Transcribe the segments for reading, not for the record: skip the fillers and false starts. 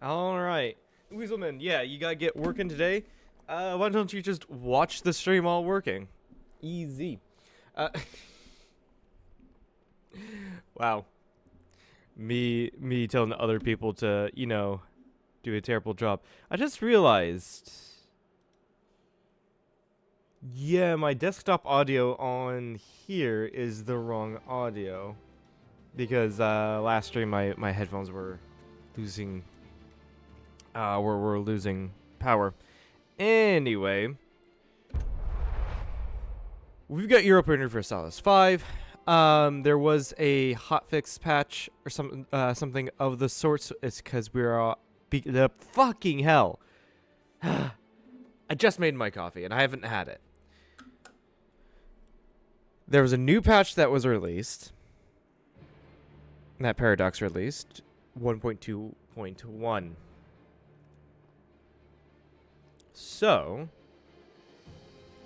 All right, Weaselman. Yeah, you gotta get working today. Why don't you just watch the stream while working? Easy. Uh, wow. Me telling other people to, do a terrible job. I just realized. Yeah, my desktop audio on here is the wrong audio because last stream my headphones were losing we're losing power. Anyway, we've got Europe Universalis 5. There was a hotfix patch or something of the sorts. It's because we're the fucking hell. I just made my coffee and I haven't had it. There was a new patch that was released. That Paradox released 1.2.1. So,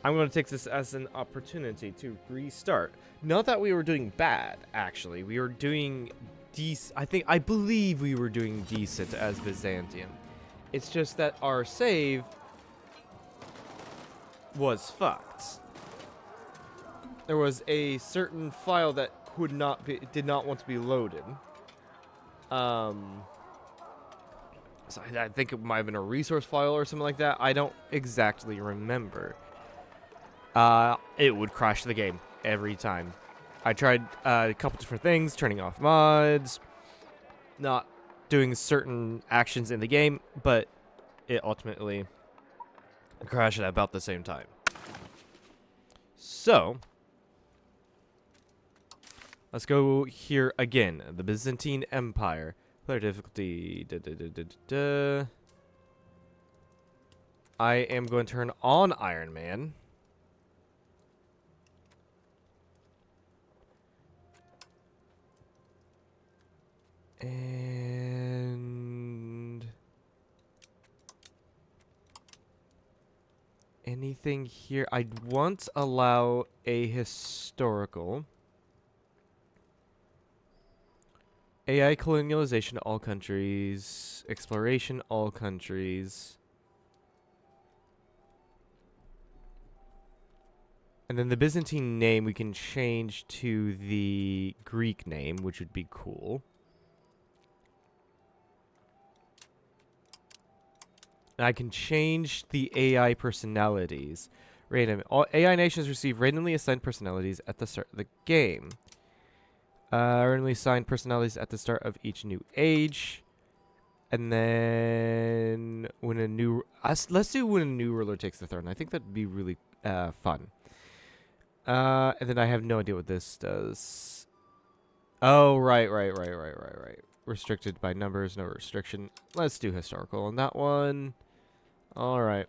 I'm going to take this as an opportunity to restart. Not that we were doing bad, actually. We were doing decent. I believe we were doing decent as Byzantium. It's just that our save was fucked. There was a certain file that did not want to be loaded. So I think it might have been a resource file or something like that. I don't exactly remember. It would crash the game every time. I tried a couple different things, turning off mods, not doing certain actions in the game, but it ultimately crashed at about the same time. So, let's go here again. The Byzantine Empire. Player difficulty. I am going to turn on Iron Man. And anything here? I'd want to allow a historical. AI colonialization to all countries. Exploration, all countries. And then the Byzantine name we can change to the Greek name, which would be cool. And I can change the AI personalities. Random. All AI nations receive randomly assigned personalities at the start of the game. Randomly assigned personalities at the start of each new age. And then when a new... let's do when a new ruler takes the throne. I think that'd be really fun. And then I have no idea what this does. Oh, right. Restricted by numbers, no restriction. Let's do historical on that one. All right.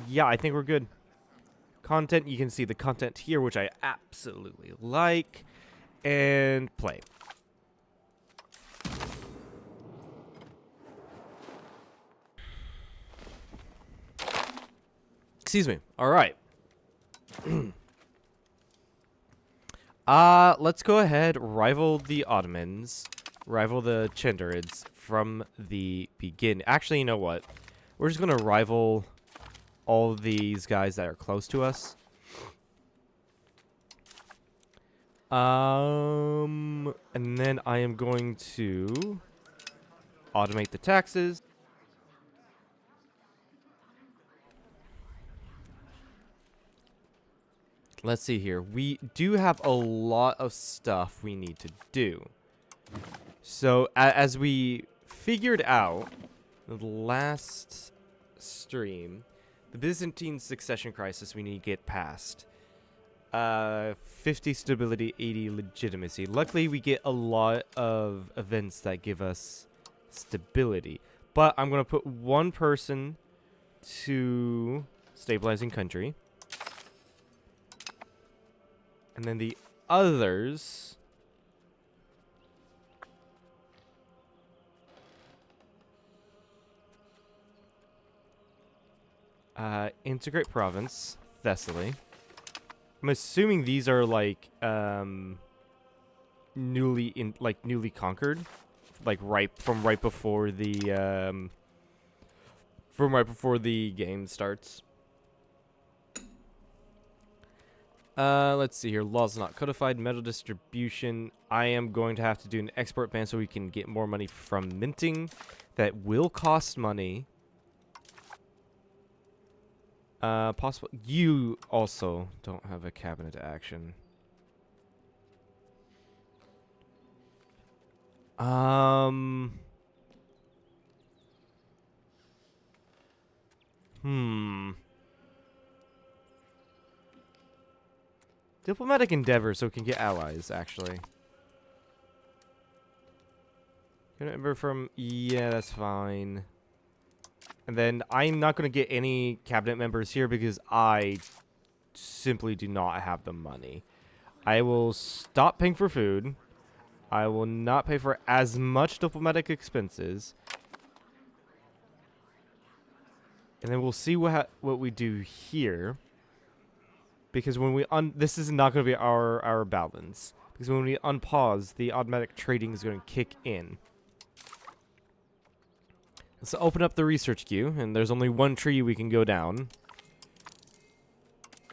Yeah, I think we're good. Content, you can see the content here, which I absolutely like. And play. Excuse me. All right. Let's go ahead, rival the Ottomans, rival the Chinderids from the beginning. Actually, you know what? We're just going to rival all these guys that are close to us. And then I am going to automate the taxes. Let's see here. We do have a lot of stuff we need to do. So, as we figured out the last stream, the Byzantine succession crisis we need to get past. 50 stability, 80 legitimacy. Luckily, we get a lot of events that give us stability. But I'm going to put one person to stabilizing country. And then the others... integrate province, Thessaly. I'm assuming these are like newly conquered like right before the game starts. Let's see here. Laws not codified. Metal distribution. I am going to have to do an export ban so we can get more money from minting. That will cost money. Possible. You also don't have a cabinet action. Diplomatic endeavor, so we can get allies, actually. Remember from... Yeah, that's fine. And then I'm not going to get any cabinet members here because I simply do not have the money. I will stop paying for food. I will not pay for as much diplomatic expenses. And then we'll see what we do here. Because when we this is not going to be our balance. Because when we unpause, the automatic trading is going to kick in. Let's open up the research queue, and there's only one tree we can go down.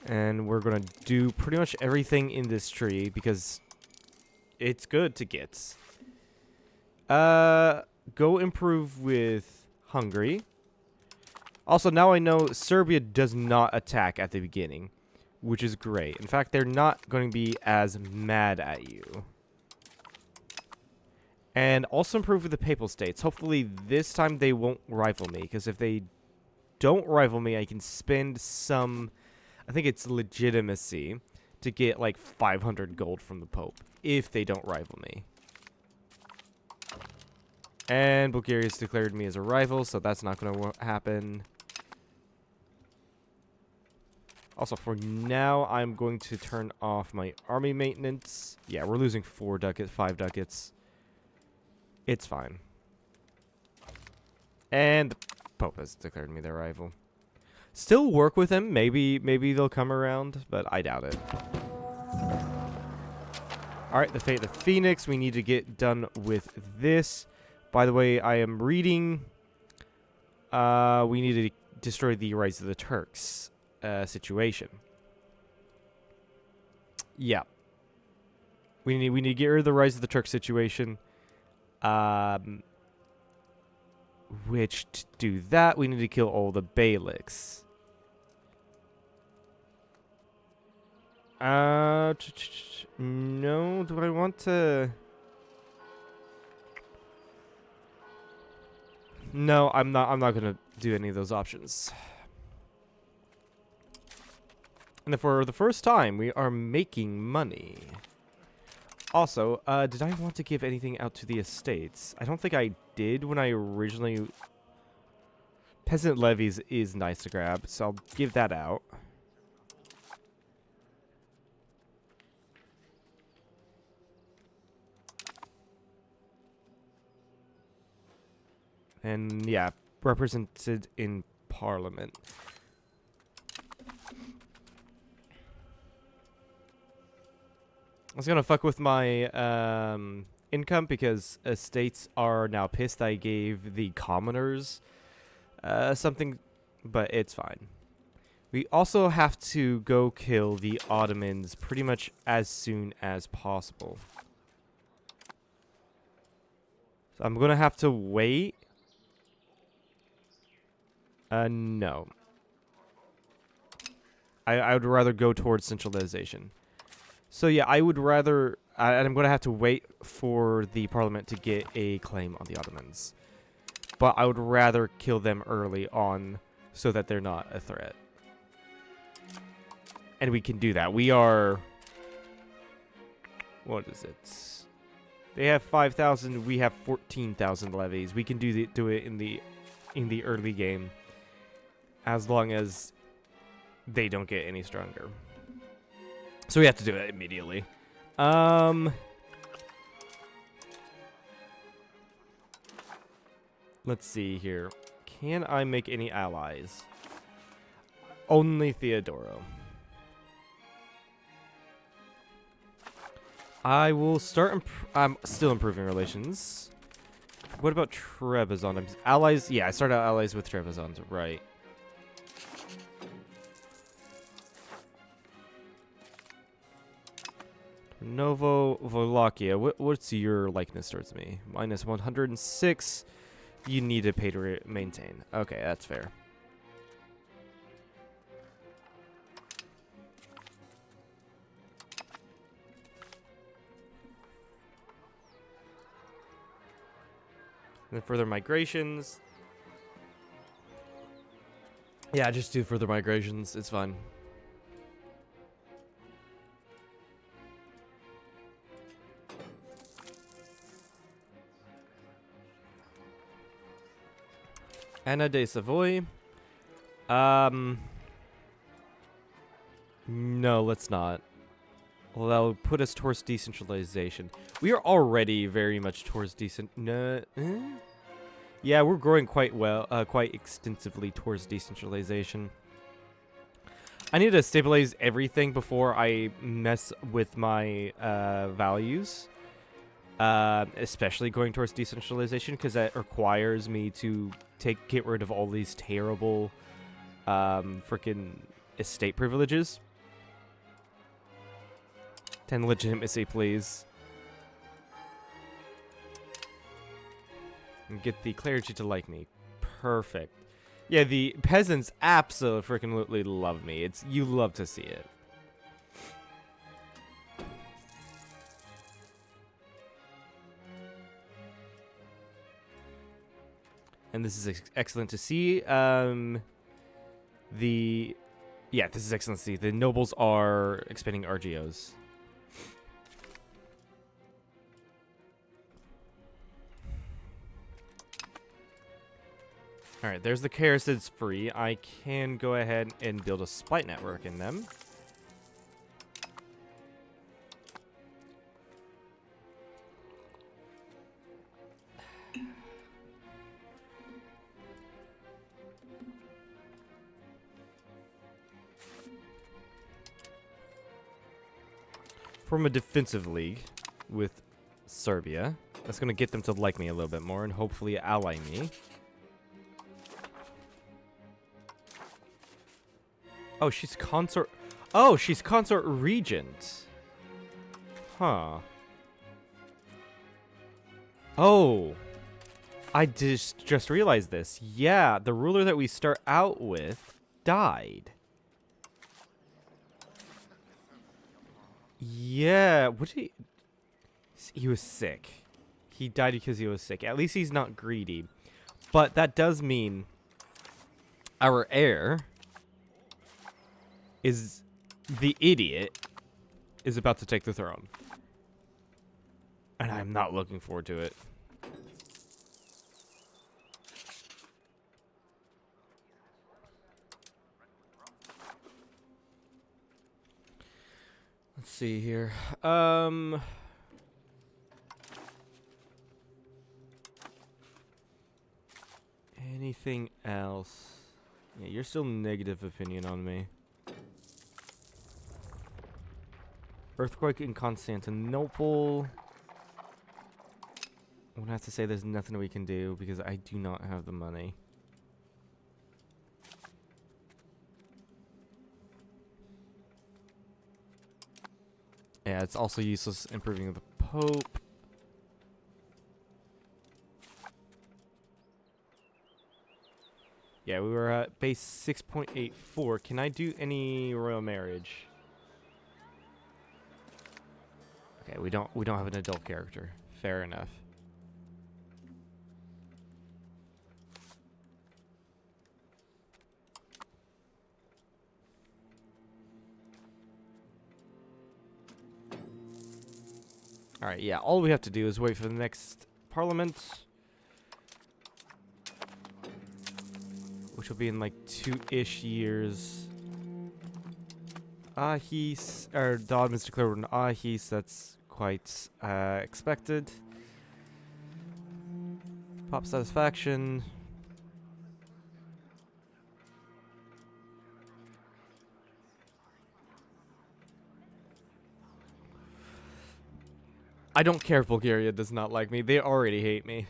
And we're going to do pretty much everything in this tree because it's good to get. Go improve with Hungary. Also, now I know Serbia does not attack at the beginning, which is great. In fact, they're not going to be as mad at you. And also improve with the Papal States. Hopefully this time they won't rival me, because if they don't rival me, I can spend some, I think it's legitimacy, to get like 500 gold from the Pope, if they don't rival me. And Bulgaria's declared me as a rival, so that's not going to happen. Also, for now, I'm going to turn off my army maintenance. Yeah, we're losing 5 ducats. It's fine. And the Pope has declared me their rival. Still work with them. Maybe they'll come around, but I doubt it. Alright, the Fate of the Phoenix. We need to get done with this. By the way, I am reading. We need to destroy the Rise of the Turks situation. Yeah. We need to get rid of the Rise of the Turks situation. Which, to do that, we need to kill all the Beyliks. No, do I want to... No, I'm not gonna do any of those options. And for the first time, we are making money. Also, did I want to give anything out to the estates? I don't think I did when I originally... Peasant levies is nice to grab, so I'll give that out. And, yeah, represented in Parliament. I was gonna fuck with my income because estates are now pissed I gave the commoners something, but it's fine. We also have to go kill the Ottomans pretty much as soon as possible. So I'm gonna have to wait. No. I would rather go towards centralization. So yeah, I would rather... I'm going to have to wait for the Parliament to get a claim on the Ottomans. But I would rather kill them early on so that they're not a threat. And we can do that. We are... What is it? They have 5,000. We have 14,000 levies. We can do it in the early game. As long as they don't get any stronger. So we have to do it immediately. Let's see here. Can I make any allies? Only Theodoro. I will start... I'm still improving relations. What about Trebizond? Allies? Yeah, I started out allies with Trebizond, right. Novo Wallachia. What's your likeness towards me? Minus 106. You need to pay to maintain. Okay, that's fair. And then further migrations. Yeah, just do further migrations. It's fine. Anna de Savoy. No, let's not. Well, that will put us towards decentralization. We are already very much towards Yeah, we're growing quite well, quite extensively towards decentralization. I need to stabilize everything before I mess with my values. Especially going towards decentralization, because that requires me to get rid of all these terrible freaking estate privileges. 10 legitimacy, please. And get the clergy to like me. Perfect. Yeah, the peasants absolutely love me. You love to see it. And this is excellent to see. Yeah, this is excellent to see. The nobles are expanding RGOs. All right, there's the Carasids free. I can go ahead and build a spite network in them. Form a defensive league with Serbia. That's going to get them to like me a little bit more and hopefully ally me. Oh, she's consort. Oh, she's consort regent. Huh. Oh. I just realized this. Yeah, the ruler that we start out with died. Yeah, what did he was sick. He died because he was sick. At least he's not greedy. But that does mean our heir is the idiot is about to take the throne. And I'm not looking forward to it. Let's see here. Anything else? Yeah, you're still negative opinion on me. Earthquake in Constantinople. I'm gonna have to say there's nothing we can do because I do not have the money. Yeah, it's also useless improving the Pope. Yeah, we were at base 6.84. Can I do any royal marriage? Okay, we don't have an adult character. Fair enough. All right, yeah, all we have to do is wait for the next parliament, which will be in like 2-ish years. Ahis, or Dodd is declared an Ahis, that's quite expected. Pop satisfaction. I don't care if Bulgaria does not like me. They already hate me.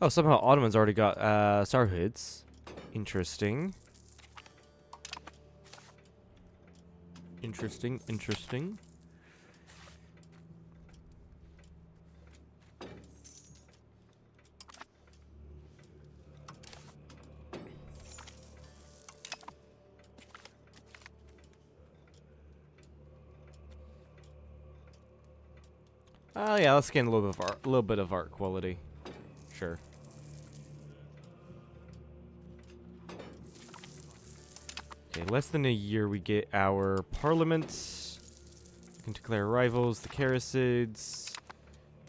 Oh, somehow Ottoman's already got Sarhoods. Interesting. Interesting. Oh yeah, let's gain a little bit of art quality. Sure. Okay, less than a year we get our parliaments. We can declare rivals, the Karasids.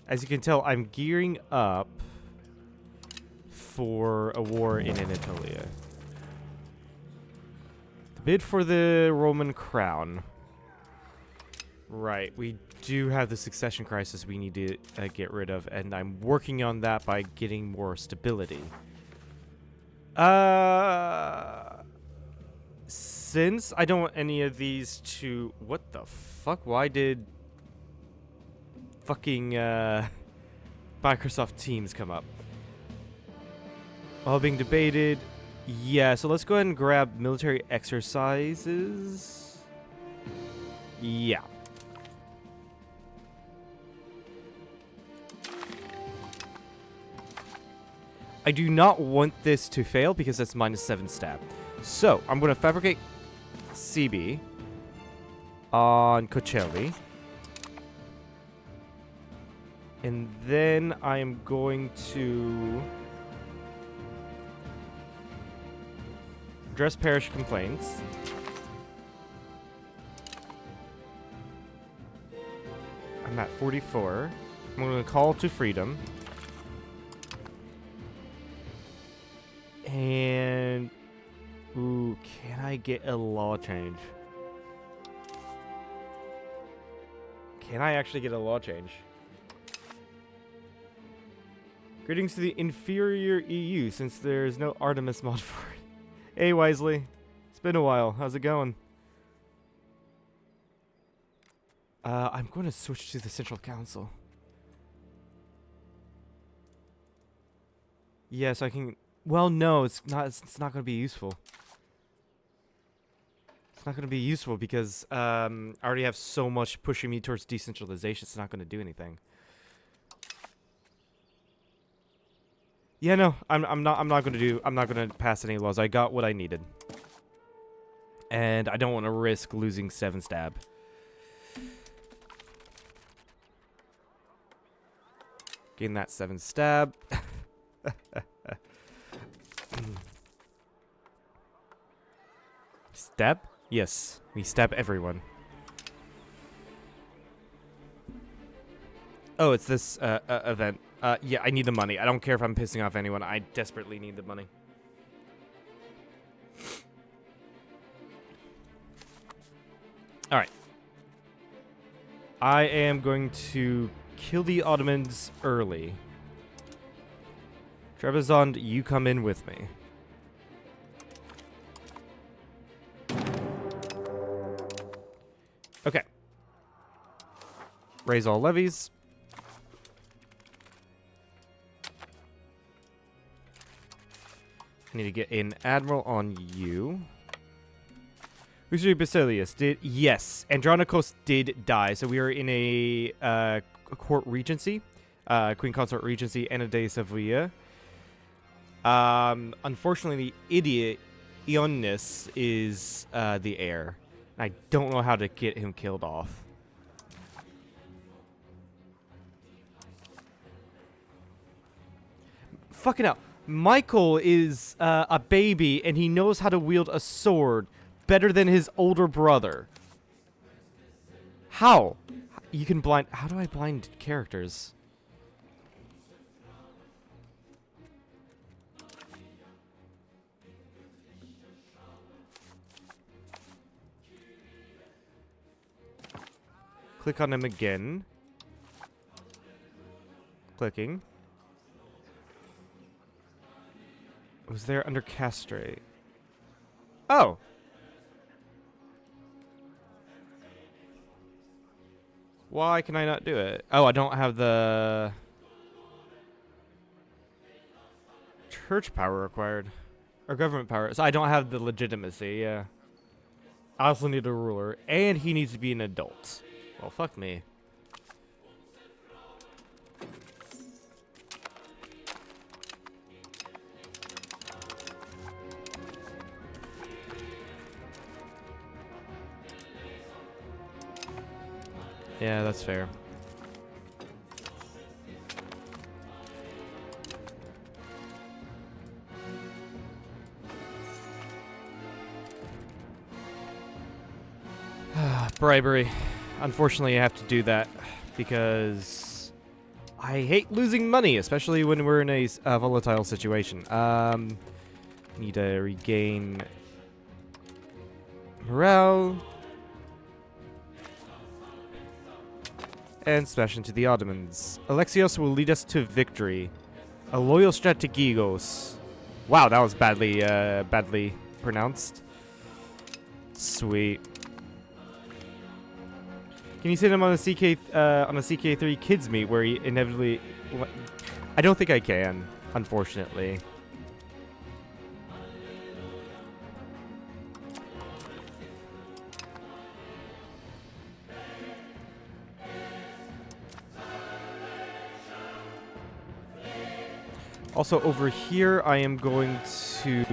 As you can tell, I'm gearing up for a war in Anatolia. The bid for the Roman crown. Right, we do have the succession crisis we need to get rid of, and I'm working on that by getting more stability. Since I don't want any of these to... What the fuck? Why did fucking Microsoft Teams come up? All being debated. Yeah, so let's go ahead and grab military exercises. Yeah. I do not want this to fail because that's -7 stab. So, I'm going to fabricate CB on Cocelli. And then I am going to address parish complaints. I'm at 44. I'm going to call to freedom. And... Ooh, can I get a law change? Can I actually get a law change? Greetings to the inferior EU, since there's no Artemis mod for it. Hey, Wisely. It's been a while. How's it going? I'm going to switch to the Central Council. Yes, I can... Well, no, it's not going to be useful. It's not going to be useful because I already have so much pushing me towards decentralization. It's not going to do anything. Yeah, no, I'm not going to pass any laws. I got what I needed. And I don't want to risk losing 7 stab. Gain that 7 stab. Stab? Yes, we stab everyone. Oh, it's this event. Yeah, I need the money. I don't care if I'm pissing off anyone. I desperately need the money. Alright. I am going to kill the Ottomans early. Trebizond, you come in with me. Okay. Raise all levies. I need to get an admiral on you. Usually Basilius did... Yes, Andronikos did die, so we are in a court regency. Queen Consort Regency, Ana de Sevilla. Unfortunately, the idiot Ioannis is the heir. I don't know how to get him killed off. Fucking hell. Michael is a baby, and he knows how to wield a sword better than his older brother. How? You can blind... How do I blind characters? Click on him again. Clicking. Was there under castrate? Oh! Why can I not do it? Oh, I don't have the... church power required. Or government power. So I don't have the legitimacy, yeah. I also need a ruler. And he needs to be an adult. Well, fuck me. Yeah, that's fair. Bribery. Unfortunately, I have to do that because I hate losing money, especially when we're in a volatile situation. Need to regain morale and smash into the Ottomans. Alexios will lead us to victory. A loyal strategos. Wow, that was badly pronounced. Sweet. Can you send him on a CK3 kids meet where he inevitably? I don't think I can, unfortunately. Also, over here, I am going to.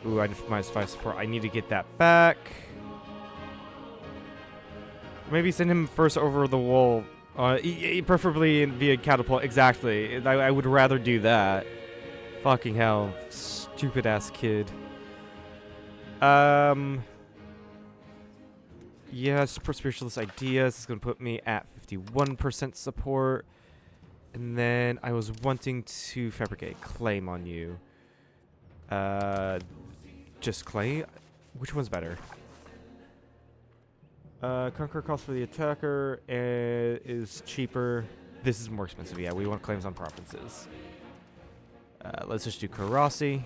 Ooh, I minus 5 support. I need to get that back. Maybe send him first over the wall. Preferably via catapult. Exactly. I would rather do that. Fucking hell. Stupid ass kid. Yeah, support spiritualist ideas. This is going to put me at 51% support. And then I was wanting to fabricate claim on you. Just claim? Which one's better? Conquer cost for the attacker is cheaper. This is more expensive. Yeah, we want claims on provinces. Let's just do Karasi.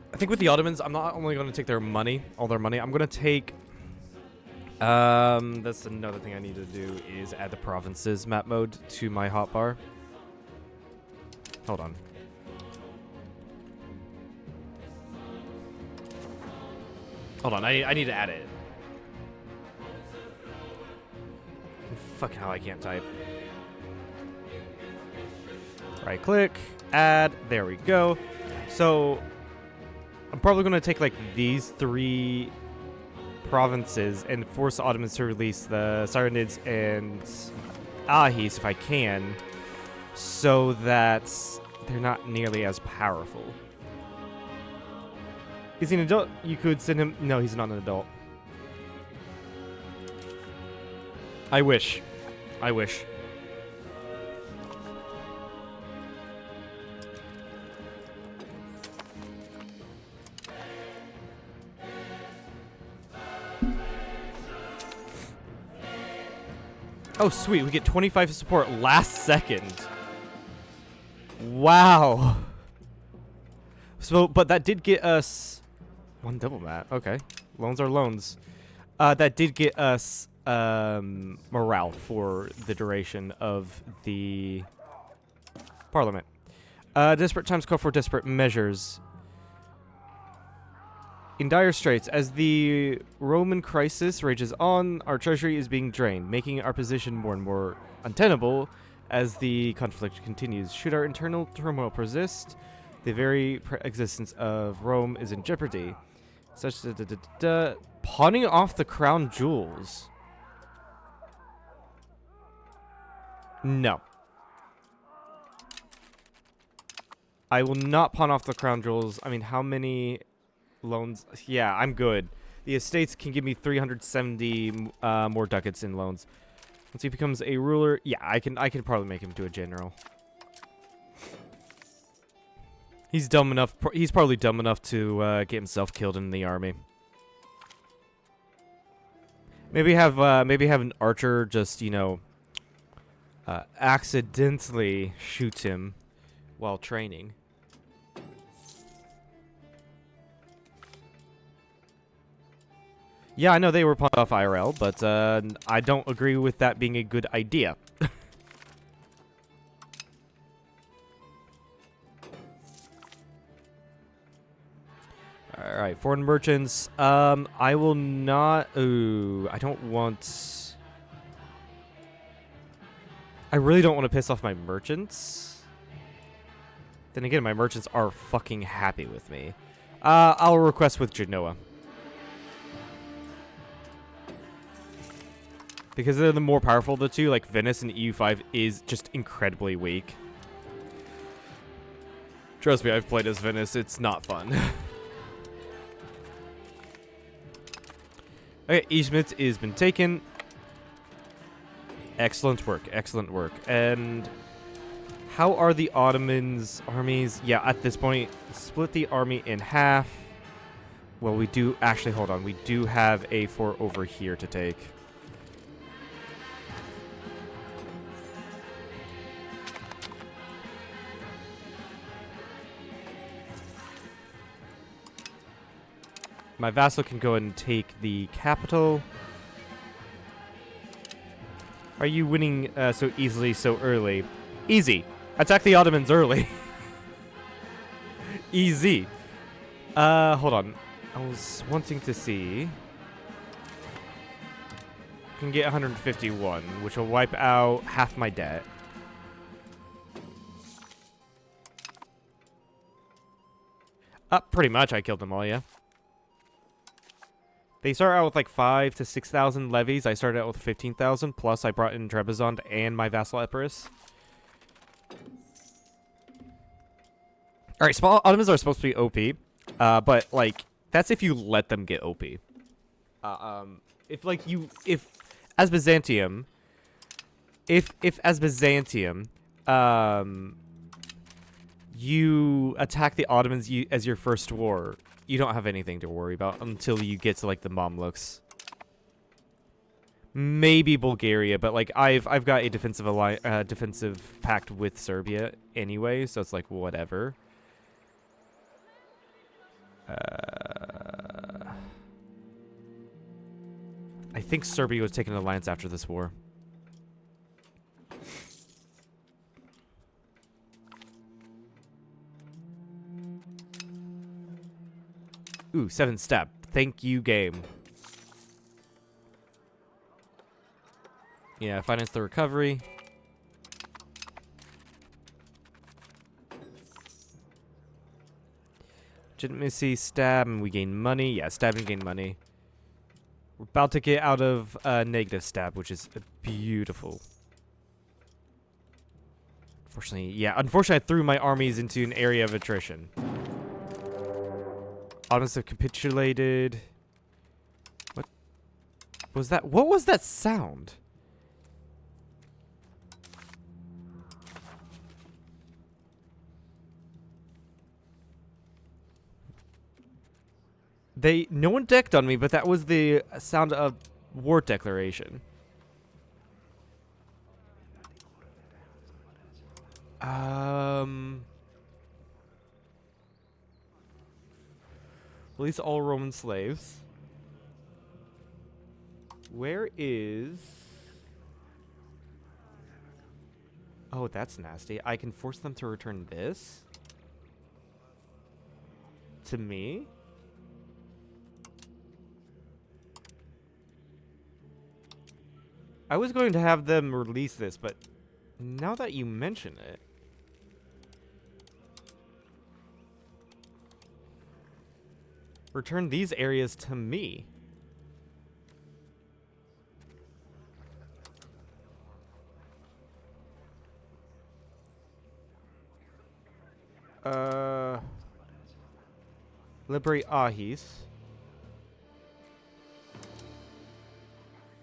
I think with the Ottomans, I'm not only going to take their money, all their money. I'm going to take. That's another thing I need to do is add the provinces map mode to my hotbar. Hold on. Hold on, I need to add it. Fucking hell, I can't type. Right click, add, there we go. So, I'm probably going to take like these 3 provinces and force the Ottomans to release the Saranids and Ahis if I can, so that they're not nearly as powerful. Is he an adult? You could send him. No, he's not an adult. I wish. I wish. Oh, sweet. We get 25 support last second. Wow. So, but that did get us 1 diplomat. Okay. Loans are loans. That did get us morale for the duration of the parliament. Desperate times call for desperate measures. In dire straits, as the Roman crisis rages on, our treasury is being drained, making our position more and more untenable as the conflict continues. Should our internal turmoil persist, the very existence of Rome is in jeopardy. Such pawning off the crown jewels. No. I will not pawn off the crown jewels. I mean, how many loans? Yeah, I'm good. The estates can give me 370 more ducats in loans. Once he becomes a ruler, yeah, I can probably make him to a general. He's dumb enough. He's probably dumb enough to get himself killed in the army. Maybe have an archer just, accidentally shoot him while training. Yeah, I know they were pawned off IRL, but I don't agree with that being a good idea. Alright, foreign merchants. I will not... Ooh, I don't want... I really don't want to piss off my merchants. Then again, my merchants are fucking happy with me. I'll request with Genoa. Because they're the more powerful of the two, like Venice and EU5 is just incredibly weak. Trust me, I've played as Venice. It's not fun. Okay, Izmit has been taken. Excellent work, excellent work. And how are the Ottomans' armies? Yeah, at this point, split the army in half. Well, we do... Actually, hold on. We do have a fort over here to take. My vassal can go and take the capital. Are you winning so easily, so early? Easy. Attack the Ottomans early. Easy. Hold on. I was wanting to see. Can get 151, which will wipe out half my debt. Pretty much I killed them all, yeah. They start out with like 5,000 to 6,000 levies. I started out with 15,000, plus I brought in Trebizond and my vassal Epirus. Alright, small Ottomans are supposed to be OP, but like, that's if you let them get OP. If as Byzantium, you attack the Ottomans as your first war, you don't have anything to worry about until you get to like the Mamluks. Maybe Bulgaria, but like I've got a defensive pact with Serbia anyway, so it's like whatever. I think Serbia was taking an alliance after this war. Ooh, 7 stab. Thank you, game. Yeah, finance the recovery. Legitimacy, stab, and we gain money. Yeah, stab and gain money. We're about to get out of negative stab, which is beautiful. Unfortunately, I threw my armies into an area of attrition. Ottomans have capitulated. What was that? What was that sound? No one decked on me, but that was the sound of war declaration. Release all Roman slaves. Where is... Oh, that's nasty. I can force them to return this? To me? I was going to have them release this, but now that you mention it... Return these areas to me. Liberate Ahis.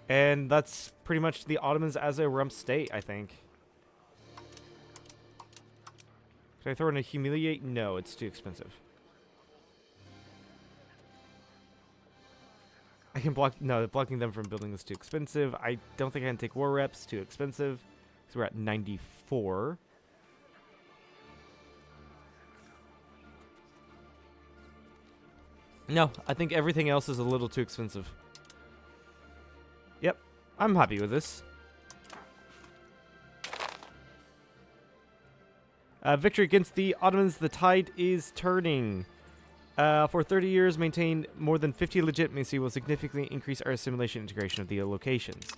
And that's pretty much the Ottomans as a rump state, I think. Can I throw in a humiliate? No, it's too expensive. I I can block. No, blocking them from building is too expensive. I don't think I can take war reps. Too expensive. So we're at 94. No, I think everything else is a little too expensive. Yep, I'm happy with this. Victory against the Ottomans. The tide is turning. For 30 years, maintain more than 50 legitimacy will significantly increase our assimilation integration of the locations.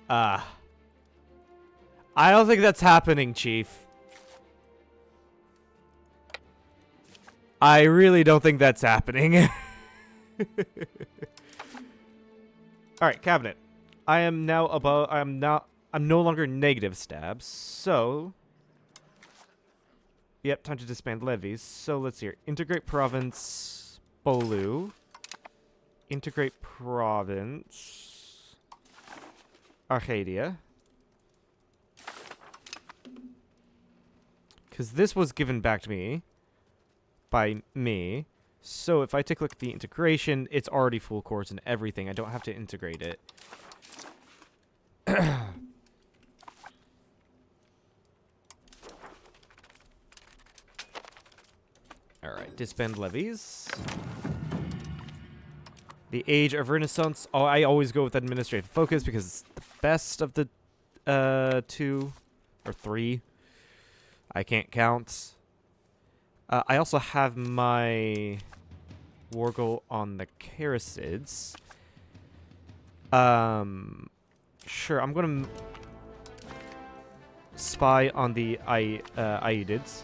I don't think that's happening, Chief. I really don't think that's happening. Alright, cabinet. I am now above. I'm no longer negative stabs, so. Yep, time to disband levies. So let's see here. Integrate province Bolu. Integrate province Arcadia. Because this was given back to me by me. So if I take a look at the integration, it's already full cores and everything. I don't have to integrate it. Alright, disband levies. The Age of Renaissance. Oh, I always go with administrative focus because it's the best of the 2 or 3. I can't count. I also have my war goal on the Carasids. Sure, I'm gonna spy on the Aedids.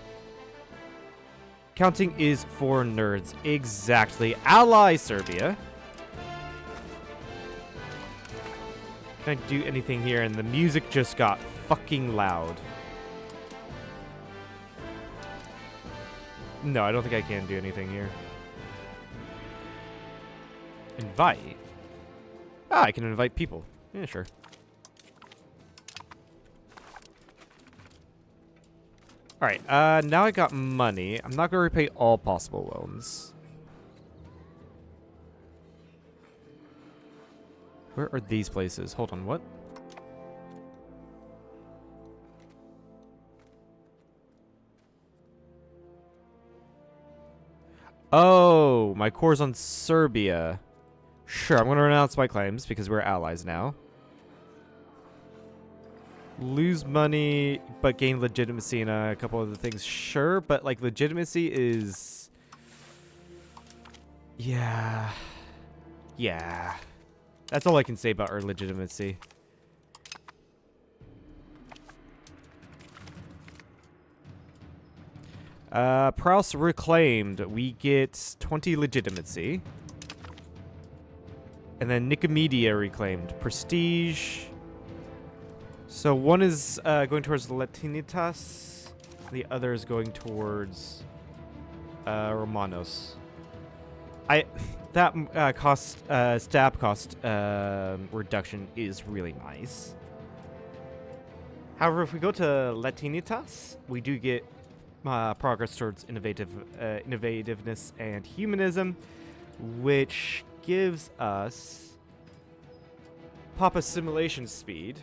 Counting is for nerds. Exactly. Ally Serbia. Can I do anything here? And the music just got fucking loud. No, I don't think I can do anything here. Invite? Ah, I can invite people. Yeah, sure. Alright, now I got money. I'm not going to repay all possible loans. Where are these places? Hold on, what? Oh, my core's on Serbia. Sure, I'm going to renounce my claims because we're allies now. Lose money, but gain legitimacy and a couple other things. Sure, but like legitimacy is... Yeah. Yeah. That's all I can say about our legitimacy. Prowess reclaimed. We get 20 legitimacy. And then Nicomedia reclaimed. Prestige. So one is going towards Latinitas. The other is going towards Romanos. That cost stab cost reduction is really nice. However, if we go to Latinitas, we do get progress towards innovativeness and humanism, which gives us pop assimilation speed.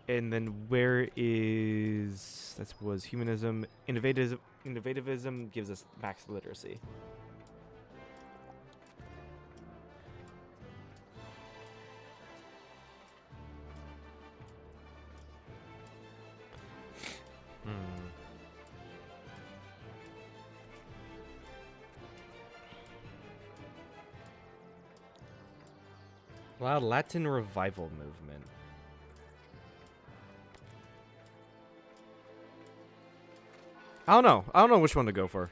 And then where is... That was humanism. Innovativism gives us max literacy. Wow, Latin revival movement. I don't know. I don't know which one to go for.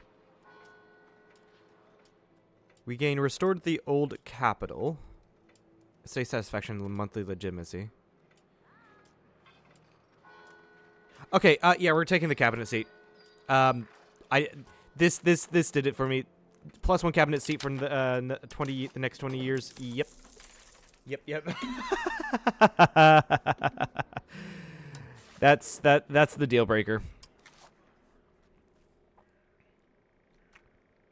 We gain restored the old capital. State satisfaction, monthly legitimacy. Okay, yeah, we're taking the cabinet seat. This did it for me. +1 cabinet seat for the next 20 years. Yep. Yep. That's the deal breaker.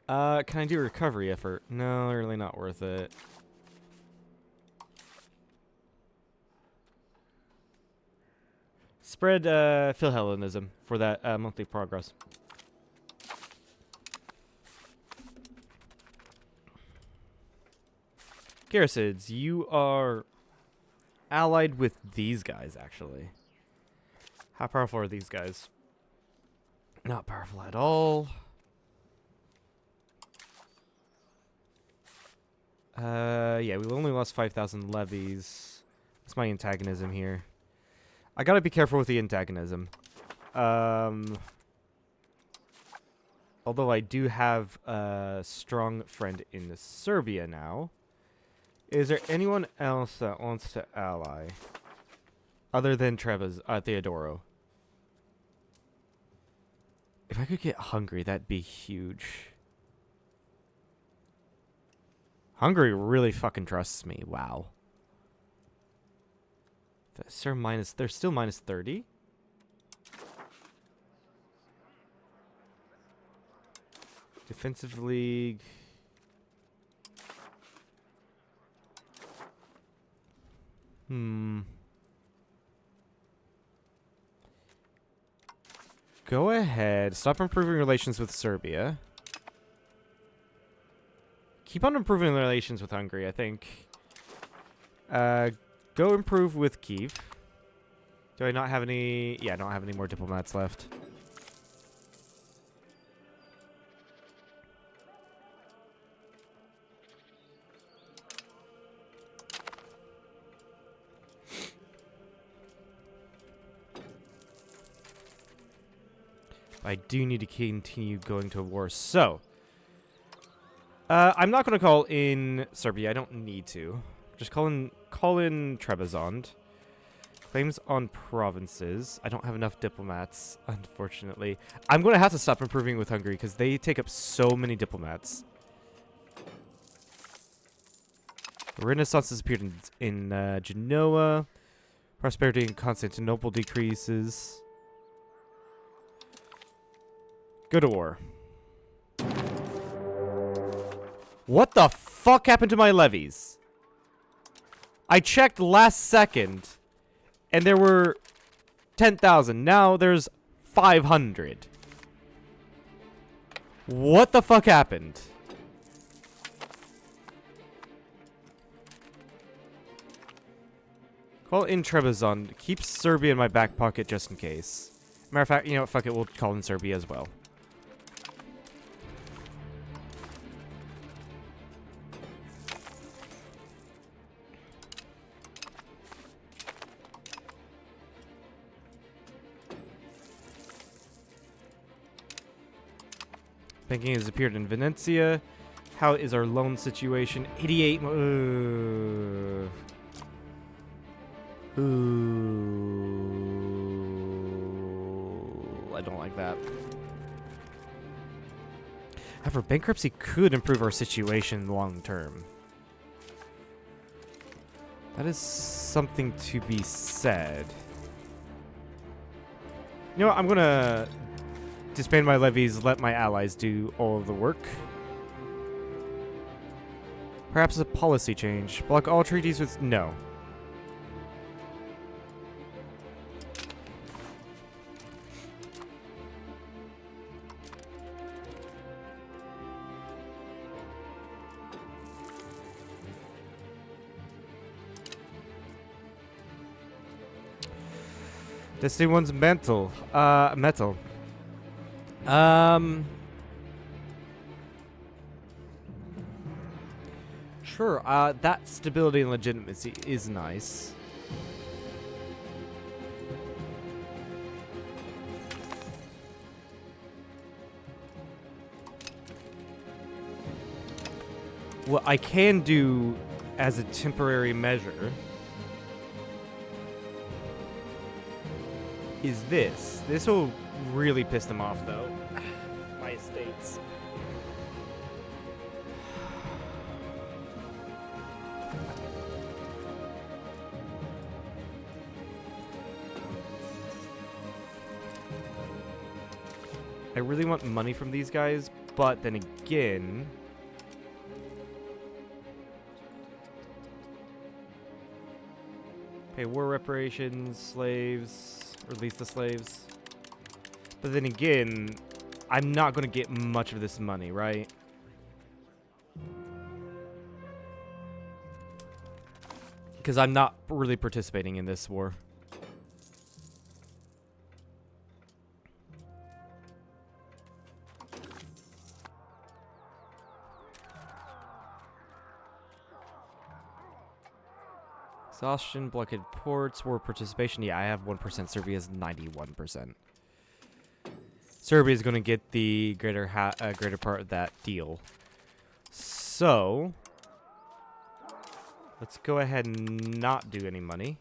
Can I do a recovery effort? No, really not worth it. Spread Philhellenism for that monthly progress. Garrisids, you are allied with these guys, actually. How powerful are these guys? Not powerful at all. Yeah, we only lost 5,000 levies. That's my antagonism here. I gotta be careful with the antagonism. Although I do have a strong friend in Serbia now. Is there anyone else that wants to ally? Other than Theodoro. If I could get Hungary, that'd be huge. Hungary really fucking trusts me. Wow. They're still minus 30? Defensive League. Go ahead. Stop improving relations with Serbia. Keep on improving relations with Hungary, I think. Go improve with Kiev. Do I not have any... Yeah, I don't have any more diplomats left. I do need to continue going to war. So, I'm not going to call in Serbia. I don't need to. Just call in Trebizond. Claims on provinces. I don't have enough diplomats, unfortunately. I'm going to have to stop improving with Hungary because they take up so many diplomats. Renaissance has appeared in Genoa. Prosperity in Constantinople decreases. Go to war. What the fuck happened to my levies? I checked last second, and there were 10,000. Now there's 500. What the fuck happened? Call in Trebizond. Keep Serbia in my back pocket just in case. Matter of fact, you know what? Fuck it. We'll call in Serbia as well. Banking has appeared in Venetia. How is our loan situation? 88. Ooh, I don't like that. However, bankruptcy could improve our situation long term. That is something to be said. You know what? I'm gonna disband my levies, let my allies do all of the work. Perhaps a policy change. Block all treaties with... No. Destiny 1's metal. Metal. Sure, that stability and legitimacy is nice. What I can do as a temporary measure is this. This will really piss them off, though. My estates. I really want money from these guys, but then again... Pay war reparations, slaves... Release the slaves. But then again, I'm not going to get much of this money, right? Because I'm not really participating in this war. Exhaustion, blockade ports, war participation. Yeah, I have 1%. Serbia's 91%. Serbia is going to get the greater part of that deal. So, let's go ahead and not do any money.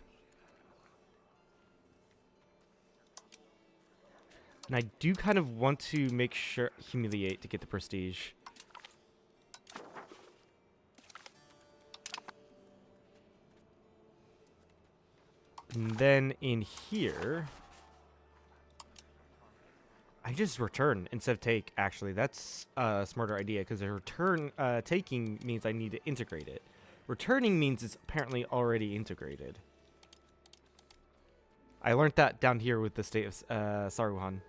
And I do kind of want to make sure humiliate to get the prestige. And then in here, I just return instead of take, actually. That's a smarter idea, because a return taking means I need to integrate it. Returning means it's apparently already integrated. I learned that down here with the state of Saruhan.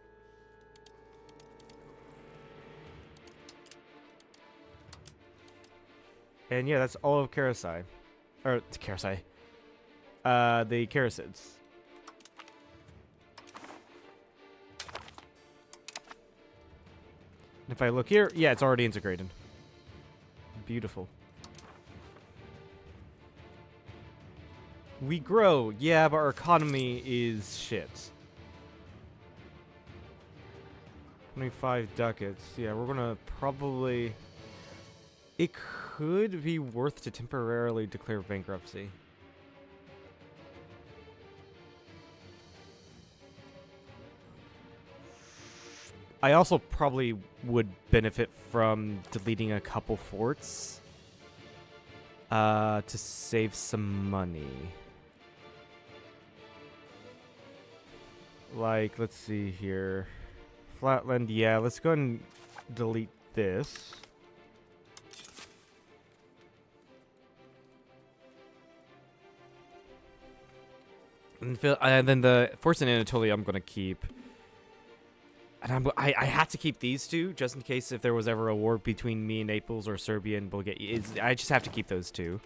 And yeah, that's all of Karasai. Or, Karasai. The Karasids. If I look here, yeah, it's already integrated. Beautiful. We grow, yeah, but our economy is shit. 25 ducats. Yeah, we're gonna probably... It could be worth to temporarily declare bankruptcy. I also probably would benefit from deleting a couple forts to save some money. Like, let's see here. Flatland, yeah, let's go ahead and delete this. And then the forts in Anatolia I'm going to keep. And I have to keep these two, just in case if there was ever a war between me and Naples or Serbia and Bulgaria. I just have to keep those two.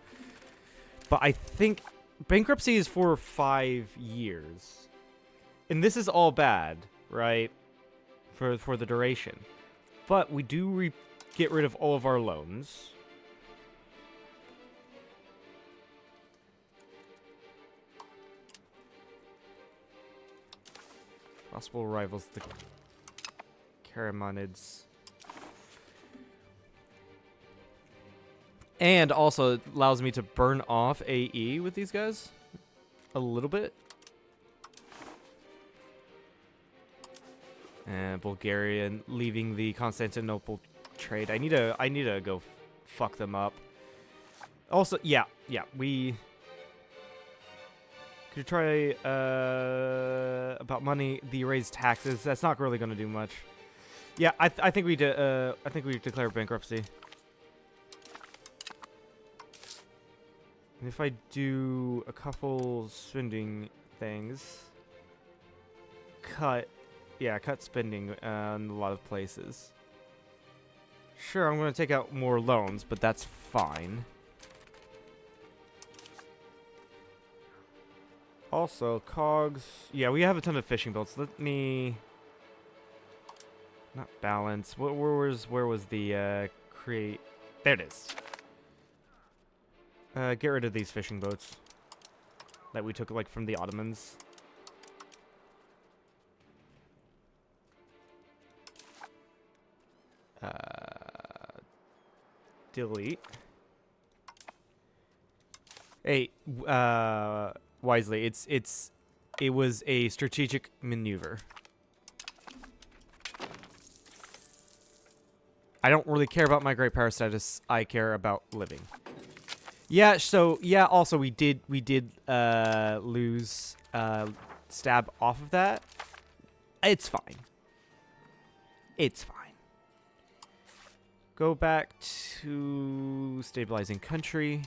But I think bankruptcy is for 5 years. And this is all bad, right? For the duration. But we do get rid of all of our loans. Possible rivals, the Karamanids. And also it allows me to burn off AE with these guys a little bit. And Bulgarian leaving the Constantinople trade. I need to go fuck them up. Also, yeah, we could try about money, the raised taxes. That's not really going to do much. Yeah, I think we declare bankruptcy. And if I do a couple spending things, cut spending in a lot of places. Sure, I'm going to take out more loans, but that's fine. Also, cogs. Yeah, we have a ton of fishing boats. Let me... Not balance. Where was the create? There it is. Get rid of these fishing boats that we took like from the Ottomans. Delete. Hey, wisely, it was a strategic maneuver. I don't really care about my great power status. I care about living. Yeah, so yeah, also we did lose stab off of that. It's fine. It's fine. Go back to stabilizing country.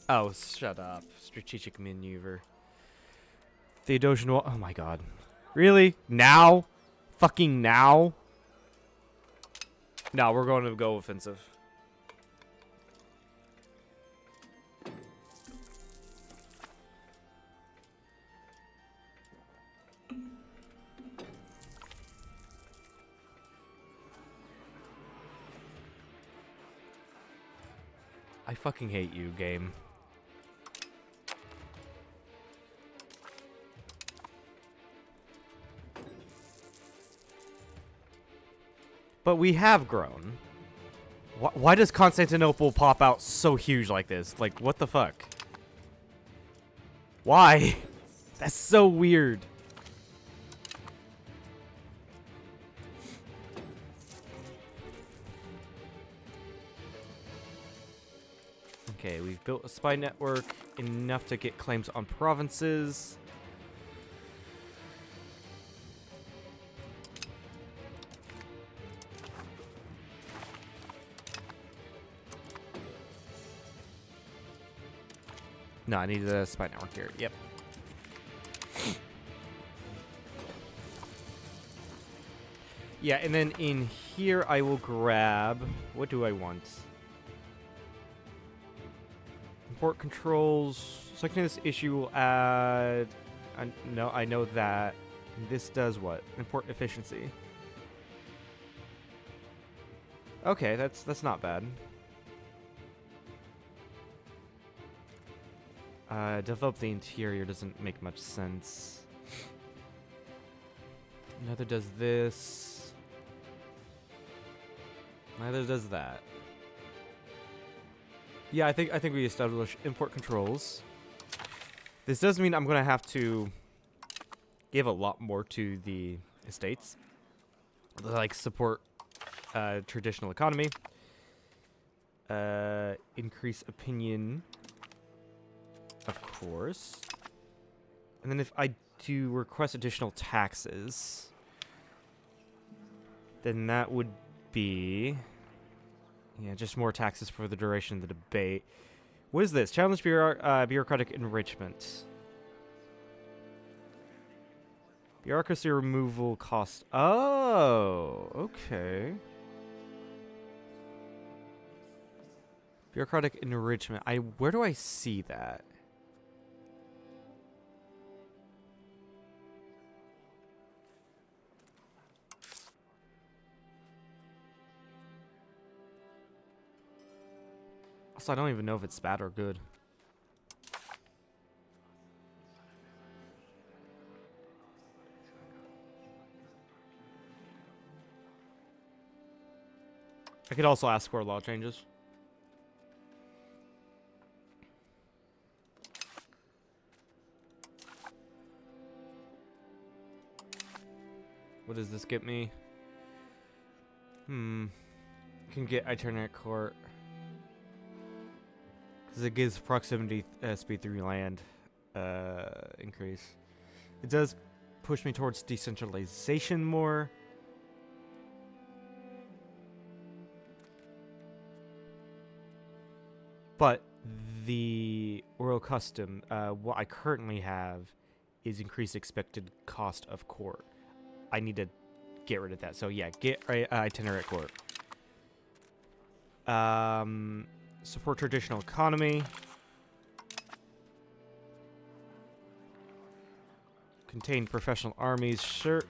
Oh, shut up. Strategic maneuver. Theodosian Wall. Oh my god. Really? Now? Fucking now? No, we're going to go offensive. I fucking hate you, game. But we have grown. Why does Constantinople pop out so huge like this? Like, what the fuck? Why? That's so weird. Okay, we've built a spy network enough to get claims on provinces. No, I need a spy network here. Yep. Yeah, and then in here I will grab... What do I want? Import controls. Selecting this issue will add... no, I know that. And this does what? Import efficiency. Okay, that's not bad. Develop the interior doesn't make much sense. Neither does this. Neither does that. Yeah, I think we establish import controls. This does mean I'm gonna have to give a lot more to the estates, like support traditional economy, increase opinion, of course, and then if I do request additional taxes, then that would be, yeah, just more taxes for the duration of the debate. What is this? Challenge bureaucratic enrichment. Bureaucracy removal cost. Oh, okay. Bureaucratic enrichment. Where do I see that? Also, I don't even know if it's bad or good. I could also ask for law changes. What does this get me? Can get itinerant court. Because it gives proximity speed through land increase. It does push me towards decentralization more. But the royal custom, what I currently have is increased expected cost of court. I need to get rid of that. So yeah, get itinerant court. Support traditional economy. Contain professional armies, sure.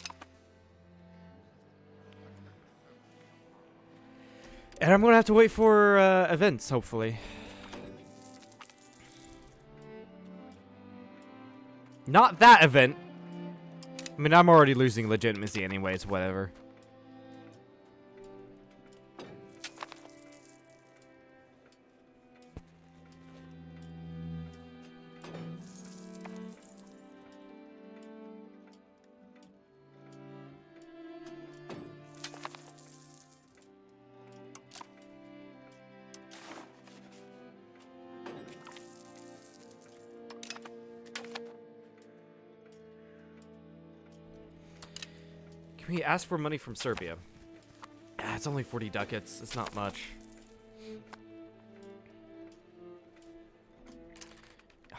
And I'm gonna have to wait for events, hopefully. Not that event. I mean, I'm already losing legitimacy anyways, whatever. Can we ask for money from Serbia? Ah, it's only 40 ducats. It's not much.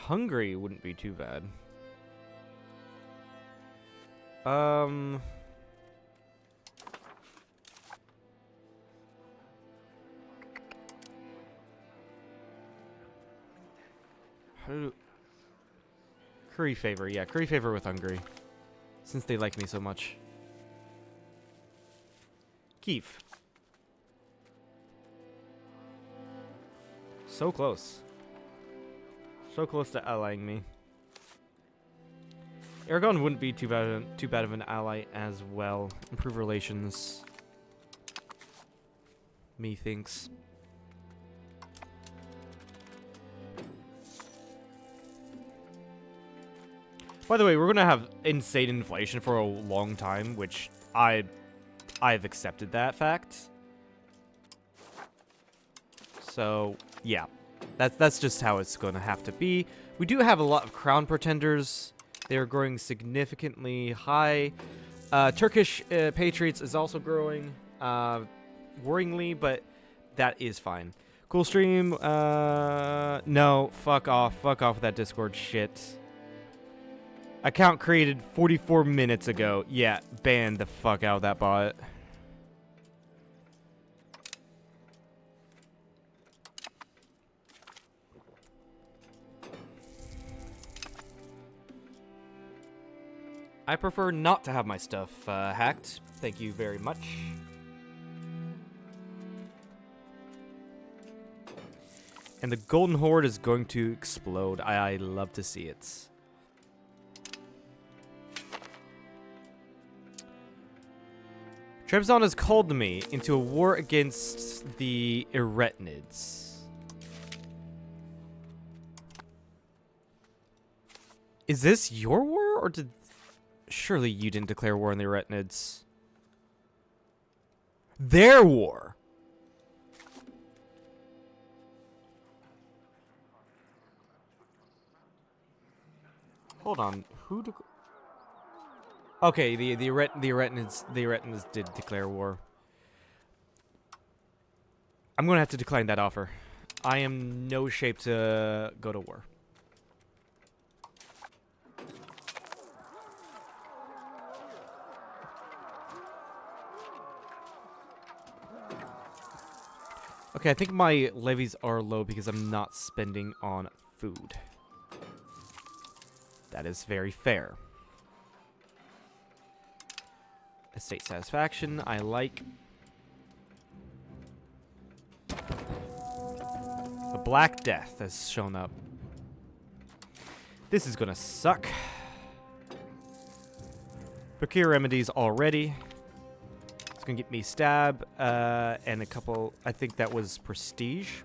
Hungary wouldn't be too bad. Curry favor, yeah, curry favor with Hungary, since they like me so much. Kiev. So close. So close to allying me. Aragon wouldn't be too bad of an ally as well. Improve relations. Methinks. By the way, we're gonna have insane inflation for a long time, which I've accepted that fact. So yeah, that's just how it's gonna have to be. We do have a lot of crown pretenders. They're growing significantly high. Turkish patriots is also growing worryingly, but that is fine. Cool stream. No, fuck off with that Discord shit. Account created 44 minutes ago. Yeah, ban the fuck out of that bot. I prefer not to have my stuff hacked. Thank you very much. And the Golden Horde is going to explode. I love to see it. Trebizond has called me into a war against the Eretnids. Is this your war, or did... Surely you didn't declare war on the Eretnids. Their war! Hold on, who okay, the Eretnids did declare war. I'm gonna have to decline that offer. I am no shape to go to war. Okay, I think my levies are low because I'm not spending on food. That is very fair. Estate satisfaction, I like. The Black Death has shown up. This is gonna suck. Procure remedies already. It's gonna get me stab, and a couple, I think that was prestige.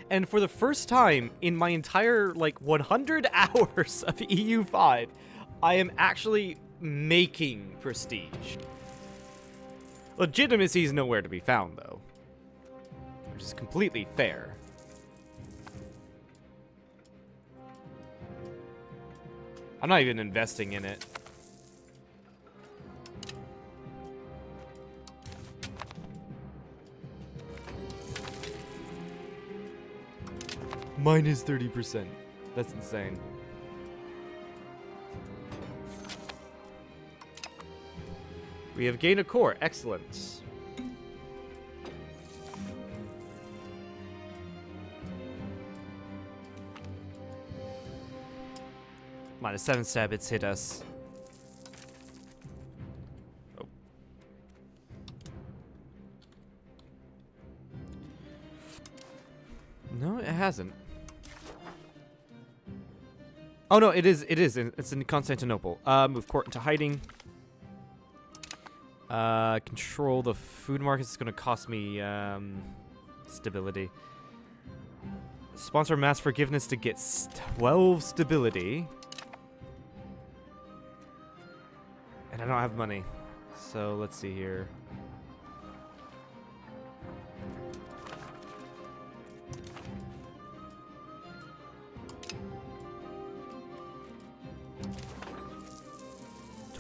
And for the first time in my entire, like, 100 hours of EU5, I am actually making prestige. Legitimacy is nowhere to be found, though. Which is completely fair. I'm not even investing in it. Minus 30%. That's insane. We have gained a core. Excellent. Minus 7 stab. It's hit us. Oh. No, it hasn't. Oh no, it is. It is. It's in Constantinople. Move court into hiding. Control the food markets. It's going to cost me stability. Sponsor mass forgiveness to get 12 stability. And I don't have money. So let's see here.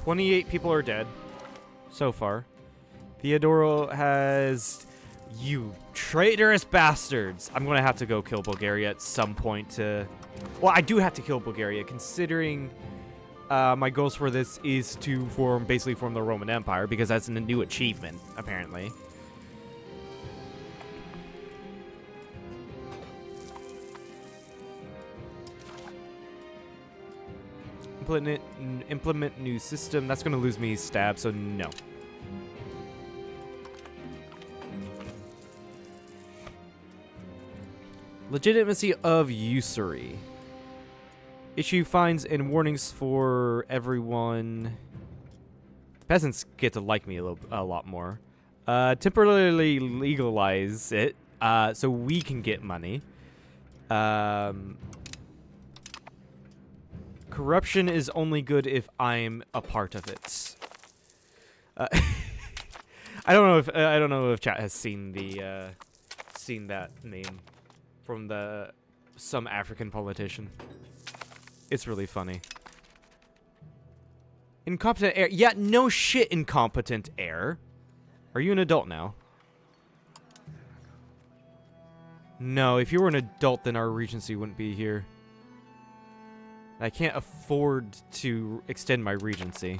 $28 people are dead so far. Theodoro has... You traitorous bastards! I'm gonna have to go kill Bulgaria at some point to Well, I do have to kill Bulgaria, considering my goals for this is to basically form the Roman Empire, because that's a new achievement, apparently. Implement new system. That's going to lose me stab, so no. Legitimacy of usury. Issue fines and warnings for everyone. The peasants get to like me a lot more. Temporarily legalize it, so we can get money. Corruption is only good if I'm a part of it. I don't know if chat has seen that meme from some African politician. It's really funny. Incompetent heir. Yeah, no shit, incompetent heir. Are you an adult now? No, if you were an adult, then our regency wouldn't be here. I can't afford to extend my regency.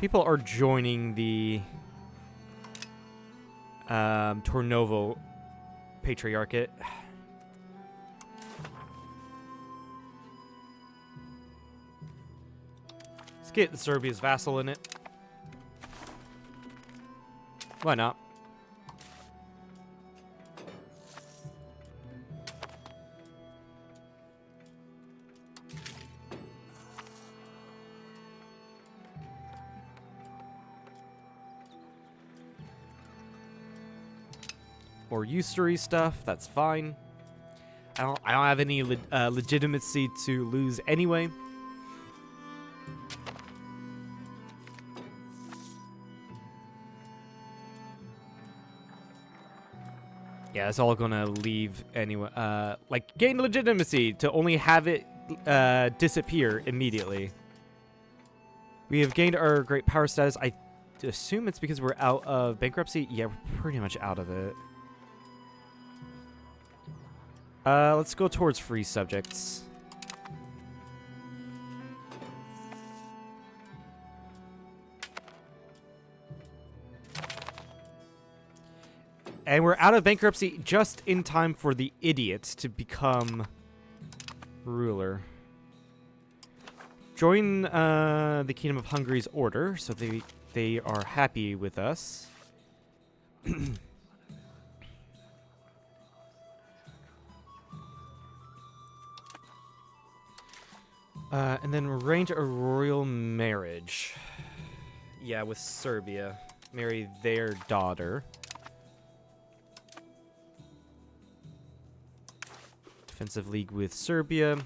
People are joining the Tornovo Patriarchate. Let's get Serbia's vassal in it. Why not? Or usury stuff, that's fine. I don't have any legitimacy to lose anyway. Yeah, it's all gonna leave anyway. Like, gain legitimacy to only have it disappear immediately. We have gained our great power status. I assume it's because we're out of bankruptcy. Yeah, we're pretty much out of it. Let's go towards free subjects. And we're out of bankruptcy just in time for the idiot to become ruler. Join the Kingdom of Hungary's order, so they are happy with us. And then arrange a royal marriage. Yeah, with Serbia. Marry their daughter. Defensive league with Serbia.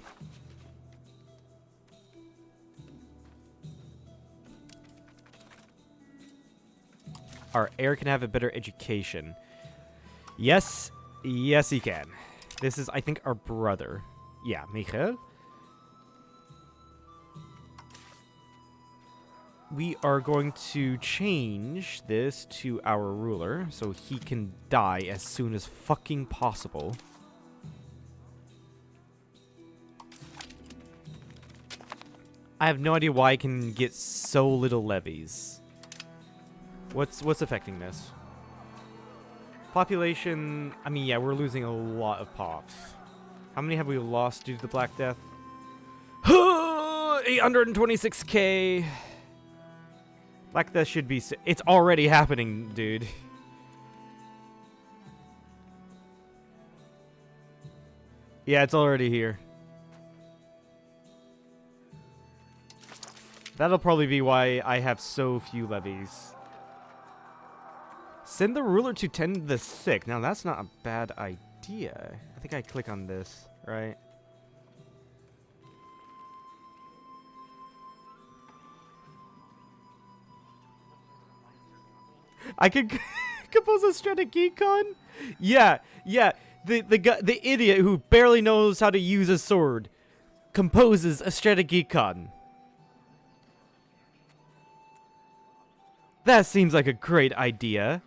Our heir can have a better education. Yes. Yes, he can. This is, I think, our brother. Yeah, Michael. We are going to change this to our ruler so he can die as soon as fucking possible. I have no idea why I can get so little levies. What's affecting this? Population, I mean, yeah, we're losing a lot of pops. How many have we lost due to the Black Death? 826k. Black Death should be... It's already happening, dude. Yeah, it's already here. That'll probably be why I have so few levies. Send the ruler to tend the sick. Now, that's not a bad idea. I think I click on this, right? I could compose a strategicon? Yeah, yeah. The idiot who barely knows how to use a sword composes a strategicon. That seems like a great idea.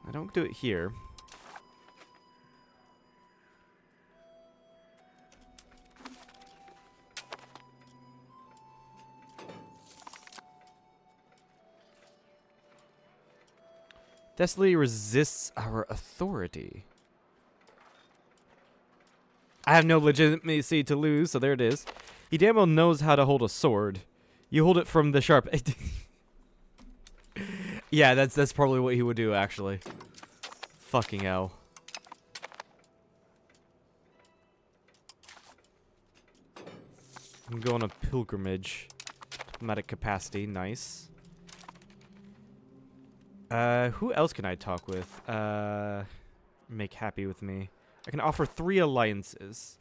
I don't do it here. Thessaly resists our authority. I have no legitimacy to lose, so there it is. He damn well knows how to hold a sword. You hold it from the sharp. Yeah, that's probably what he would do, actually. Fucking hell. I'm going on a pilgrimage. Diplomatic capacity, nice. Who else can I talk with? Make happy with me. I can offer 3 alliances.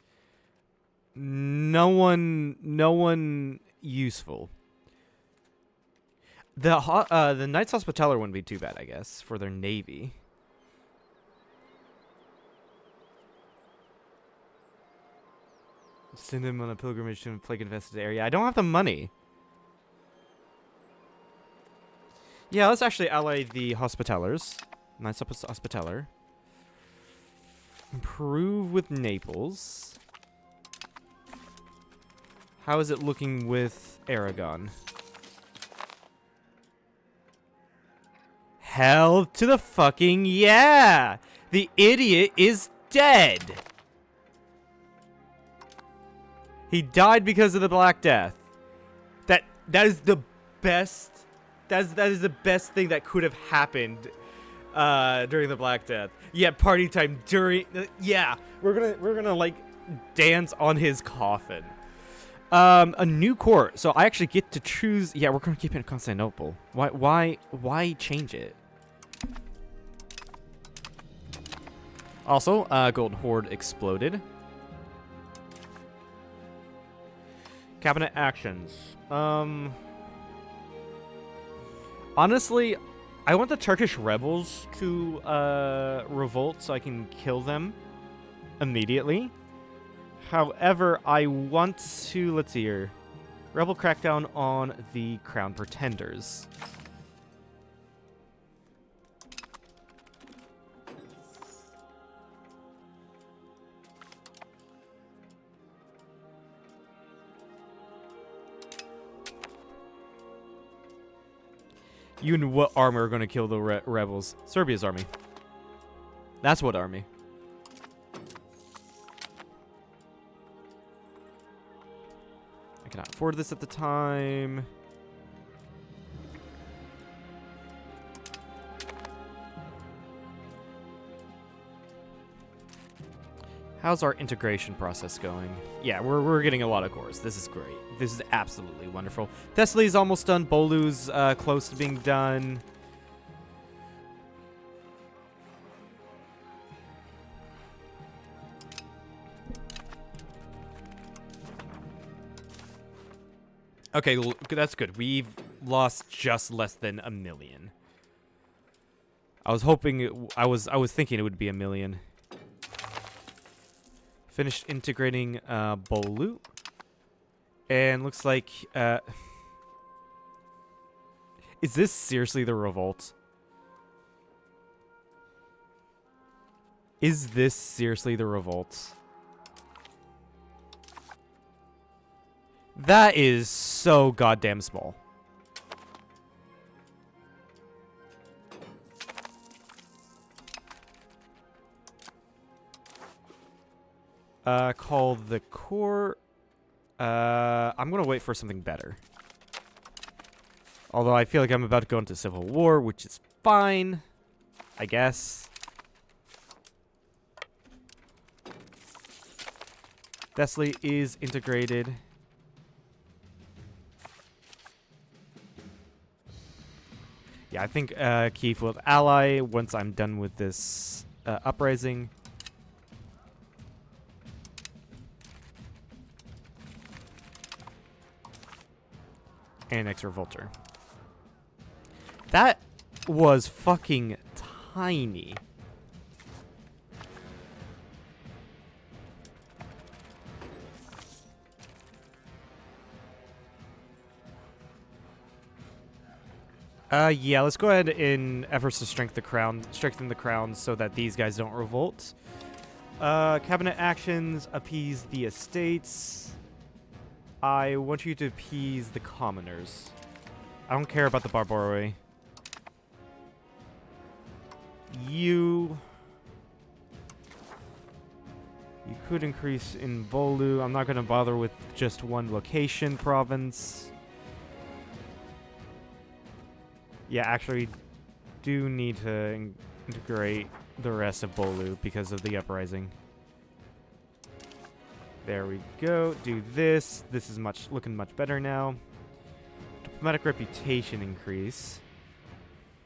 No one useful. The Knights Hospitaller wouldn't be too bad, I guess, for their navy. Send him on a pilgrimage to a plague-infested area. I don't have the money. Yeah, let's actually ally the Hospitallers. Knights Hospitaller. Improve with Naples. How is it looking with Aragon? Hell to the fucking yeah! The idiot is dead! He died because of the Black Death. That is the best. That is the best thing that could have happened during the Black Death. Yeah, party time during. Yeah, we're gonna like dance on his coffin. A new court. So I actually get to choose. Yeah, we're gonna keep it in Constantinople. Why change it? Also, Gold Horde exploded. Cabinet actions. Honestly, I want the Turkish rebels to revolt so I can kill them immediately. However, I want to, let's see here. Rebel crackdown on the Crown Pretenders. You and what army are going to kill the rebels? Serbia's army. That's what army. I cannot afford this at the time. How's our integration process going? Yeah, we're getting a lot of cores. This is great. This is absolutely wonderful. Thessaly's almost done. Bolu's close to being done. Okay, that's good. We've lost just less than 1 million. I was hoping I was thinking it would be 1 million. Finished integrating Bolu. And looks like is this seriously the revolt? Is this seriously the revolt? That is so goddamn small. Call the core. I'm gonna wait for something better. Although I feel like I'm about to go into civil war, which is fine, I guess. Thessaly is integrated. Yeah, I think Kiev will ally once I'm done with this uprising. Annex Revolter. That was fucking tiny. Yeah, let's go ahead in efforts to strengthen the crown so that these guys don't revolt. Cabinet actions, appease the estates. I want you to appease the commoners. I don't care about the Barbaroi. You could increase in Bolu. I'm not going to bother with just one location province. Yeah, actually, do need to integrate the rest of Bolu because of the uprising. There we go. Do this. This is looking much better now. Diplomatic reputation increase.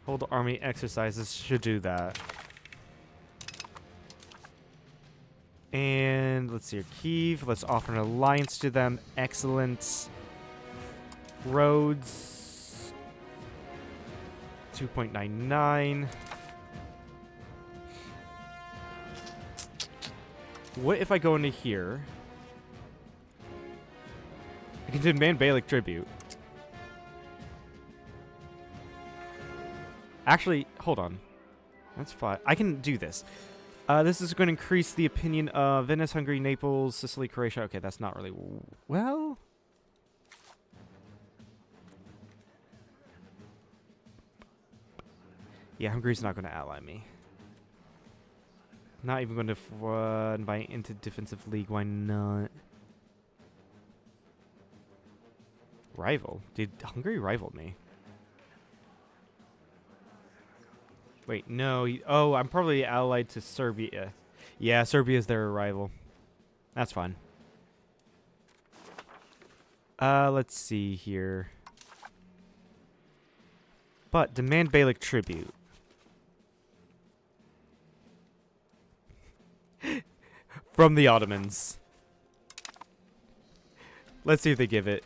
Hold army exercises should do that. And let's see here. Kyiv. Let's offer an alliance to them. Excellent. Roads. 2.99. What if I go into here? I can demand Bailic tribute. Actually, hold on. That's fine. I can do this. This is going to increase the opinion of Venice, Hungary, Naples, Sicily, Croatia. Okay, that's not really... Well... Yeah, Hungary's not going to ally me. Not even going to invite into defensive league. Why not? Rival? Did Hungary rival me? Wait, no. Oh, I'm probably allied to Serbia. Yeah, Serbia's their rival. That's fine. Let's see here. But demand Bailic tribute. From the Ottomans. Let's see if they give it.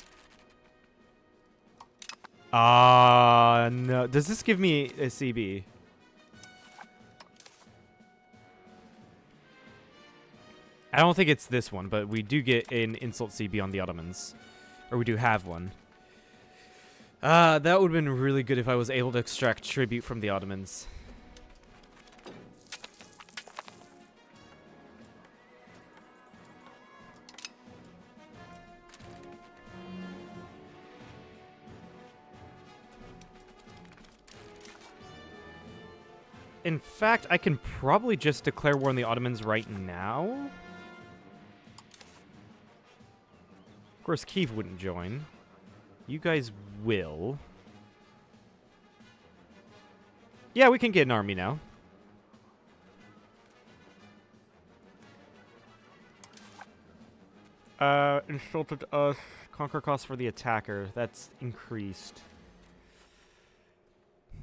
No. Does this give me a CB? I don't think it's this one, but we do get an insult CB on the Ottomans. Or we do have one. That would have been really good if I was able to extract tribute from the Ottomans. In fact, I can probably just declare war on the Ottomans right now. Of course, Kyiv wouldn't join. You guys will. Yeah, we can get an army now. Insulted us. Conquer cost for the attacker. That's increased.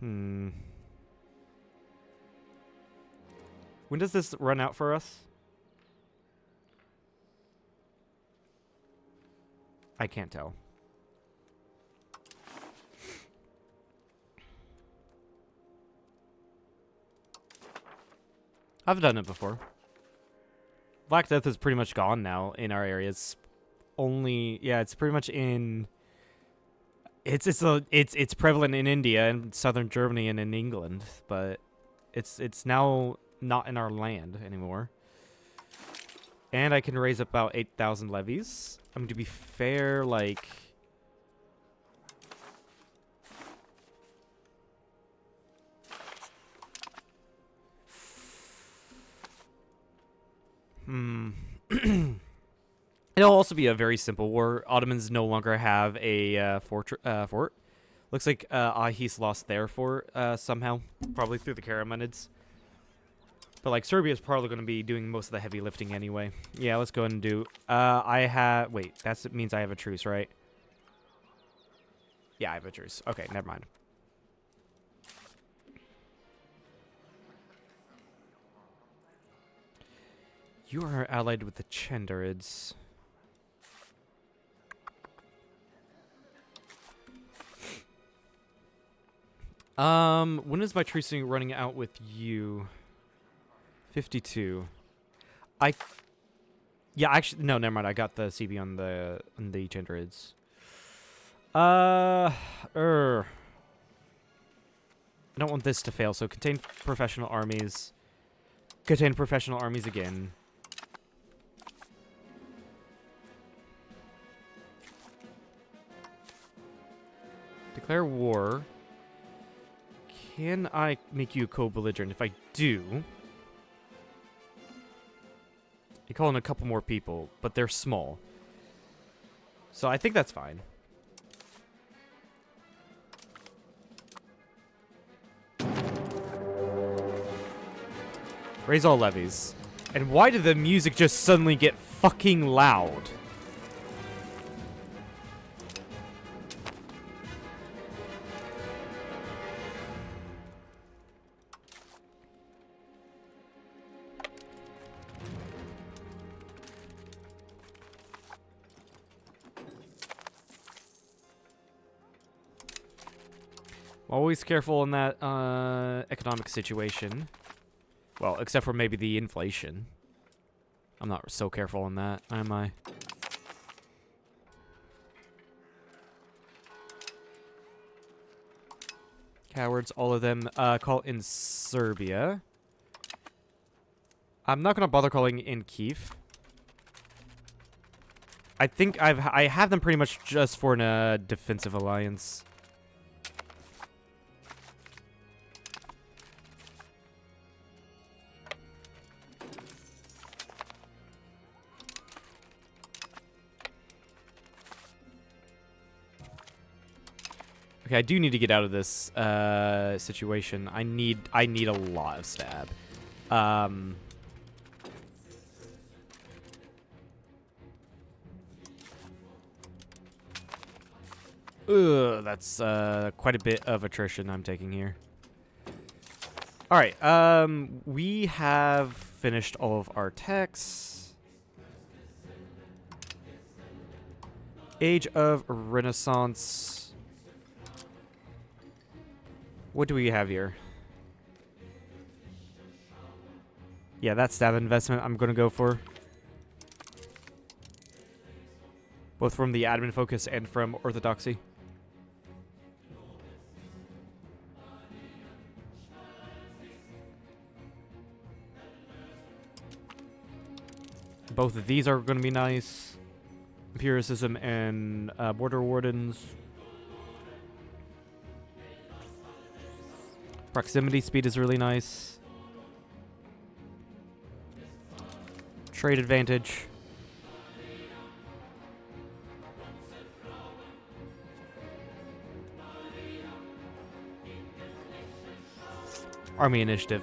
When does this run out for us? I can't tell. I've done it before. Black Death is pretty much gone now in our areas. Only, yeah, it's pretty much in. It's prevalent in India and southern Germany and in England, but it's now not in our land anymore. And I can raise about 8,000 levies. I mean, to be fair, like... It'll also be a very simple war. Ottomans no longer have a fort. Looks like Ahis lost their fort somehow, probably through the Karamanids. But like Serbia's probably going to be doing most of the heavy lifting anyway. Yeah, let's go ahead and do. Wait, that means I have a truce, right? Yeah, I have a truce. Okay, never mind. You are allied with the Chendarids. When is my trucing running out with you? 52. Yeah, actually, no, never mind. I got the CB on the Chandrids. I don't want this to fail, so contain professional armies. Contain professional armies again. Declare war. Can I make you a co-belligerent? If I do... I call in a couple more people, but they're small. So I think that's fine. Raise all levies. And why did the music just suddenly get fucking loud? Always careful in that economic situation. Well, except for maybe the inflation. I'm not so careful in that, am I? Cowards, all of them. Call in Serbia. I'm not gonna bother calling in Kiev. I think I have them pretty much just for a defensive alliance. Okay, I do need to get out of this situation. I need a lot of stab. That's quite a bit of attrition I'm taking here. All right, we have finished all of our techs. Age of Renaissance. What do we have here? Yeah, that's stab investment I'm going to go for. Both from the admin focus and from orthodoxy. Both of these are going to be nice. Empiricism and border wardens. Proximity speed is really nice. Trade advantage. Army initiative.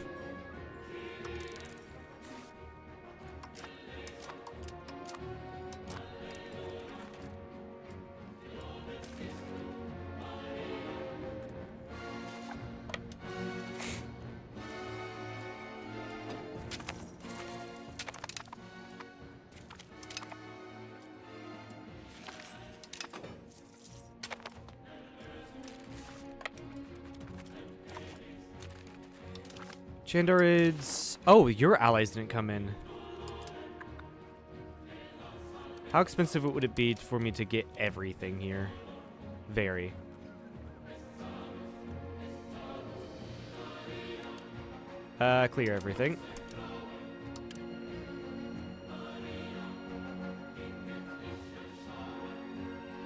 Chandarids. Oh, your allies didn't come in. How expensive would it be for me to get everything here? Very. Clear everything.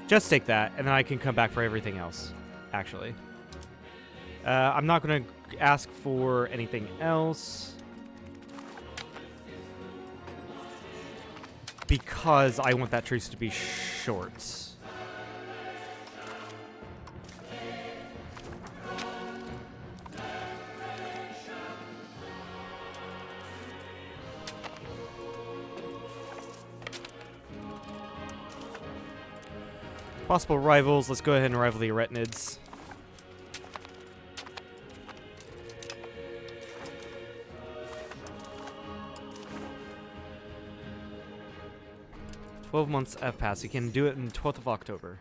Just take that, and then I can come back for everything else, actually. I'm not going to ask for anything else. Because I want that truce to be short. Possible rivals. Let's go ahead and rival the Arachnids. "12 months have passed. You can do it on 12th of October.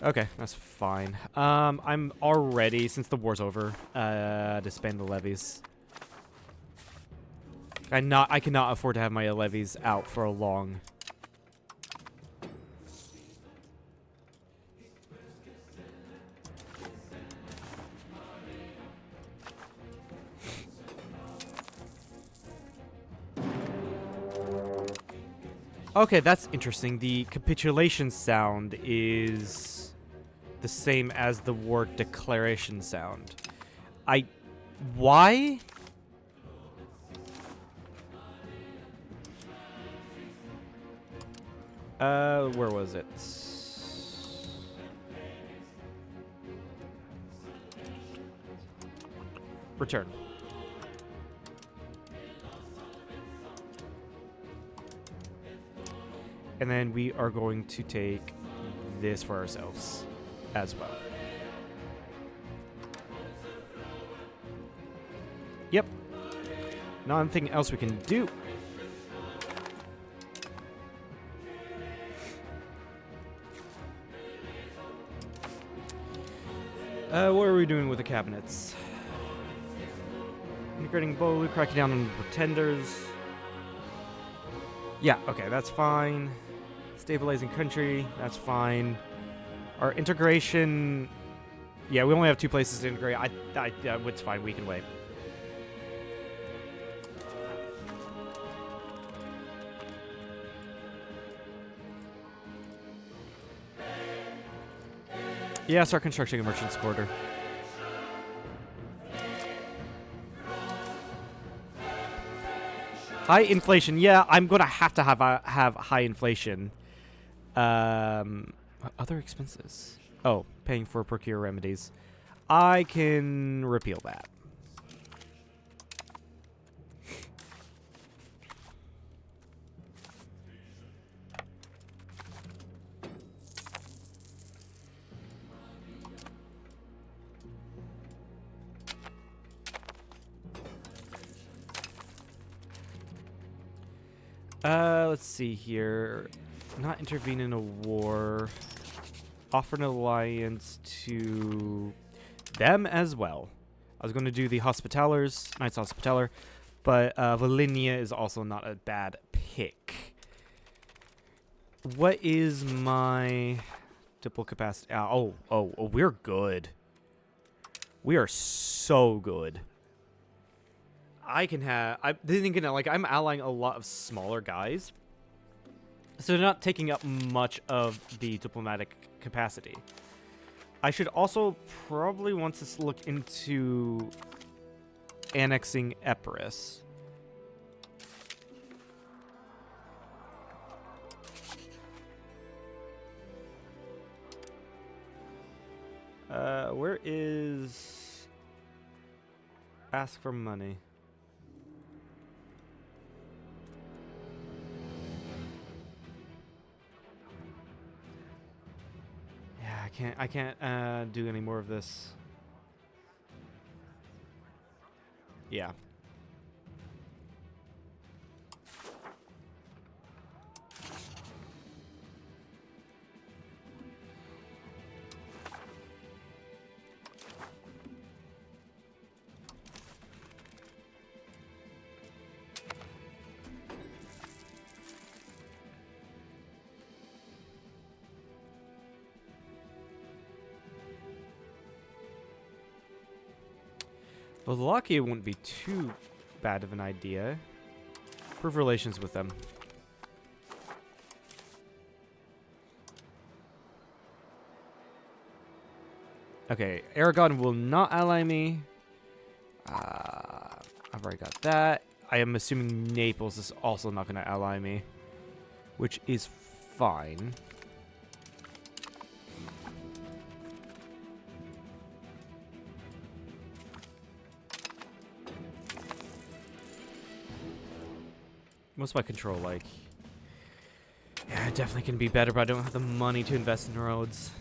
Okay, that's fine. I'm already, since the war's over, to spend the levies. I cannot afford to have my levies out for a long. Okay, that's interesting. The capitulation sound is the same as the war declaration sound. Why? Where was it? Return. And then we are going to take this for ourselves as well. Yep. Nothing else we can do. What are we doing with the cabinets? Integrating Bolu, cracking down on pretenders. Yeah, okay, that's fine. Stabilizing country, that's fine. Our integration... Yeah, we only have 2 places to integrate. It's fine, we can wait. Yeah, start constructing a merchant's quarter. High inflation. Yeah, I'm gonna have high inflation. Other expenses. Oh, paying for procure remedies. I can repeal that. Let's see here. Not intervene in a war. Offer an alliance to them as well. I was going to do the Hospitalers, Knights Hospitaller, but Volhynia is also not a bad pick. What is my diplo capacity? Oh, we're good. We are so good. I'm allying a lot of smaller guys, so they're not taking up much of the diplomatic capacity. I should also probably want to look into annexing Epirus. Where is... Ask for money. Yeah, I can't do any more of this. Yeah. Wallachia wouldn't be too bad of an idea. Improve relations with them. Okay, Aragon will not ally me. I've already got that. I am assuming Naples is also not going to ally me, which is fine. What's my control like? Yeah, it definitely can be better, but I don't have the money to invest in roads.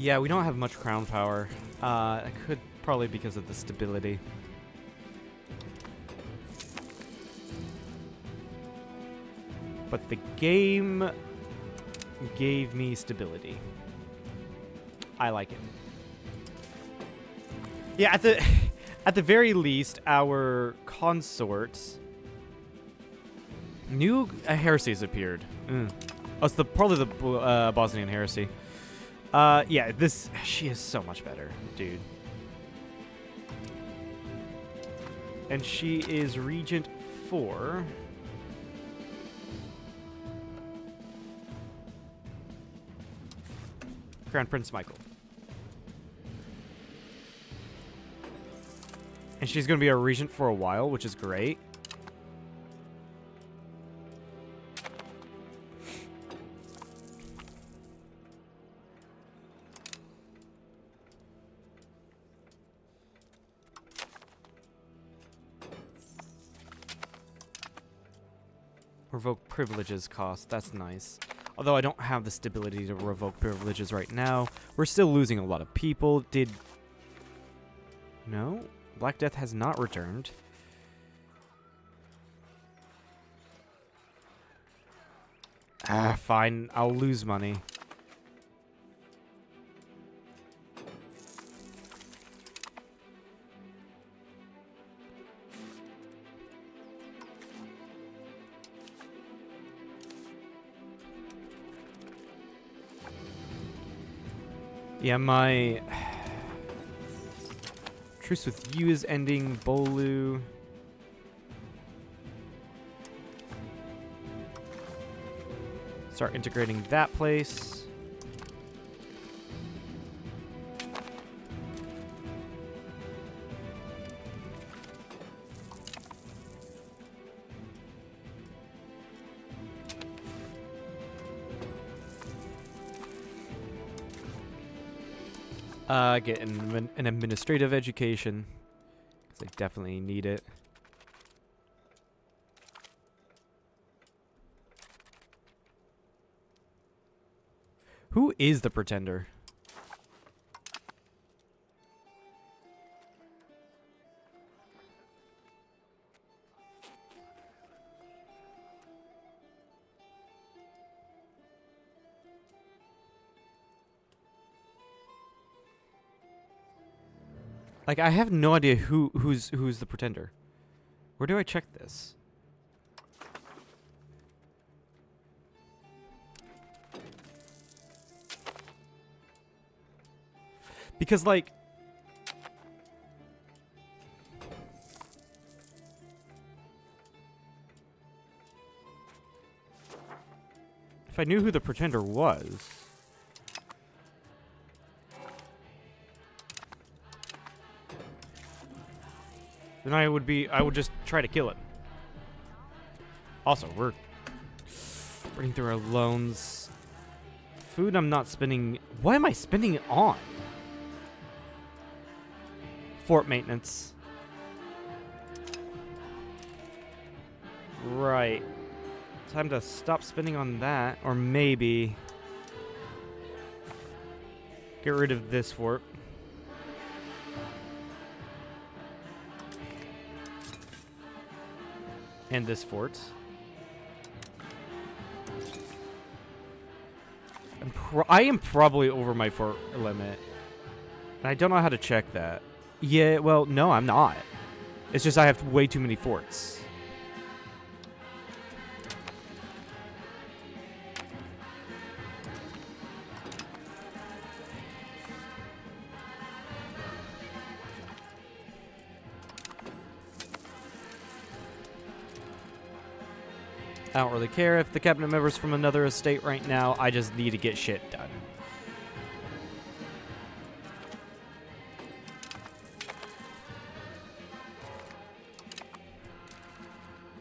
Yeah, we don't have much crown power. It could probably because of the stability. But the game gave me stability. I like it. Yeah, at the very least, our consorts. New heresies appeared. Oh, it's probably the Bosnian heresy. Yeah, she is so much better, dude. And she is Regent 4. Crown Prince Michael. And she's going to be a regent for a while, which is great. Revoke privileges cost. That's nice. Although I don't have the stability to revoke privileges right now. We're still losing a lot of people. No? Black Death has not returned. Ah, fine. I'll lose money. Yeah, my truce with you is ending. Bolu. Start integrating that place. Get an administrative education, because I definitely need it. Who is the pretender? Like, I have no idea who's the pretender. Where do I check this? Because, like, if I knew who the pretender was, then I would just try to kill it. Also, we're burning through our loans. Food I'm not spending. What am I spending it on? Fort maintenance. Right. Time to stop spending on that, or maybe get rid of this fort. And this fort. I am probably over my fort limit. And I don't know how to check that. Yeah, well, no, I'm not. It's just I have way too many forts. I don't really care if the cabinet member's from another estate right now. I just need to get shit done.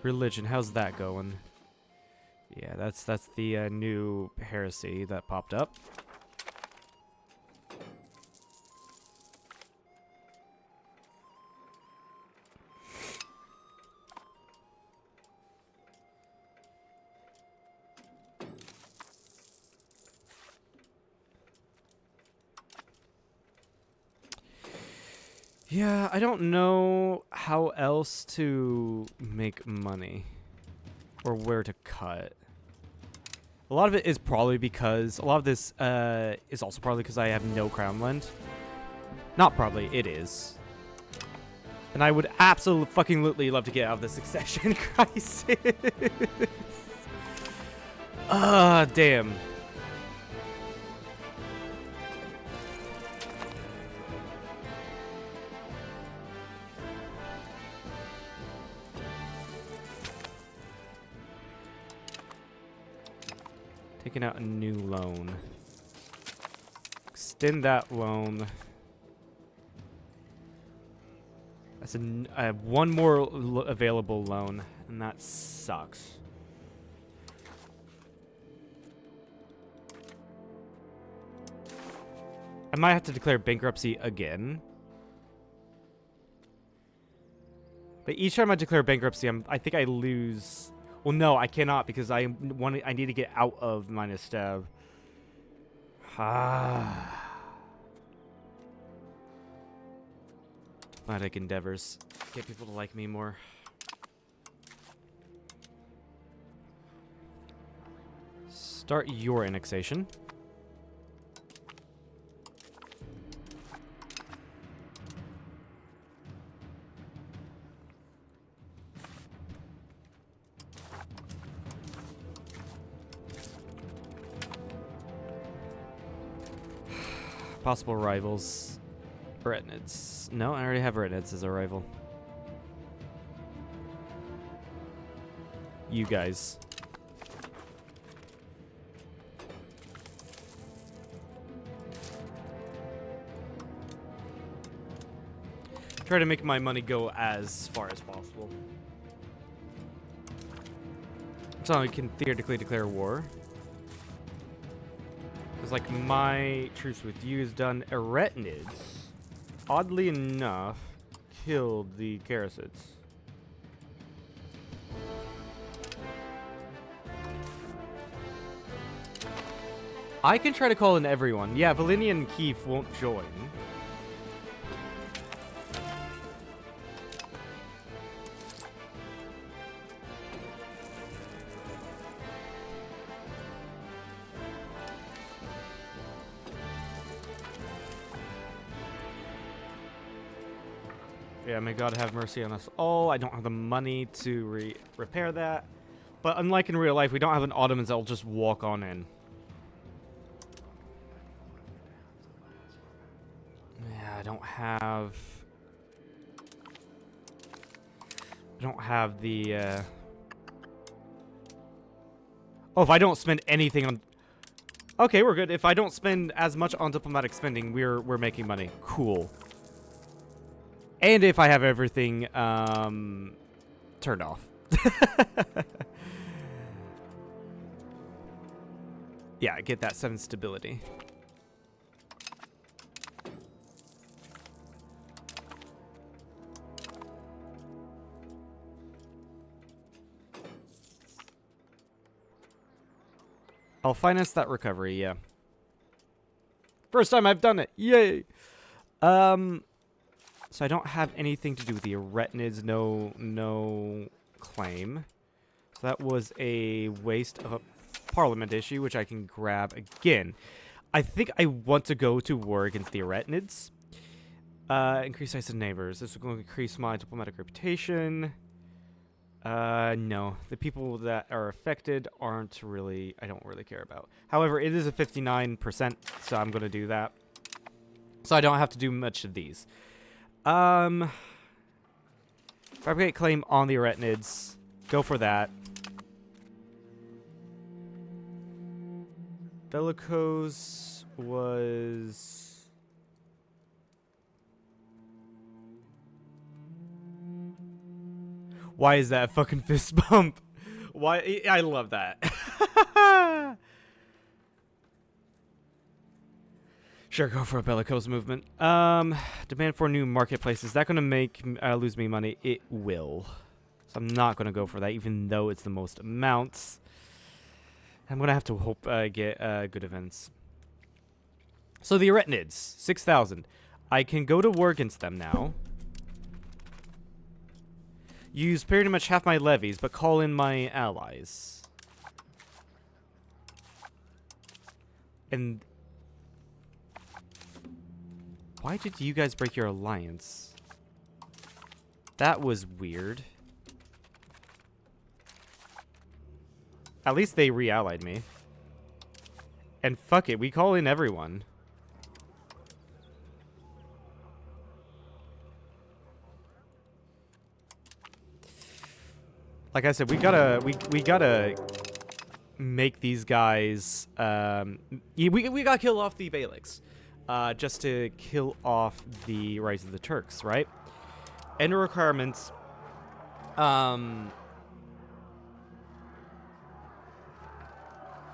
Religion, how's that going? Yeah, that's the new heresy that popped up. Yeah, I don't know how else to make money or where to cut. A lot of it is probably because a lot of this is also probably because I have no crown land. Not probably, it is. And I would absolutely fucking love to get out of the succession crisis. Ah, damn. Taking out a new loan. Extend that loan. That's I have one more available loan, and that sucks. I might have to declare bankruptcy again. But each time I declare bankruptcy, I think I lose. Well, no, I cannot because I need to get out of minus stab. Diplomatic endeavors. Get people to like me more. Start your annexation. Possible rivals. Retinids. No, I already have Retinids as a rival. You guys. Try to make my money go as far as possible. So I can theoretically declare war. Because, like, my truce with you is done. Retinids, oddly enough, killed the Karasids. I can try to call in everyone. Yeah, Valinian and Keef won't join. Yeah, may God have mercy on us all. I don't have the money to repair that. But unlike in real life, we don't have an Ottomans that will just walk on in. Yeah, I don't have the, Oh, if I don't spend anything on... Okay, we're good. If I don't spend as much on diplomatic spending, we're making money. Cool. And if I have everything turned off. Yeah, get that 7 stability. I'll finance that recovery, yeah. First time I've done it. Yay. So I don't have anything to do with the Retinids, no claim. So that was a waste of a parliament issue, which I can grab again. I think I want to go to war against the Retinids. Increase size of neighbors. This is going to increase my diplomatic reputation. No. The people that are affected aren't really... I don't really care about. However, it is a 59%, so I'm going to do that. So I don't have to do much of these. Fabricate claim on the Retinids. Go for that. Bellicose was... Why is that a fucking fist bump? Why? I love that. Sure, go for a bellicose movement. Demand for new marketplace. Is that going to make lose me money? It will. So I'm not going to go for that, even though it's the most amounts. I'm going to have to hope get good events. So the Retinids, 6,000. I can go to war against them now. Use pretty much half my levies, but call in my allies. And why did you guys break your alliance? That was weird. At least they re-allied me. And fuck it, we call in everyone. Like I said, we gotta make these guys. We gotta kill off the Beyliks, just to kill off the Rise of the Turks, right? And requirements. All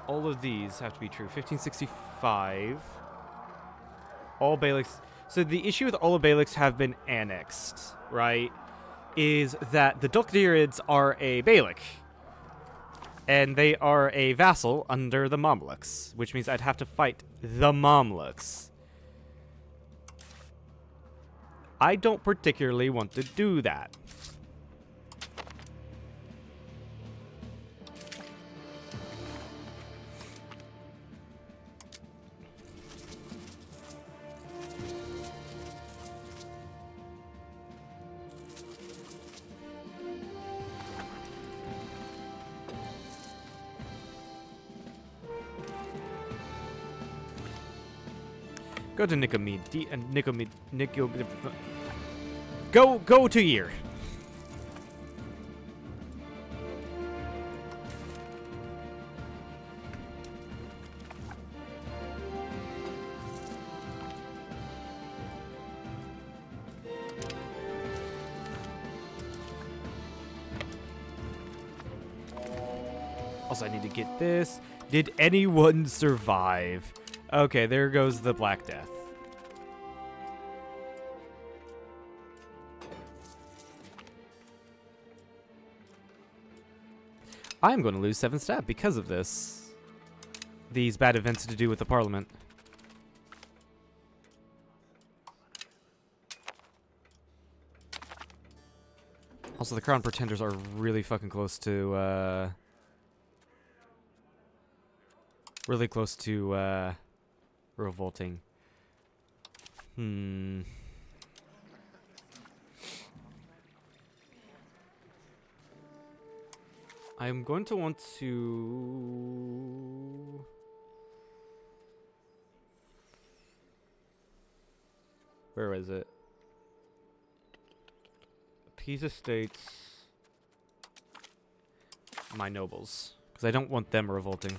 of these have to be true. 1565. All Beyliks. So the issue with all of Beyliks have been annexed, right? Is that the Duqdirids are a Beylik. And they are a vassal under the Mamluks, which means I'd have to fight the Mamluks. I don't particularly want to do that. Go to Nicomedes and Go to Year. Also, I need to get this. Did anyone survive? Okay, there goes the Black Death. I'm going to lose 7 stab because of this. These bad events to do with the Parliament. Also, the Crown Pretenders are really fucking close to, really close to, revolting. I'm going to want to... Where is it? These estates. My nobles. Because I don't want them revolting.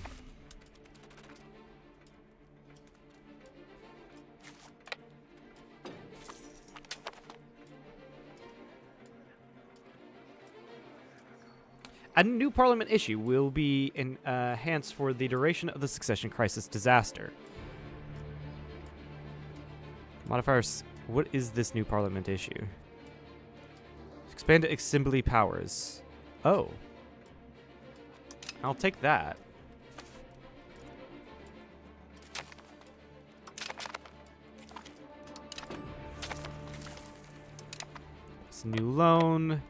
A new parliament issue will be enhanced for the duration of the succession crisis disaster. Modifiers. What is this new parliament issue? Expand assembly powers. Oh. I'll take that. It's a new loan.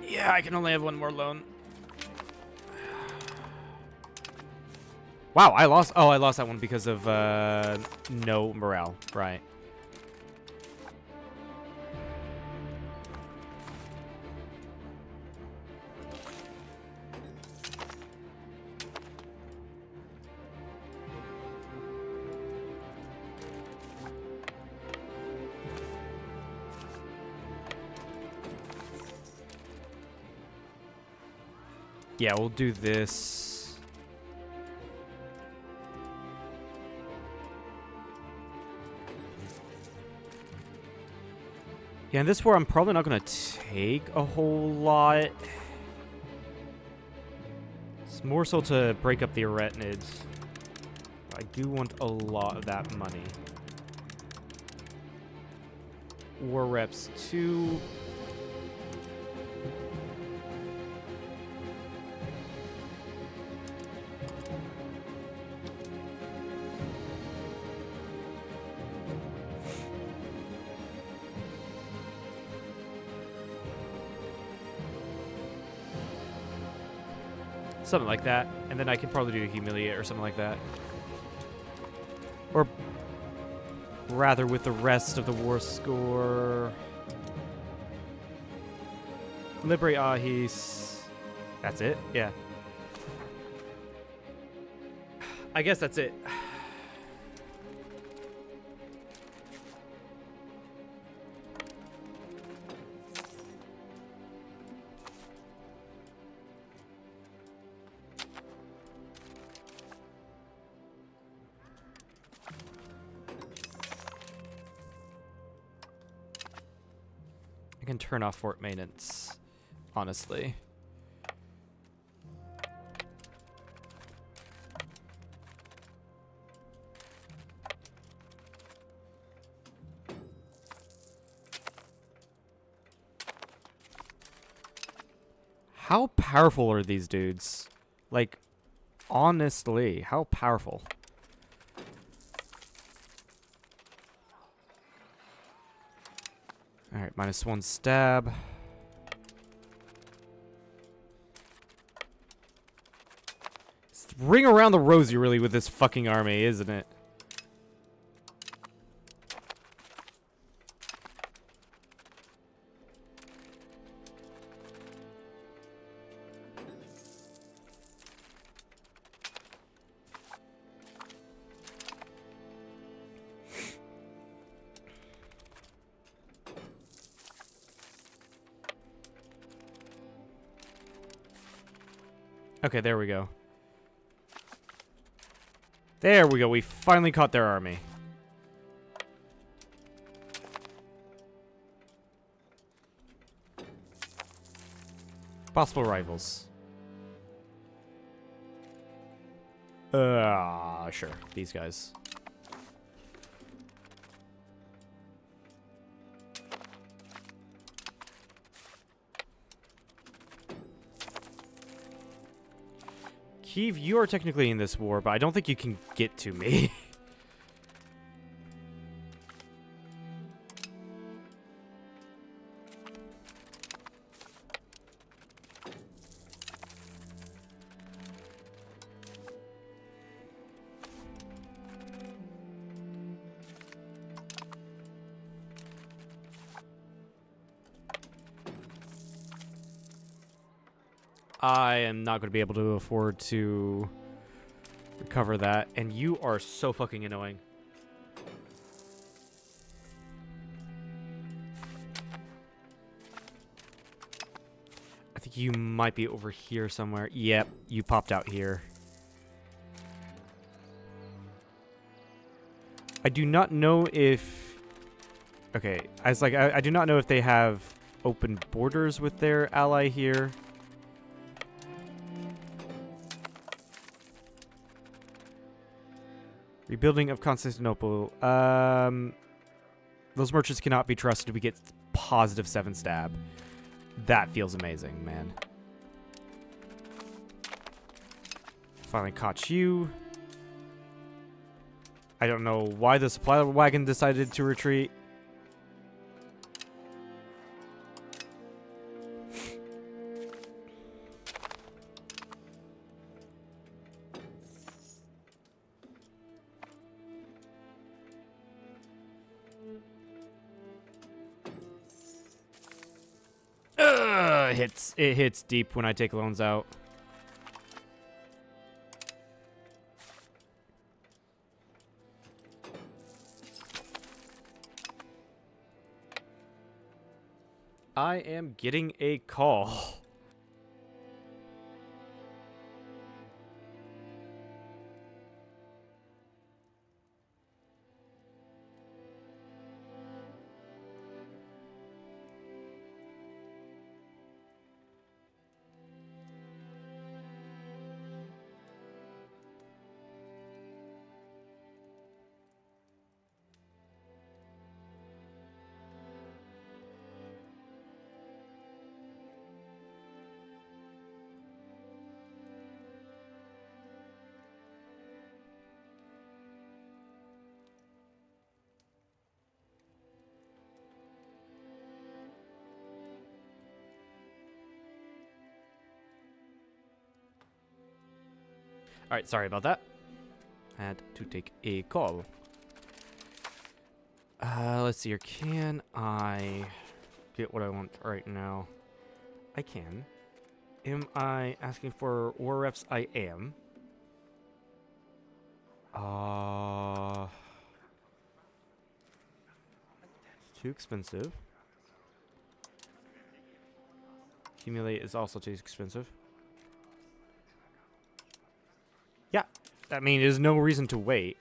Yeah, I can only have one more loan. Wow, I lost. Oh, I lost that one because of no morale. Right. Yeah, we'll do this. Yeah, in this war, I'm probably not going to take a whole lot. It's more so to break up the Arachnids. I do want a lot of that money. War reps 2. Something like that. And then I could probably do a humiliate or something like that. Or rather with the rest of the war score. Liberate Ahis. That's it? Yeah. I guess that's it. I can turn off fort maintenance, honestly. How powerful are these dudes? Like, honestly, how powerful? Alright, -1 stab. It's ring around the rosy, really, with this fucking army, isn't it? Okay, there we go. There we go. We finally caught their army. Possible rivals. Sure. These guys. Kiev, you are technically in this war, but I don't think you can get to me. I am not going to be able to afford to recover that, and you are so fucking annoying. I think you might be over here somewhere. Yep, you popped out here. I do not know if... Okay, I do not know if they have open borders with their ally here. Rebuilding of Constantinople. Those merchants cannot be trusted. We get +7 stab. That feels amazing, man. Finally caught you. I don't know why the supply wagon decided to retreat. It hits deep when I take loans out. I am getting a call. Alright, sorry about that. Had to take a call. Let's see here. Can I get what I want right now? I can. Am I asking for war refs? I am. It's too expensive. Accumulate is also too expensive. Yeah, I mean, there's no reason to wait.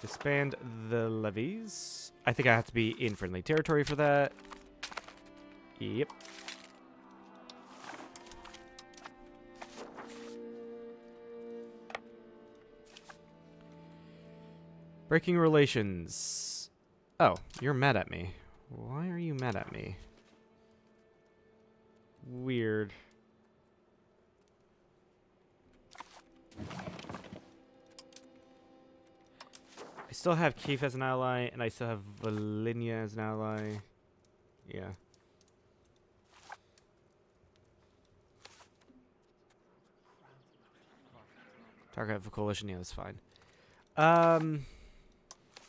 Disband the levies. I think I have to be in friendly territory for that. Yep. Breaking relations. Oh, you're mad at me. Why are you mad at me? Weird. I still have Kiev as an ally, and I still have Volhynia as an ally. Yeah. Target of a coalition, yeah, that's fine.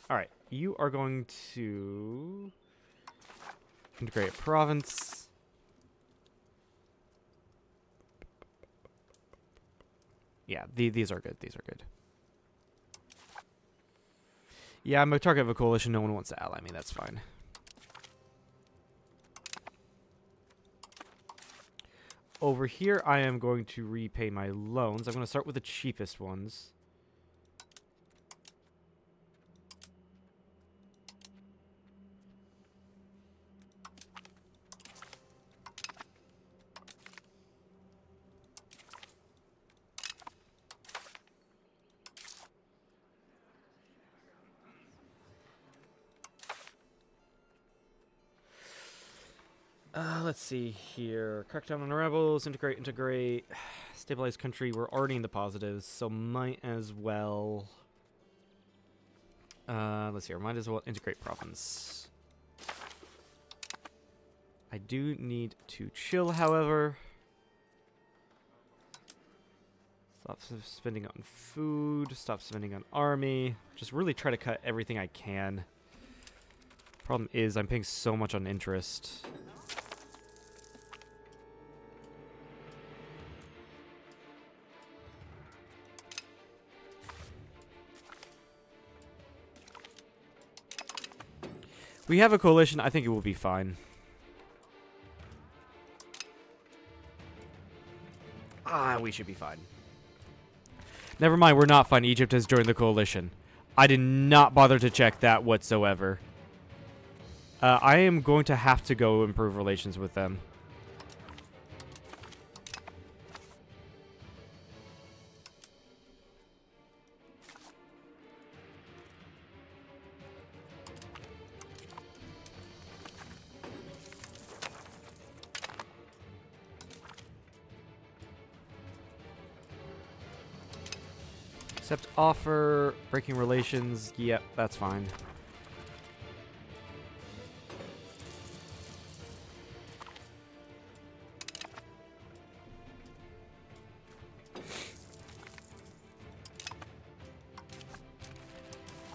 Alright, you are going to integrate a province. Yeah, these are good, these are good. Yeah, I'm a target of a coalition, no one wants to ally me, that's fine. Over here, I am going to repay my loans. I'm going to start with the cheapest ones. Let's see here. Crack down on the rebels, integrate. Stabilize country. We're already in the positives, so might as well. Let's see here. Might as well integrate province. I do need to chill, however. Stop spending on food. Stop spending on army. Just really try to cut everything I can. Problem is, I'm paying so much on interest. We have a coalition. I think it will be fine. We should be fine. Never mind, we're not fine. Egypt has joined the coalition. I did not bother to check that whatsoever. I am going to have to go improve relations with them. Accept offer, breaking relations. Yep, that's fine.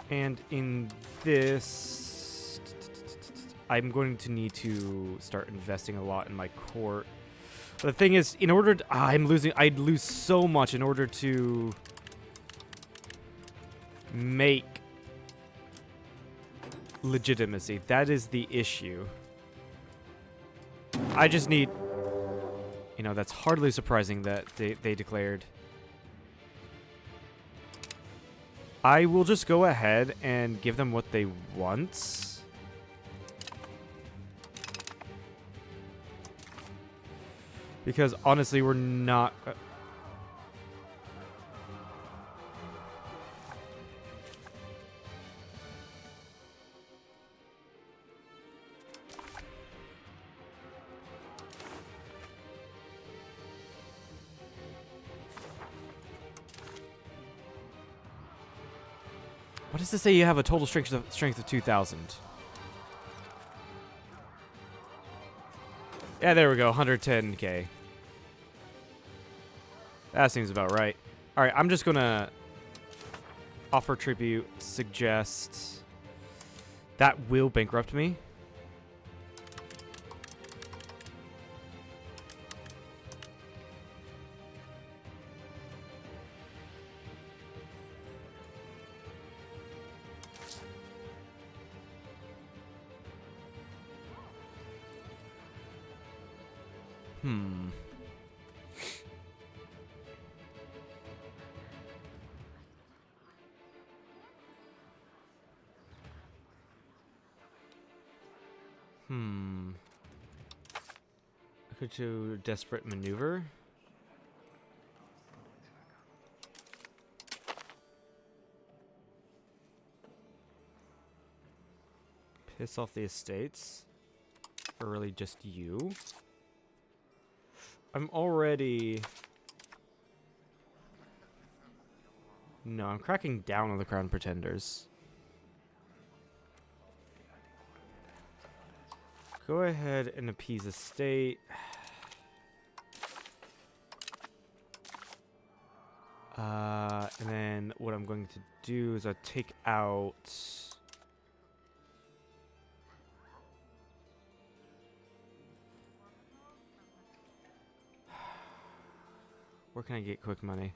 And in this, I'm going to need to start investing a lot in my court. But the thing is, in order to, I'd lose so much in order to make legitimacy. That is the issue. I just need, you know, that's hardly surprising that they declared. I will just go ahead and give them what they want. Because honestly, we're not... What does this say? You have a total strength of 2,000. Yeah, there we go. 110k. That seems about right. All right, I'm just gonna offer tribute. Suggest that will bankrupt me. Hmm. I could do desperate maneuver. Piss off the estates. Or really just you. I'm already... No, I'm cracking down on the Crown Pretenders. Go ahead and appease the state. And then what I'm going to do is I take out... Where can I get quick money?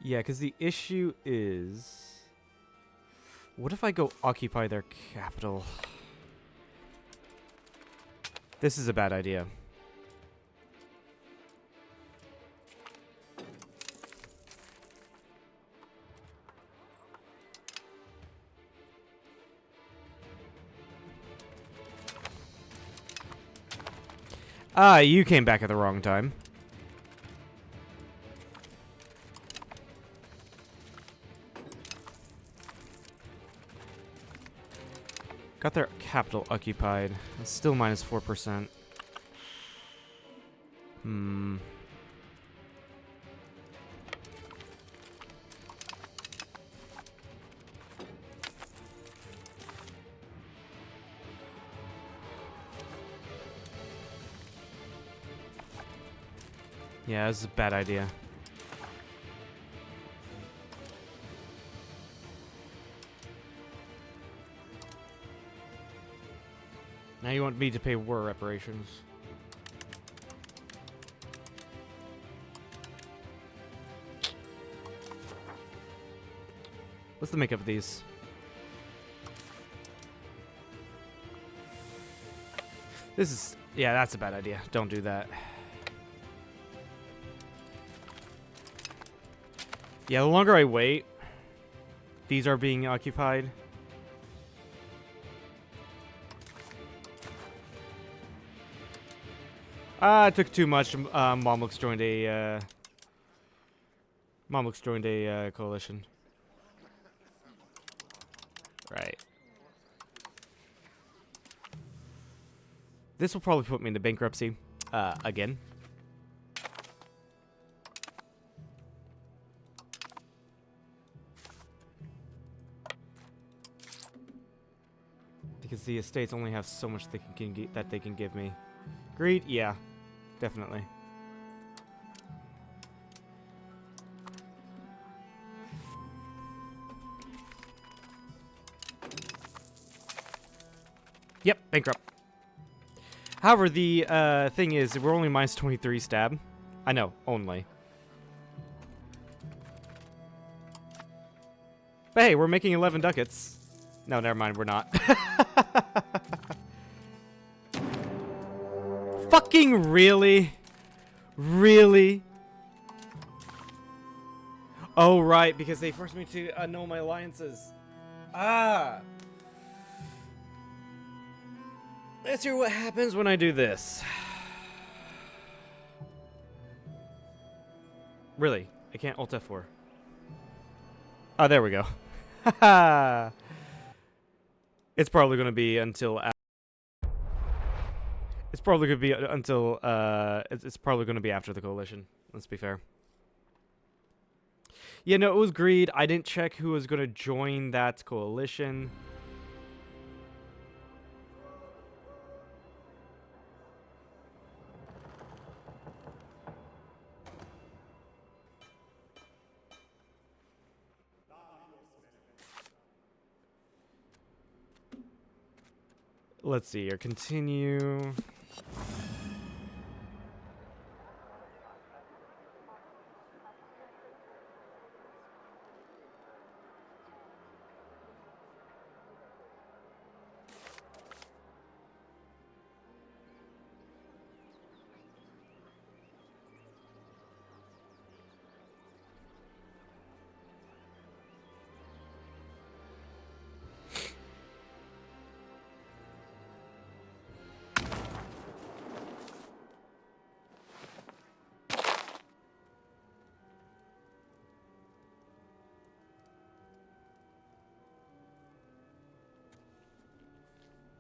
Yeah, because the issue is... What if I go occupy their capital? This is a bad idea. Ah, you came back at the wrong time. Got their capital occupied. It's still minus 4%. Hmm. Yeah, this is a bad idea. Now you want me to pay war reparations. What's the makeup of these? This is... Yeah, that's a bad idea. Don't do that. Yeah, the longer I wait, these are being occupied. It took too much. Momlux joined a coalition. Right. This will probably put me into bankruptcy again. Because the estates only have so much that they can give me. Greed? Yeah, definitely. Yep, bankrupt. However, the thing is, we're only minus 23 stab. I know, only. But hey, we're making 11 ducats. No, never mind, we're not. Fucking really? Really? Oh, right, because they forced me to annul my alliances. Ah! Let's hear what happens when I do this. Really? I can't Alt F4. Oh, there we go. Haha! It's probably going to be until... It's probably gonna be until it's probably gonna be after the coalition. Let's be fair. Yeah, no, it was greed. I didn't check who was gonna join that coalition. Let's see here. Continue.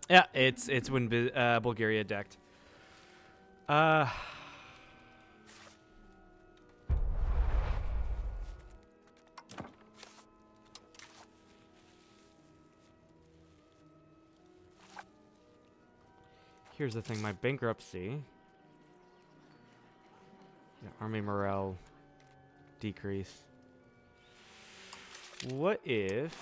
Yeah, it's when Bulgaria decked. Here's the thing, my bankruptcy. Yeah, army morale decrease. What if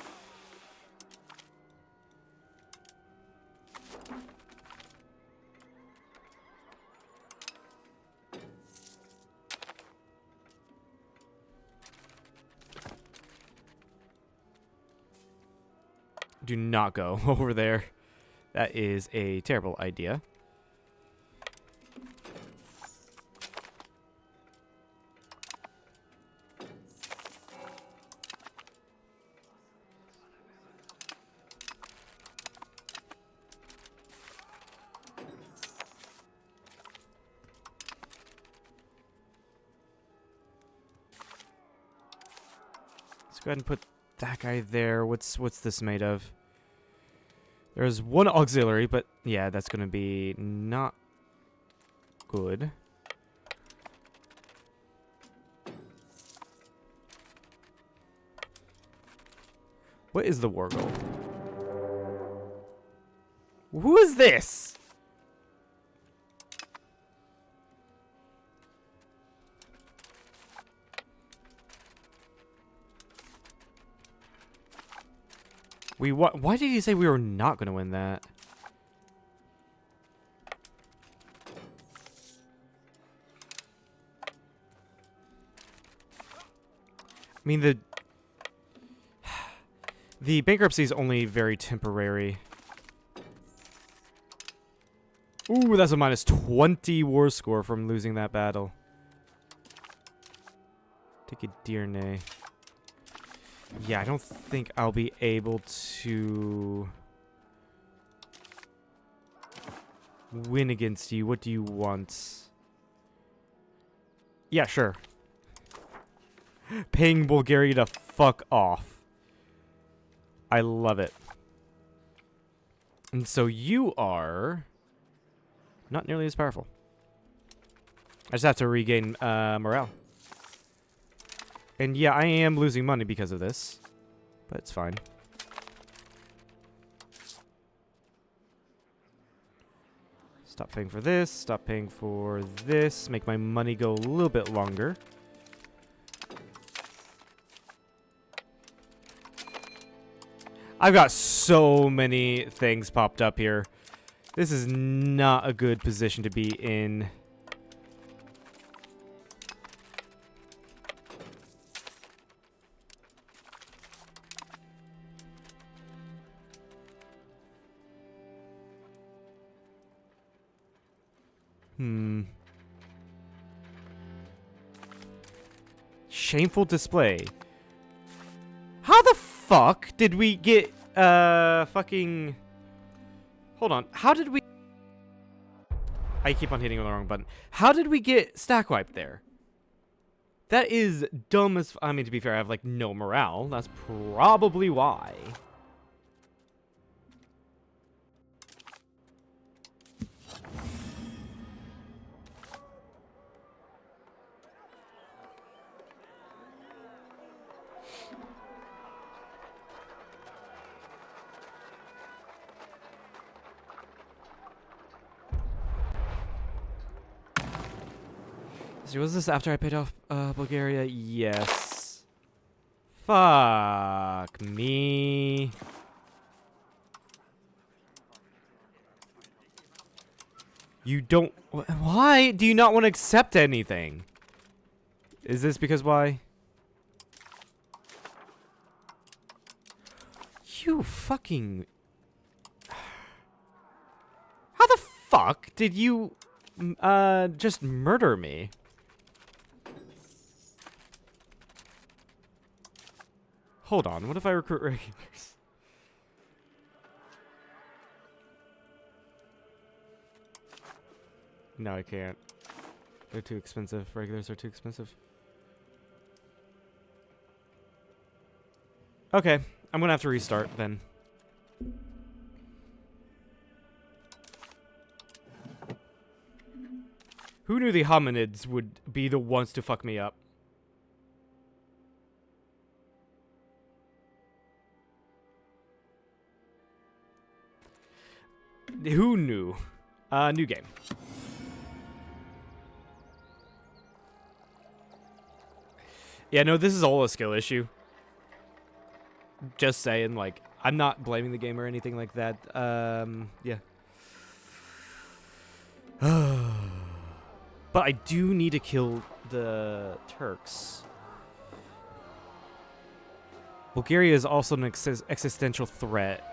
do not go over there? That is a terrible idea. Let's go ahead and put that guy there. What's this made of? There's one auxiliary, but yeah, that's gonna be not good. What is the war goal? Who is this? Why did you say we were not going to win that? I mean, the bankruptcy is only very temporary. Ooh, that's a minus 20 war score from losing that battle. Take a dear nay. Yeah, I don't think I'll be able to win against you. What do you want? Yeah, sure. Paying Bulgaria to fuck off. I love it. And so you are not nearly as powerful. I just have to regain morale. And yeah, I am losing money because of this, but it's fine. Stop paying for this, stop paying for this, make my money go a little bit longer. I've got so many things popped up here. This is not a good position to be in. Shameful display. How the fuck did we get, fucking... Hold on. How did we... I keep on hitting on the wrong button. How did we get stack wiped there? That is dumb as... I mean, to be fair, I have, like, no morale. That's probably why. So was this after I paid off Bulgaria? Yes. Fuck me. You don't... Why do you not want to accept anything? Is this because why? You fucking... How the fuck did you just murder me? Hold on, what if I recruit regulars? No, I can't. They're too expensive. Regulars are too expensive. Okay, I'm gonna have to restart then. Who knew the hominids would be the ones to fuck me up? Who knew? New game. Yeah, no, this is all a skill issue. Just saying, like, I'm not blaming the game or anything like that. Yeah. But I do need to kill the Turks. Bulgaria is also an existential threat.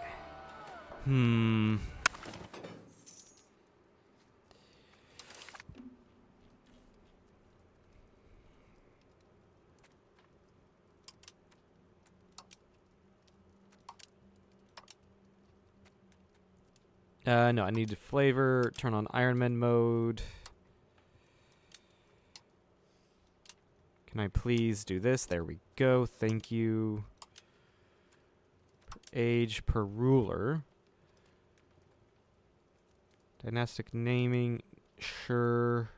No, I need to flavor, turn on Iron Man mode. Can I please do this? There we go. Thank you. Age per ruler. Dynastic naming. Sure.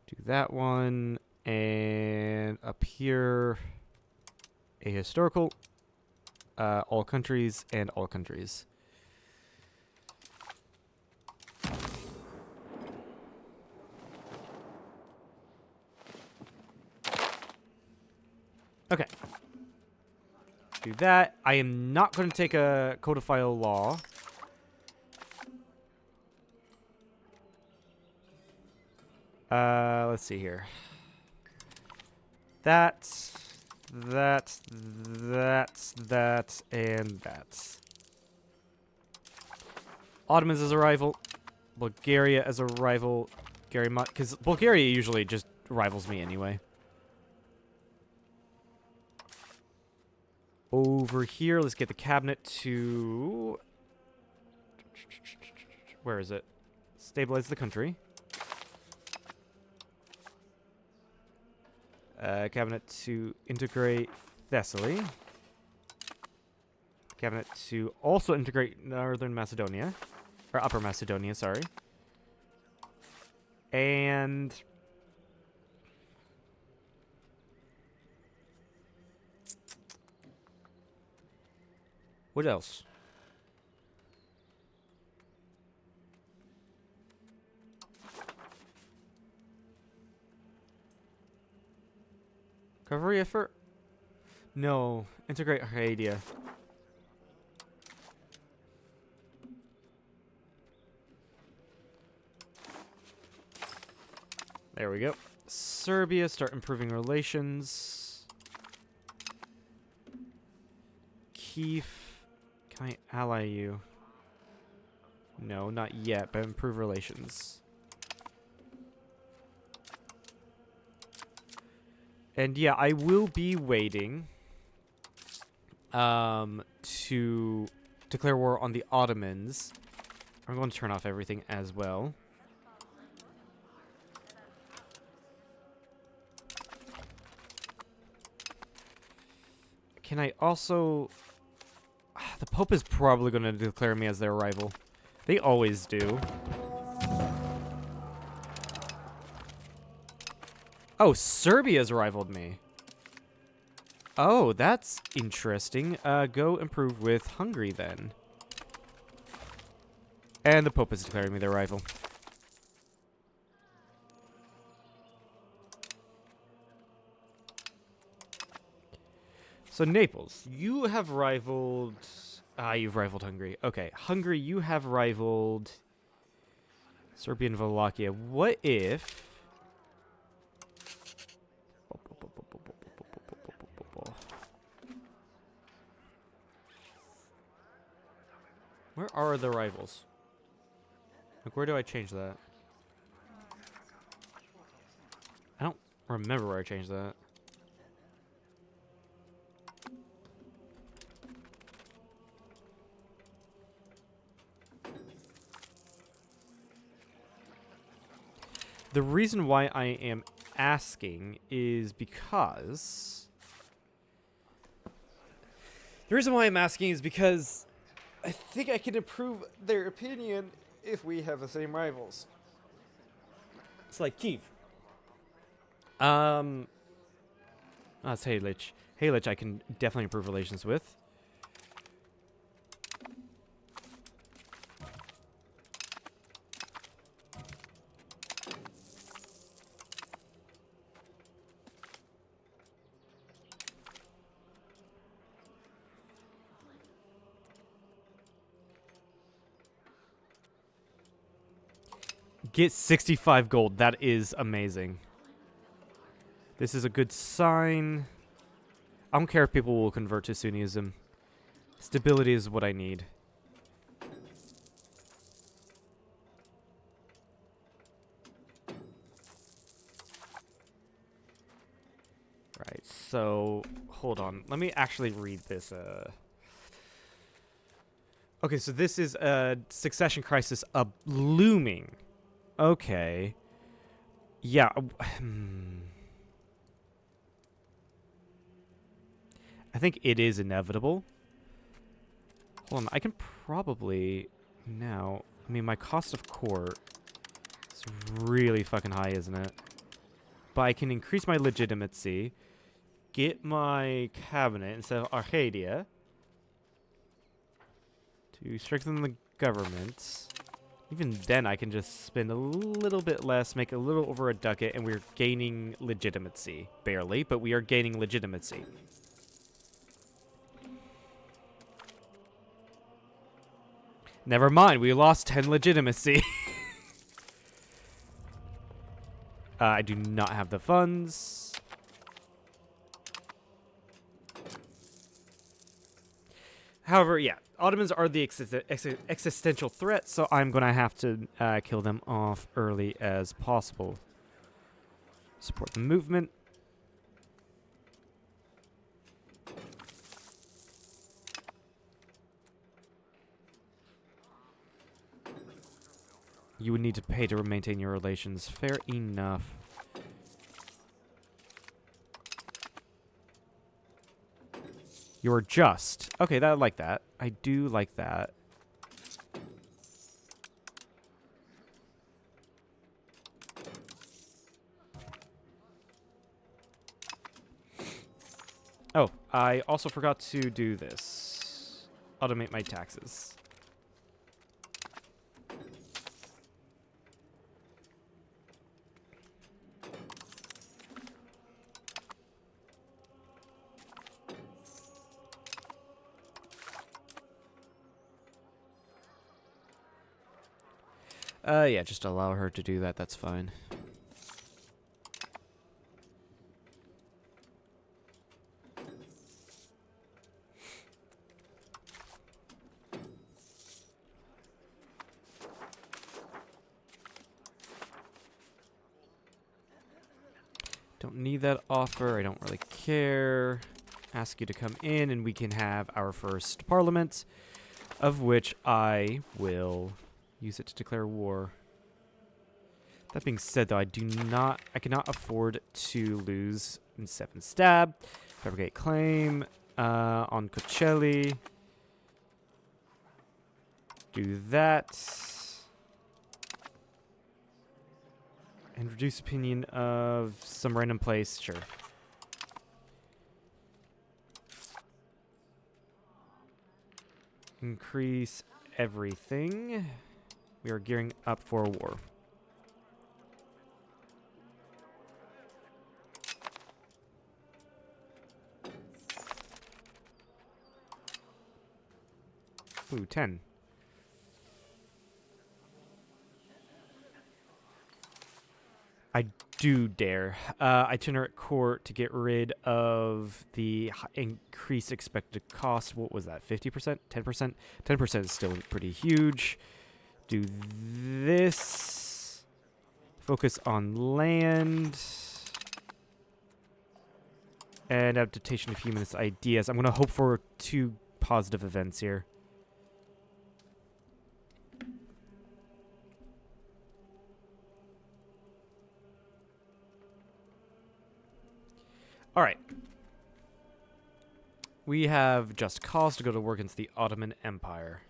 Do that one. And up here, a historical. All countries and all countries. Okay. Do that. I am not going to take a codified law. Let's see here. That's, and that. Ottomans as a rival. Bulgaria as a rival. Because Bulgaria usually just rivals me anyway. Over here, let's get the cabinet to... Where is it? Stabilize the country. Cabinet to integrate Thessaly. Cabinet to also integrate Northern Macedonia. Or Upper Macedonia, sorry. And... what else? Recovery effort? No. Integrate Arcadia. There we go. Serbia, start improving relations. Kiev, can I ally you? No, not yet, but improve relations. And yeah, I will be waiting to declare war on the Ottomans. I'm going to turn off everything as well. Can I also... the Pope is probably going to declare me as their rival. They always do. Oh, Serbia's rivaled me. Oh, that's interesting. Go improve with Hungary then. And the Pope is declaring me their rival. So Naples, you have rivaled. You've rivaled Hungary. Okay, Hungary, you have rivaled Serbia and Wallachia. What if? Where are the rivals? Like, where do I change that? I don't remember where I changed that. The reason why I am asking is because... The reason why I'm asking is because I think I can improve their opinion if we have the same rivals. It's like Kiev. That's Halich. Halich I can definitely improve relations with. Get 65 gold. That is amazing. This is a good sign. I don't care if people will convert to Sunnism. Stability is what I need. Right, so hold on. Let me actually read this. Okay, so this is a succession crisis looming. Okay. Yeah. I think it is inevitable. Hold on, I can probably now... I mean, my cost of court is really fucking high, isn't it? But I can increase my legitimacy, get my cabinet instead of Arcadia to strengthen the government. Even then, I can just spend a little bit less, make a little over a ducat, and we're gaining legitimacy. Barely, but we are gaining legitimacy. Never mind, we lost 10 legitimacy. I do not have the funds. However, yeah, Ottomans are the existential threat, so I'm going to have to kill them off early as possible. Support the movement. You would need to pay to maintain your relations. Fair enough. You're just. Okay, I like that. I do like that. Oh, I also forgot to do this. Automate my taxes. Yeah, just allow her to do that. That's fine. Don't need that offer. I don't really care. Ask you to come in and we can have our first parliament, of which I will use it to declare war. That being said, though, I cannot afford to lose in 7 stab. Fabricate claim on Cocelli. Do that. And reduce opinion of some random place. Sure. Increase everything. We are gearing up for a war. Ooh, 10. I do dare. Itinerant court to get rid of the increased expected cost. What was that? 50%? 10%? 10% is still pretty huge. Do this. Focus on land. And adaptation of humanist ideas. I'm going to hope for 2 positive events here. All right. We have just cause to go to war against the Ottoman Empire.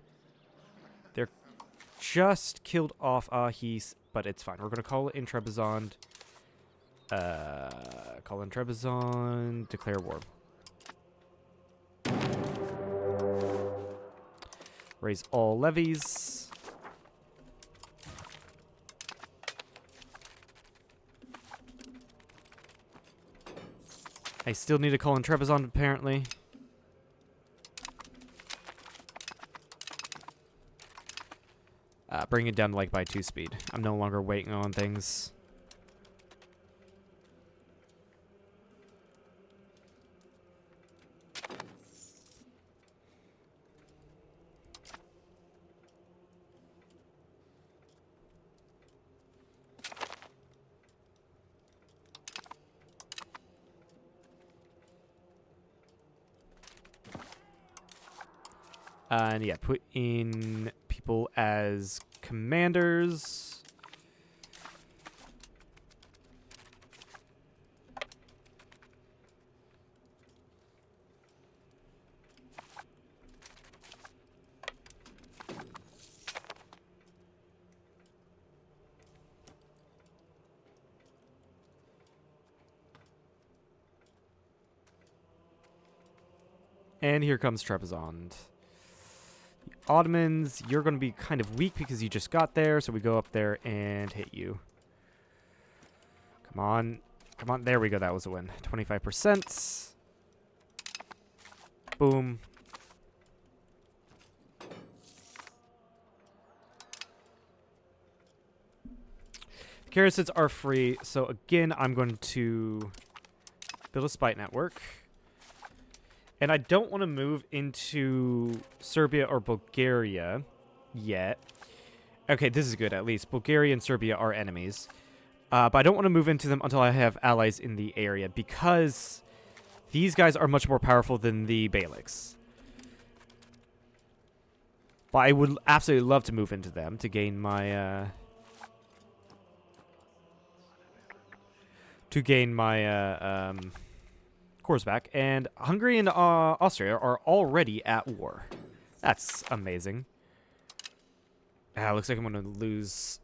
They're just killed off Ahis, but it's fine. We're going to call it in Trebizond. Call in Trebizond. Declare war. Raise all levies. I still need to call in Trebizond, apparently. Bring it down to, like, by 2 speed. I'm no longer waiting on things. And yeah, put in people as commanders. And here comes Trebizond. Ottomans, you're going to be kind of weak because you just got there, so we go up there and hit you. Come on. Come on. There we go. That was a win. 25%. Boom. Garrisons are free, so again, I'm going to build a spy network. And I don't want to move into Serbia or Bulgaria yet. Okay, this is good, at least. Bulgaria and Serbia are enemies. But I don't want to move into them until I have allies in the area, because these guys are much more powerful than the Beyliks. But I would absolutely love to move into them to gain my... cores back, and Hungary and Austria are already at war. That's amazing. Looks like I'm going to lose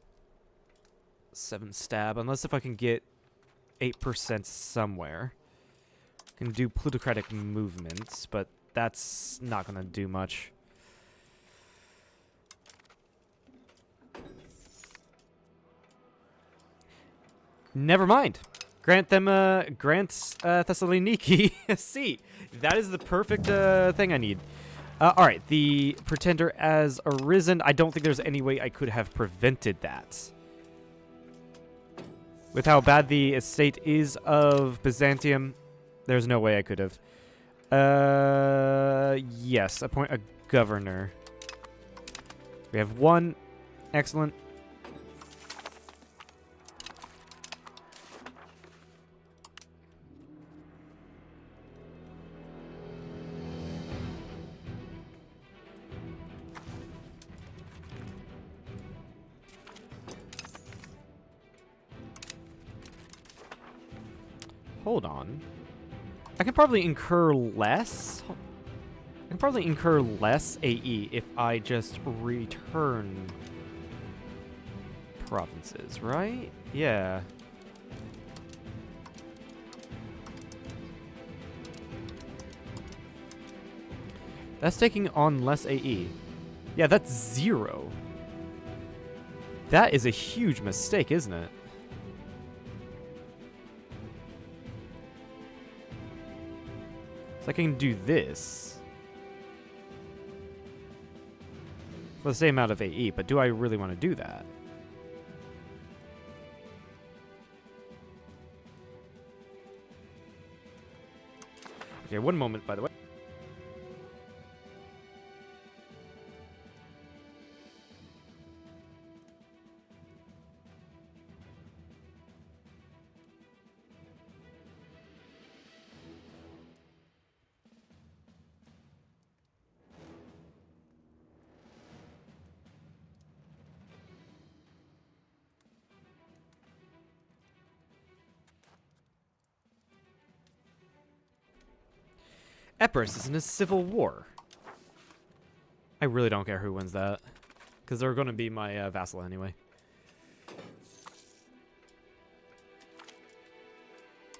7 stab, unless if I can get 8% somewhere. I can do plutocratic movements, but that's not going to do much. Never mind. Grant them, Thessaloniki a seat. That is the perfect thing I need. Alright, the Pretender has arisen. I don't think there's any way I could have prevented that. With how bad the estate is of Byzantium, there's no way I could have. Yes, appoint a governor. We have 1. Excellent. Hold on. I can probably incur less. I can probably incur less AE if I just return provinces, right? Yeah. That's taking on less AE. Yeah, that's 0. That is a huge mistake, isn't it? So I can do this. for the same amount of AE, but do I really want to do that? Okay, one moment, by the way. Epirus is in a civil war. I really don't care who wins that, because they're going to be my vassal anyway.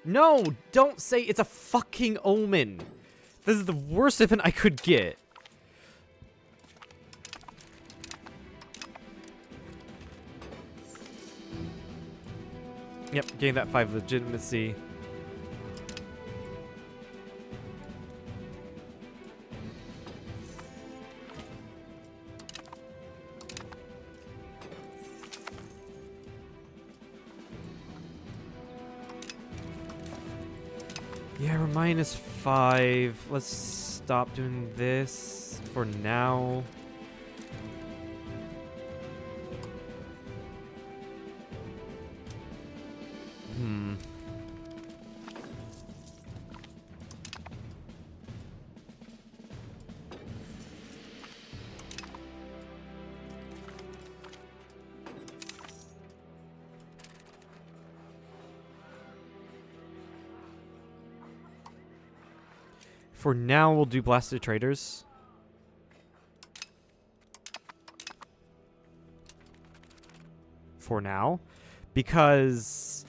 No, don't say it's a fucking omen. This is the worst event I could get. Yep, getting that 5 legitimacy. Yeah, we're -5. Let's stop doing this for now. For now, we'll do Blasted Traders. For now. Because...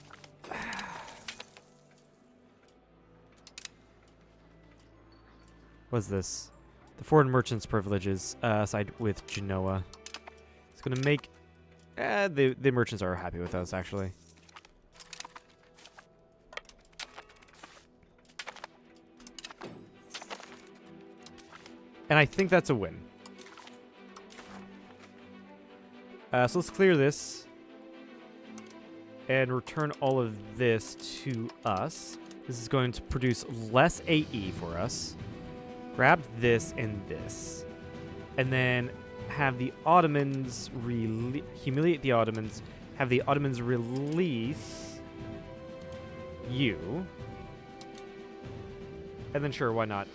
What's this? The foreign merchants' privileges side with Genoa. It's going to make... the merchants are happy with us, actually. And I think that's a win. So let's clear this. And return all of this to us. This is going to produce less AE for us. Grab this and this. And then have the Ottomans humiliate the Ottomans. Have the Ottomans release you. And then sure, why not?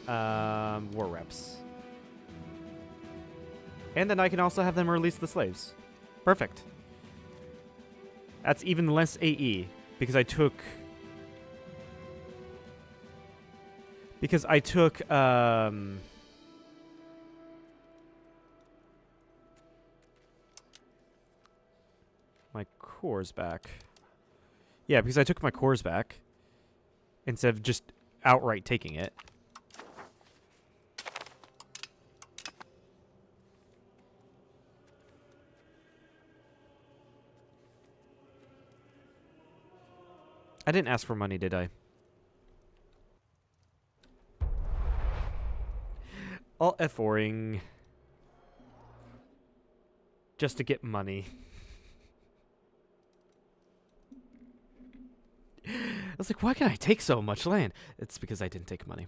War reps. And then I can also have them release the slaves. Perfect. That's even less AE because I took my cores back. Yeah, because I took my cores back instead of just outright taking it. I didn't ask for money, did I? All F4ing. Just to get money. I was like, why can I take so much land? It's because I didn't take money.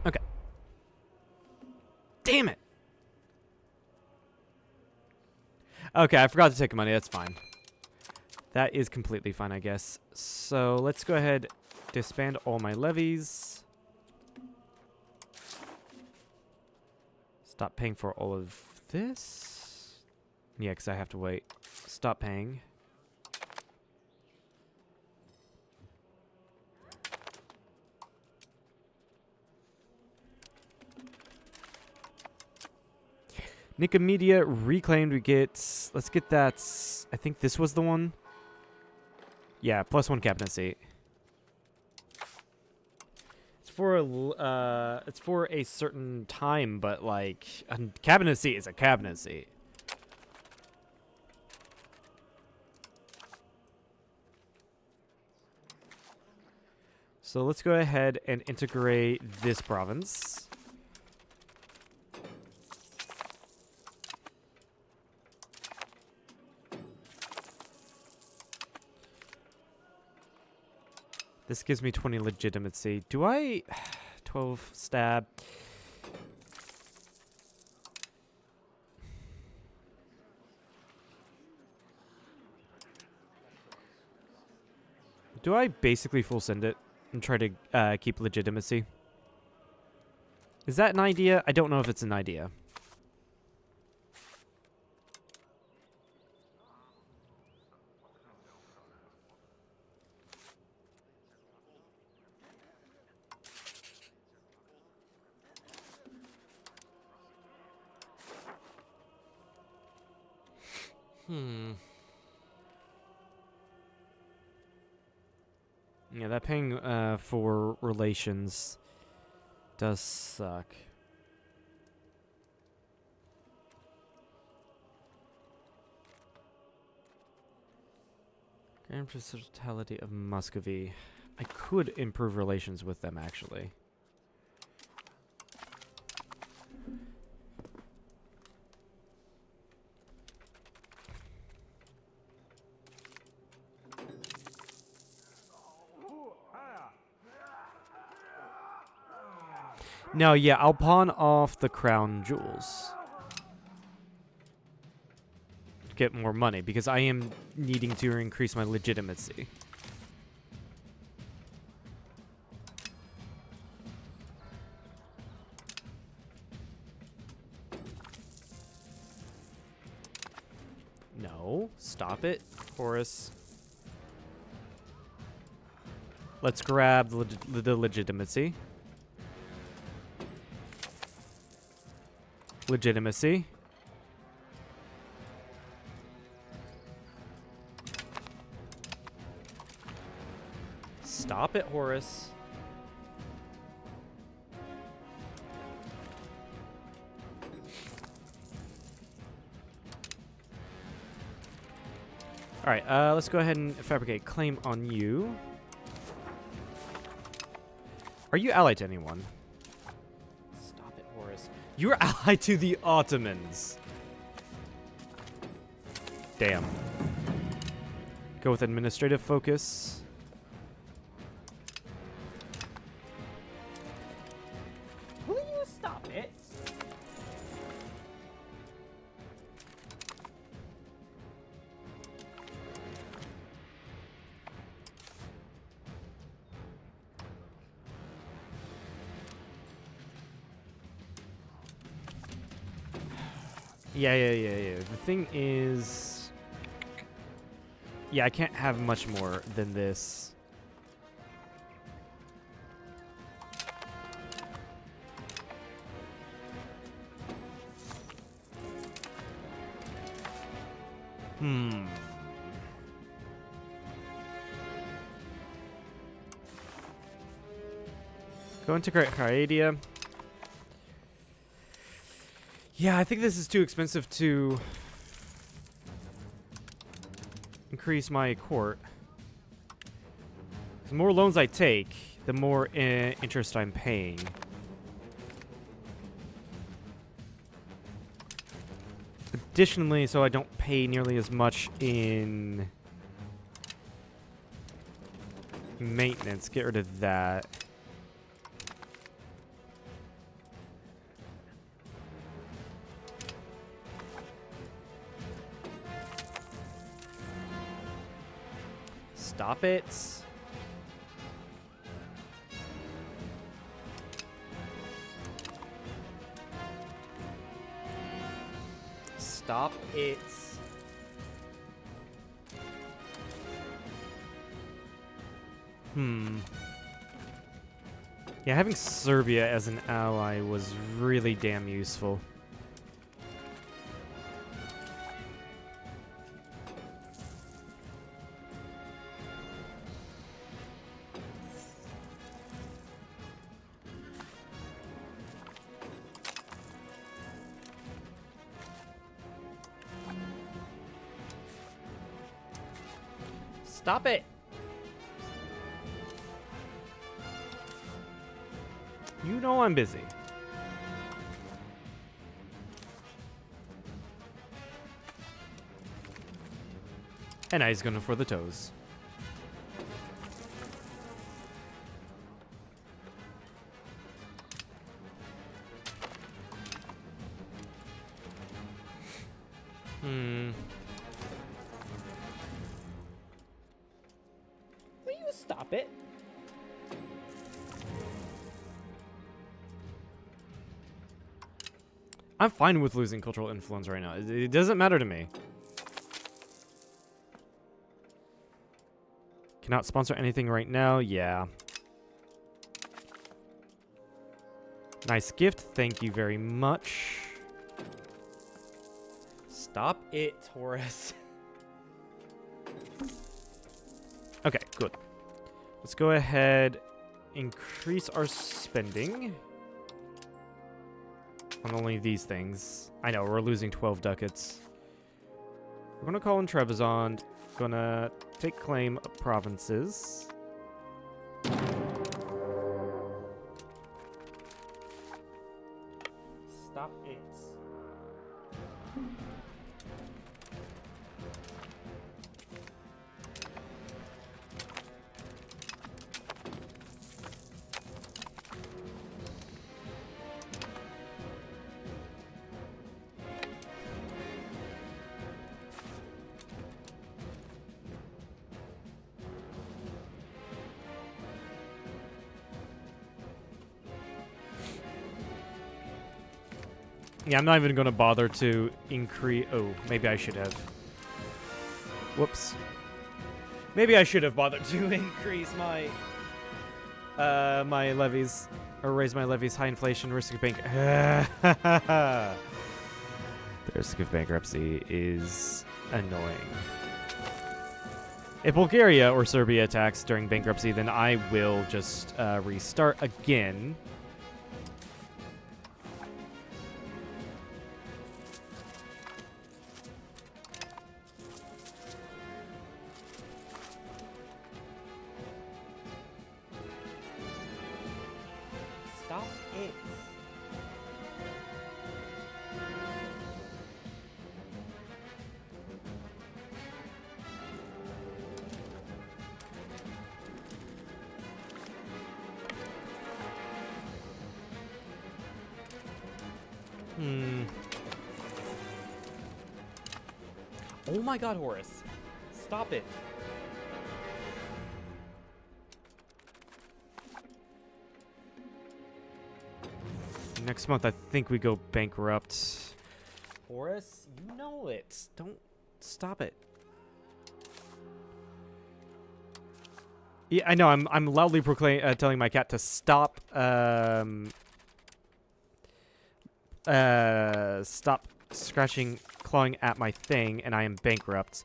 Okay. Damn it! Okay, I forgot to take money. That's fine. That is completely fine, I guess. So let's go ahead, disband all my levies. Stop paying for all of this. Yeah, because I have to wait. Stop paying. Nicomedia reclaimed. We get. Let's get that. I think this was the one. Yeah, +1 cabinet seat. It's for it's for a certain time, but like a cabinet seat is a cabinet seat. So let's go ahead and integrate this province. This gives me 20 legitimacy. Do I... 12 stab. Do I basically full send it and try to keep legitimacy? Is that an idea? I don't know if it's an idea. Yeah, that paying for relations does suck. Grand Principality of Muscovy. I could improve relations with them, actually. No, yeah, I'll pawn off the crown jewels. Get more money, because I am needing to increase my legitimacy. No, stop it, Horace. Let's grab the legitimacy. Legitimacy. Stop it, Horace. Alright, let's go ahead and fabricate claim on you. Are you allied to anyone? Stop it, Horace. You're allied to the Ottomans. Damn. Go with administrative focus. Will you stop it? Yeah. The thing is... Yeah, I can't have much more than this. Go integrate Hydia. Yeah, I think this is too expensive to increase my court. The more loans I take, the more interest I'm paying. Additionally, so I don't pay nearly as much in maintenance. Get rid of that. Stop it. Stop it. Yeah, having Serbia as an ally was really damn useful. Stop it! You know I'm busy. And now he's going for the toes. Will you stop it? I'm fine with losing cultural influence right now. It doesn't matter to me. Cannot sponsor anything right now. Yeah. Nice gift. Thank you very much. Stop it, Taurus. Okay, good. Let's go ahead, increase our spending on only these things. I know, we're losing 12 ducats. We're gonna call in Trebizond. Gonna take claim of provinces. Stop it. Yeah, I'm not even going to bother to increase... Oh, maybe I should have. Whoops. Maybe I should have bothered to increase my... my levies. Or raise my levies. High inflation, risk of bank... The risk of bankruptcy is annoying. If Bulgaria or Serbia attacks during bankruptcy, then I will just restart again. Stop it. Oh my god, Horace. Stop it. Next month, I think we go bankrupt. Horace, you know it. Don't stop it. Yeah, I know. I'm loudly telling my cat to stop. Stop scratching, clawing at my thing, and I am bankrupt.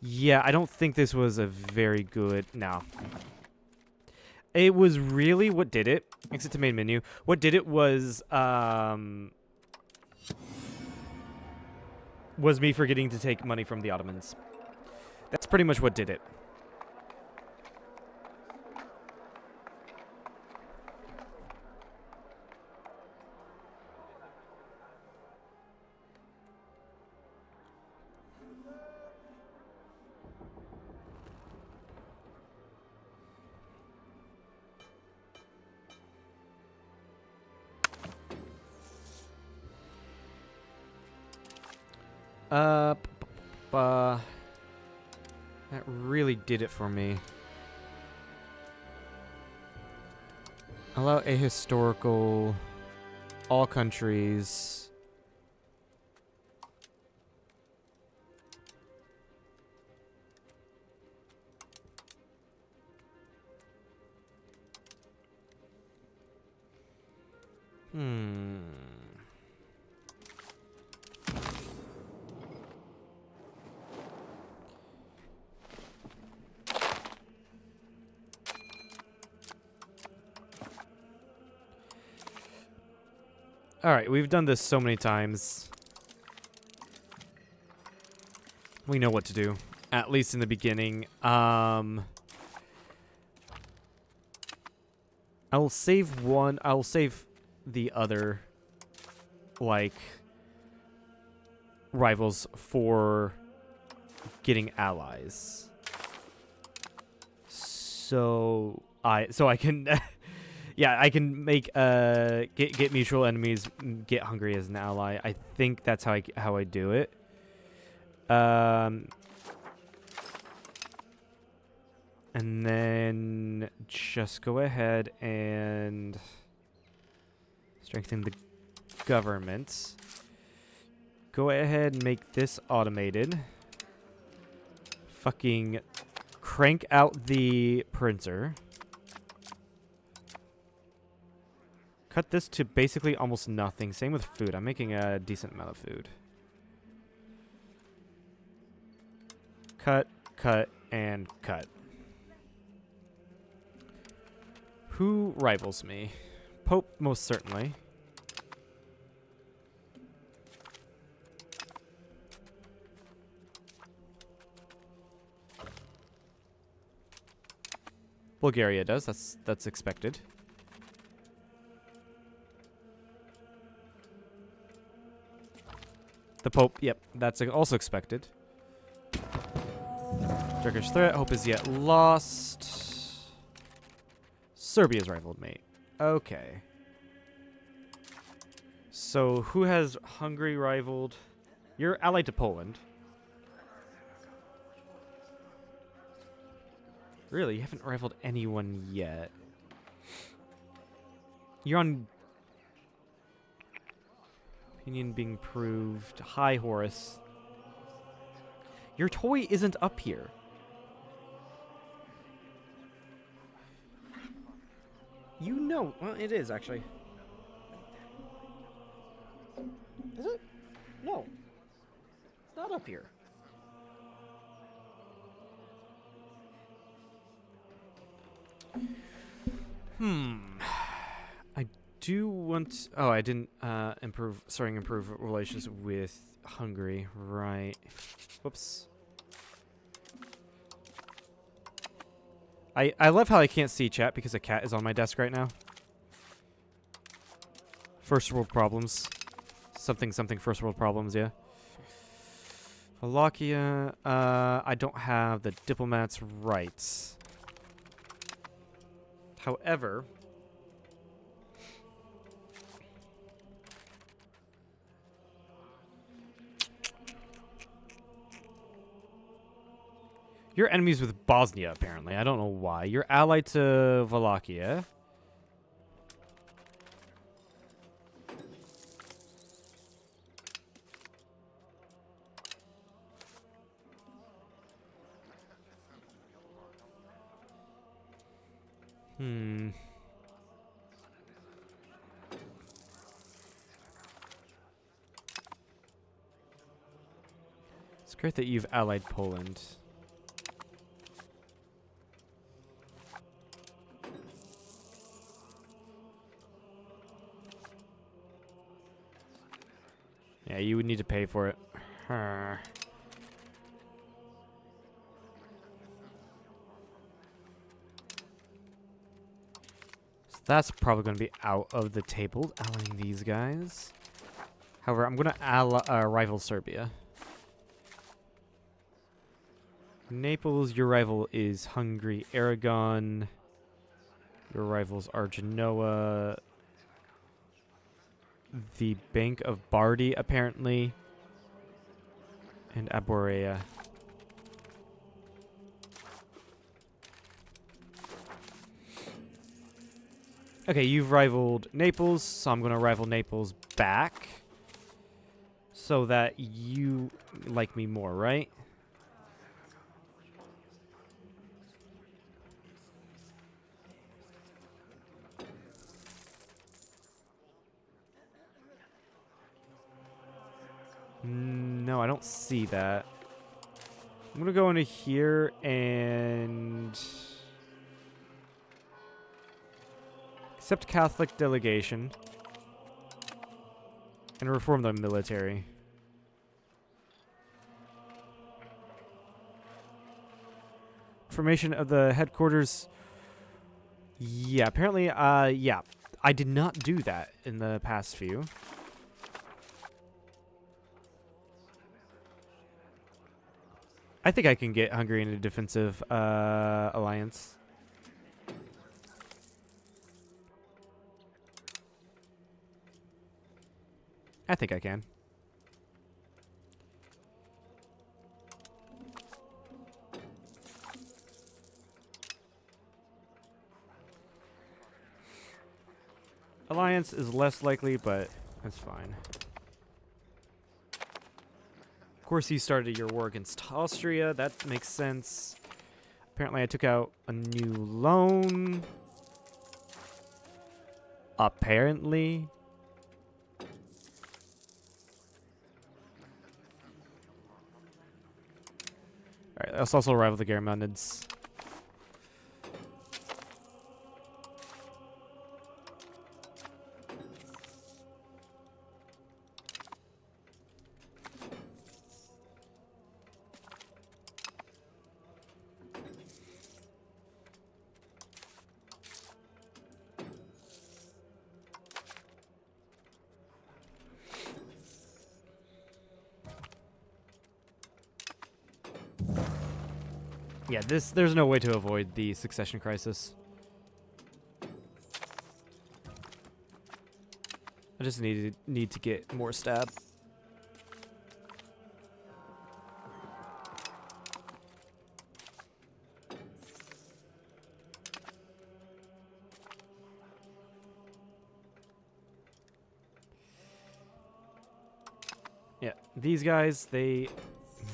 Yeah, I don't think this was a very good. No. It was really what did it. Exit to main menu. What did it was me forgetting to take money from the Ottomans. That's pretty much what did it. That really did it for me. Allow ahistorical, all countries. Alright, we've done this so many times. We know what to do. At least in the beginning. I'll save one. I'll save the other, like, rivals for getting allies. So I can, yeah, I can make get mutual enemies, get Hungary as an ally. I think that's how I do it. And then just go ahead and strengthen the government. Go ahead and make this automated. Fucking crank out the printer. Cut this to basically almost nothing. Same with food. I'm making a decent amount of food. Cut, cut, and cut. Who rivals me? Pope, most certainly. Bulgaria does. That's expected. The Pope, yep, that's also expected. Turkish threat, hope is yet lost. Serbia's rivaled me. Okay. So, who has Hungary rivaled? You're allied to Poland. Really? You haven't rivaled anyone yet. You're on... Opinion being proved. Hi, Horus. Your toy isn't up here. You know... Well, it is, actually. Is it? No. It's not up here. I do want... Oh, I didn't improve relations with Hungary. Right. Whoops. I love how I can't see chat because a cat is on my desk right now. First world problems. Something first world problems, yeah. Wallachia. I don't have the diplomat's rights. However... You're enemies with Bosnia, apparently. I don't know why. You're allied to Wallachia. It's great that you've allied Poland. Yeah, you would need to pay for it. So that's probably going to be out of the table, allying these guys. However, I'm going to rival Serbia. Naples, your rival is Hungary. Aragon, your rivals are Genoa. The Bank of Bardi, apparently. And Aborea. Okay, you've rivaled Naples, so I'm going to rival Naples back. So that you like me more, right? No, I don't see that. I'm gonna go into here and accept Catholic delegation and reform the military. Formation of the headquarters. Yeah, apparently, yeah. I did not do that in the past few. I think I can get Hungary in a defensive alliance. I think I can. Alliance is less likely, but that's fine. Of course, you started your war against Austria. That makes sense. Apparently, I took out a new loan. Apparently. Alright, let's also rival the Germanids. Yeah, there's no way to avoid the succession crisis. I just need to get more stab. Yeah, these guys, they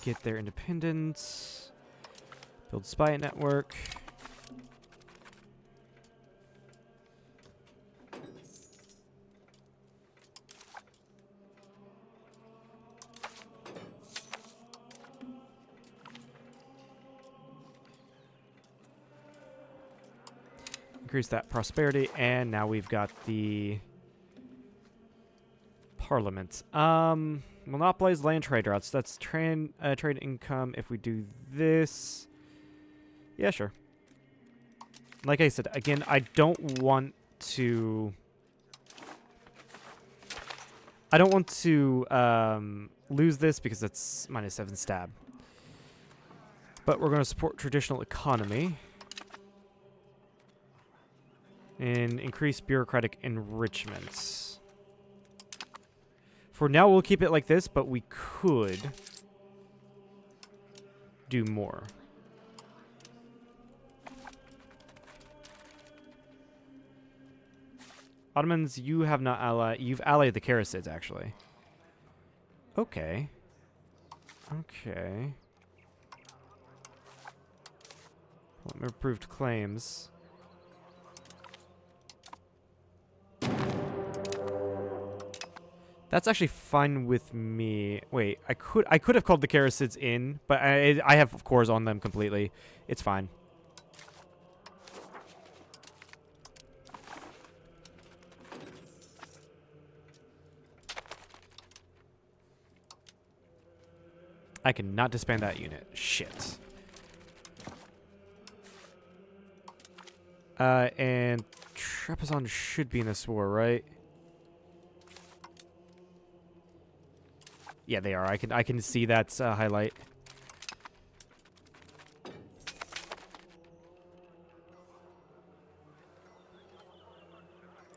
get their independence. Build spy network. Increase that prosperity, and now we've got the parliament. Monopolize land trade routes. That's trade income. If we do this, yeah, sure. Like I said, again, I don't want to. I don't want to lose this because it's -7 stab. But we're going to support traditional economy. And increase bureaucratic enrichments. For now, we'll keep it like this, but we could do more. Ottomans, you have not allied. You've allied the Karasids, actually. Okay. Okay. Approved claims. That's actually fine with me. Wait, I could have called the Karasids in, but I have cores on them completely. It's fine. I cannot disband that unit. Shit. And Trebizond should be in this war, right? Yeah, they are. I can see that highlight.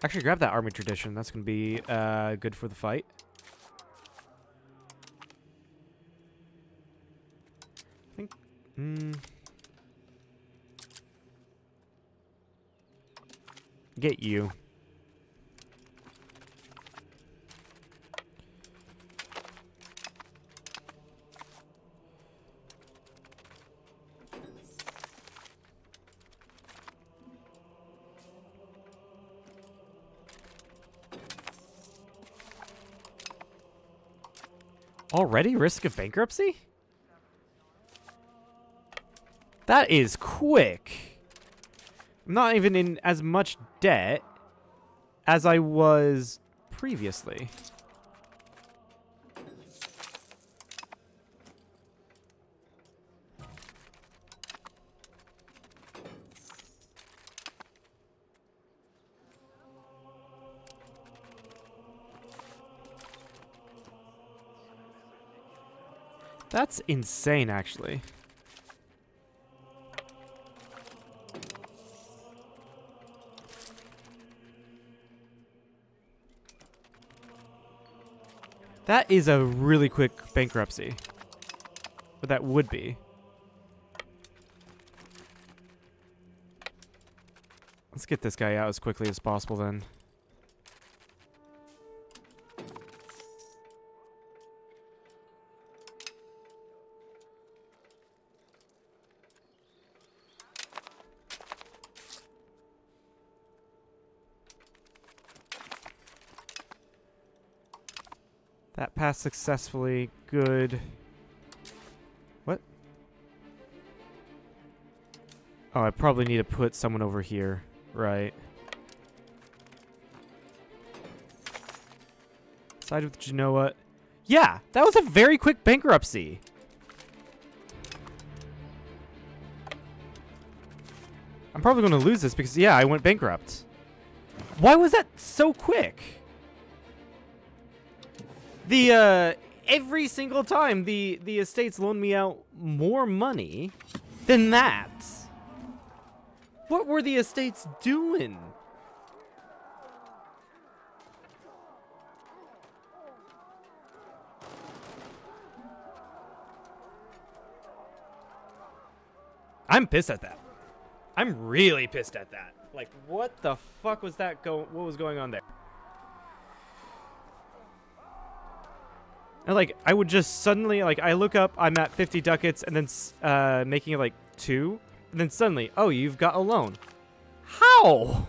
Actually, grab that army tradition. That's going to be good for the fight. I think. Get you. Already? Risk of bankruptcy? That is quick. I'm not even in as much debt as I was previously. That's insane, actually. That is a really quick bankruptcy. But that would be. Let's get this guy out as quickly as possible then. That passed successfully. Good. What? Oh, I probably need to put someone over here. Right. Side with Genoa. Yeah, that was a very quick bankruptcy. I'm probably going to lose this because, yeah, I went bankrupt. Why was that so quick? Every single time the estates loaned me out more money than that. What were the estates doing? I'm pissed at that. I'm really pissed at that. Like, what the fuck was that what was going on there? And like, I would just suddenly, like, I look up, I'm at 50 ducats, and then making it like 2, and then suddenly, oh, you've got a loan. How?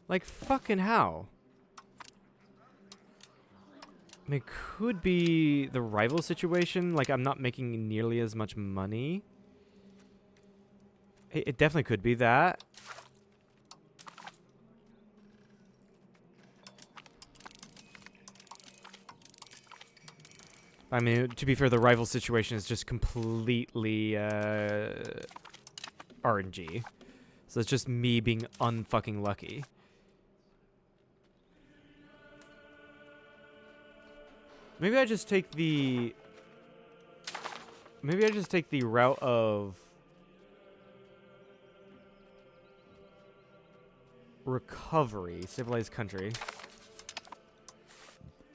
Like, fucking how? I mean, it could be the rival situation. Like, I'm not making nearly as much money. It definitely could be that. I mean, to be fair, the rival situation is just completely RNG. So it's just me being unfucking lucky. Maybe I just take the... Maybe I just take the route of... recovery, civilized country.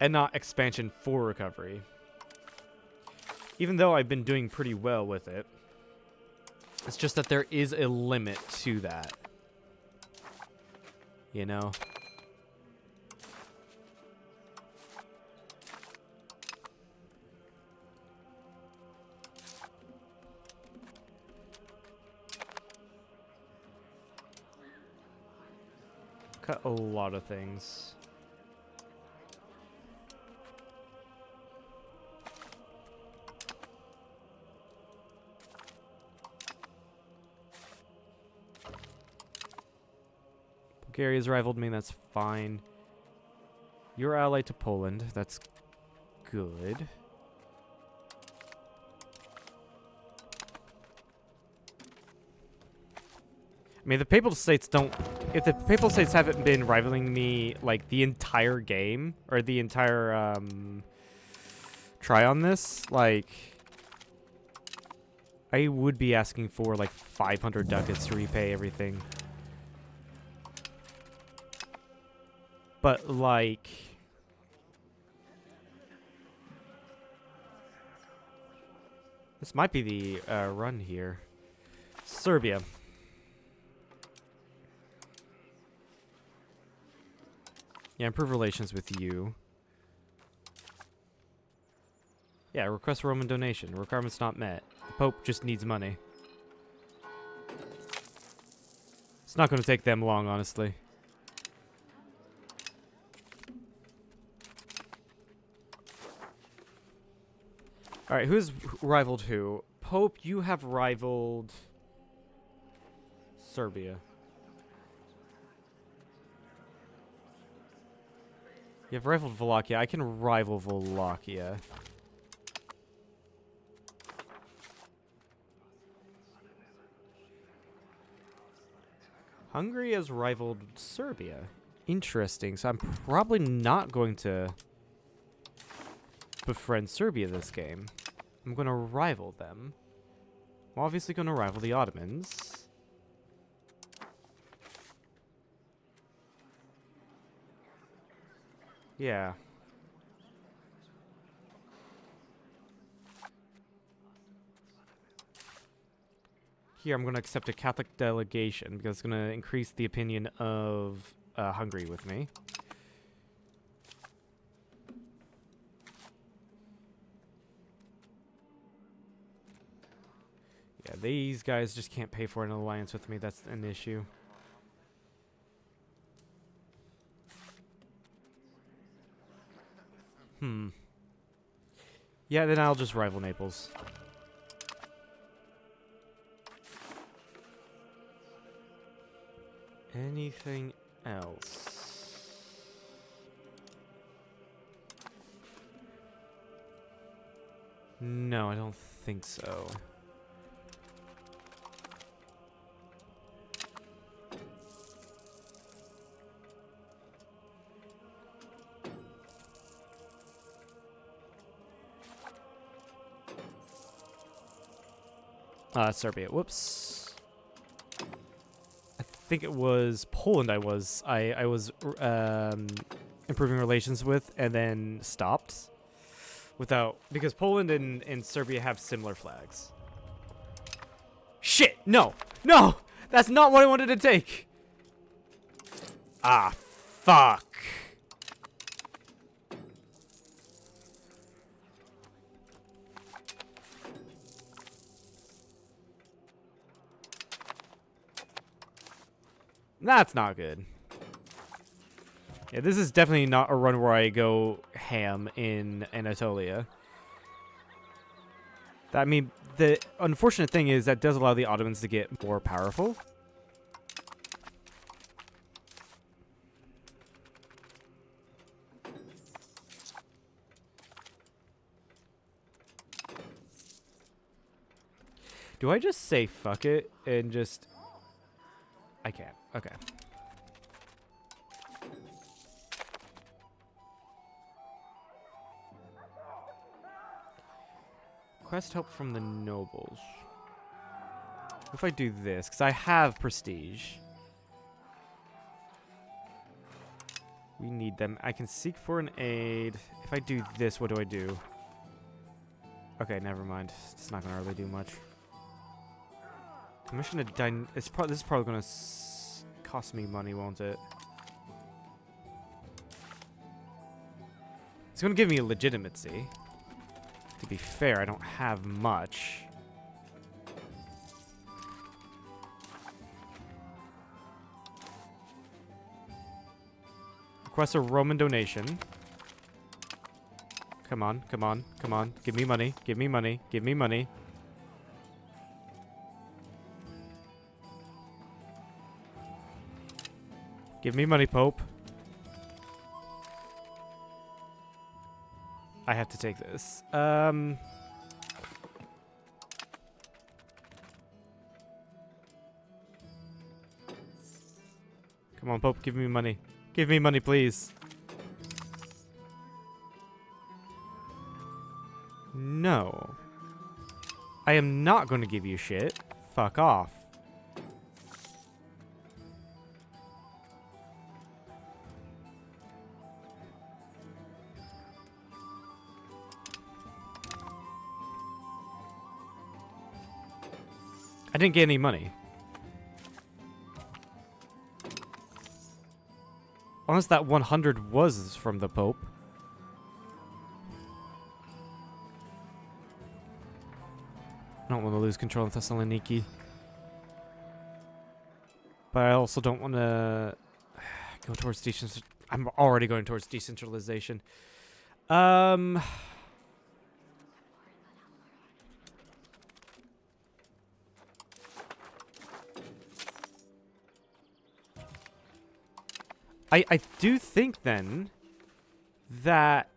And not expansion for recovery. Even though I've been doing pretty well with it. It's just that there is a limit to that. You know? Cut a lot of things. Bulgaria's rivaled me, that's fine. You're allied to Poland, that's good. I mean, the Papal States don't... If the Papal States haven't been rivaling me, like, the entire game, or the entire, try on this, like... I would be asking for, like, 500 ducats to repay everything. But, like... This might be the, run here. Serbia. Yeah, improve relations with you. Yeah, request Roman donation. Requirements not met. The Pope just needs money. It's not going to take them long, honestly. All right, who's rivaled who? Pope, you have rivaled Serbia. You have rivaled Wallachia. I can rival Wallachia. Hungary has rivaled Serbia. Interesting. So I'm probably not going to befriend Serbia this game. I'm going to rival them. I'm obviously going to rival the Ottomans. Yeah. Here, I'm going to accept a Catholic delegation because it's going to increase the opinion of Hungary with me. Yeah, these guys just can't pay for an alliance with me. That's an issue. Yeah, then I'll just rival Naples. Anything else? No, I don't think so. Serbia. Whoops. I think it was Poland I was improving relations with and then stopped because Poland and Serbia have similar flags. Shit! No! No! That's not what I wanted to take! Ah, fuck. That's not good. Yeah, this is definitely not a run where I go ham in Anatolia. I mean, the unfortunate thing is that does allow the Ottomans to get more powerful. Do I just say fuck it and just... I can't. Okay. Request help from the nobles. What if I do this? Because I have prestige. We need them. I can seek for an aid. If I do this, what do I do? Okay, never mind. It's not going to really do much. Commission a this is probably going to cost me money, won't it? It's going to give me a legitimacy. To be fair, I don't have much. Request a Roman donation. Come on, come on, come on. Give me money, give me money, give me money. Give me money, Pope. I have to take this. Come on, Pope, give me money. Give me money, please. No. I am not going to give you shit. Fuck off. I didn't get any money. Unless that 100 was from the Pope. I don't want to lose control of Thessaloniki. But I also don't want to go towards decentralization. I'm already going towards decentralization. I do think then that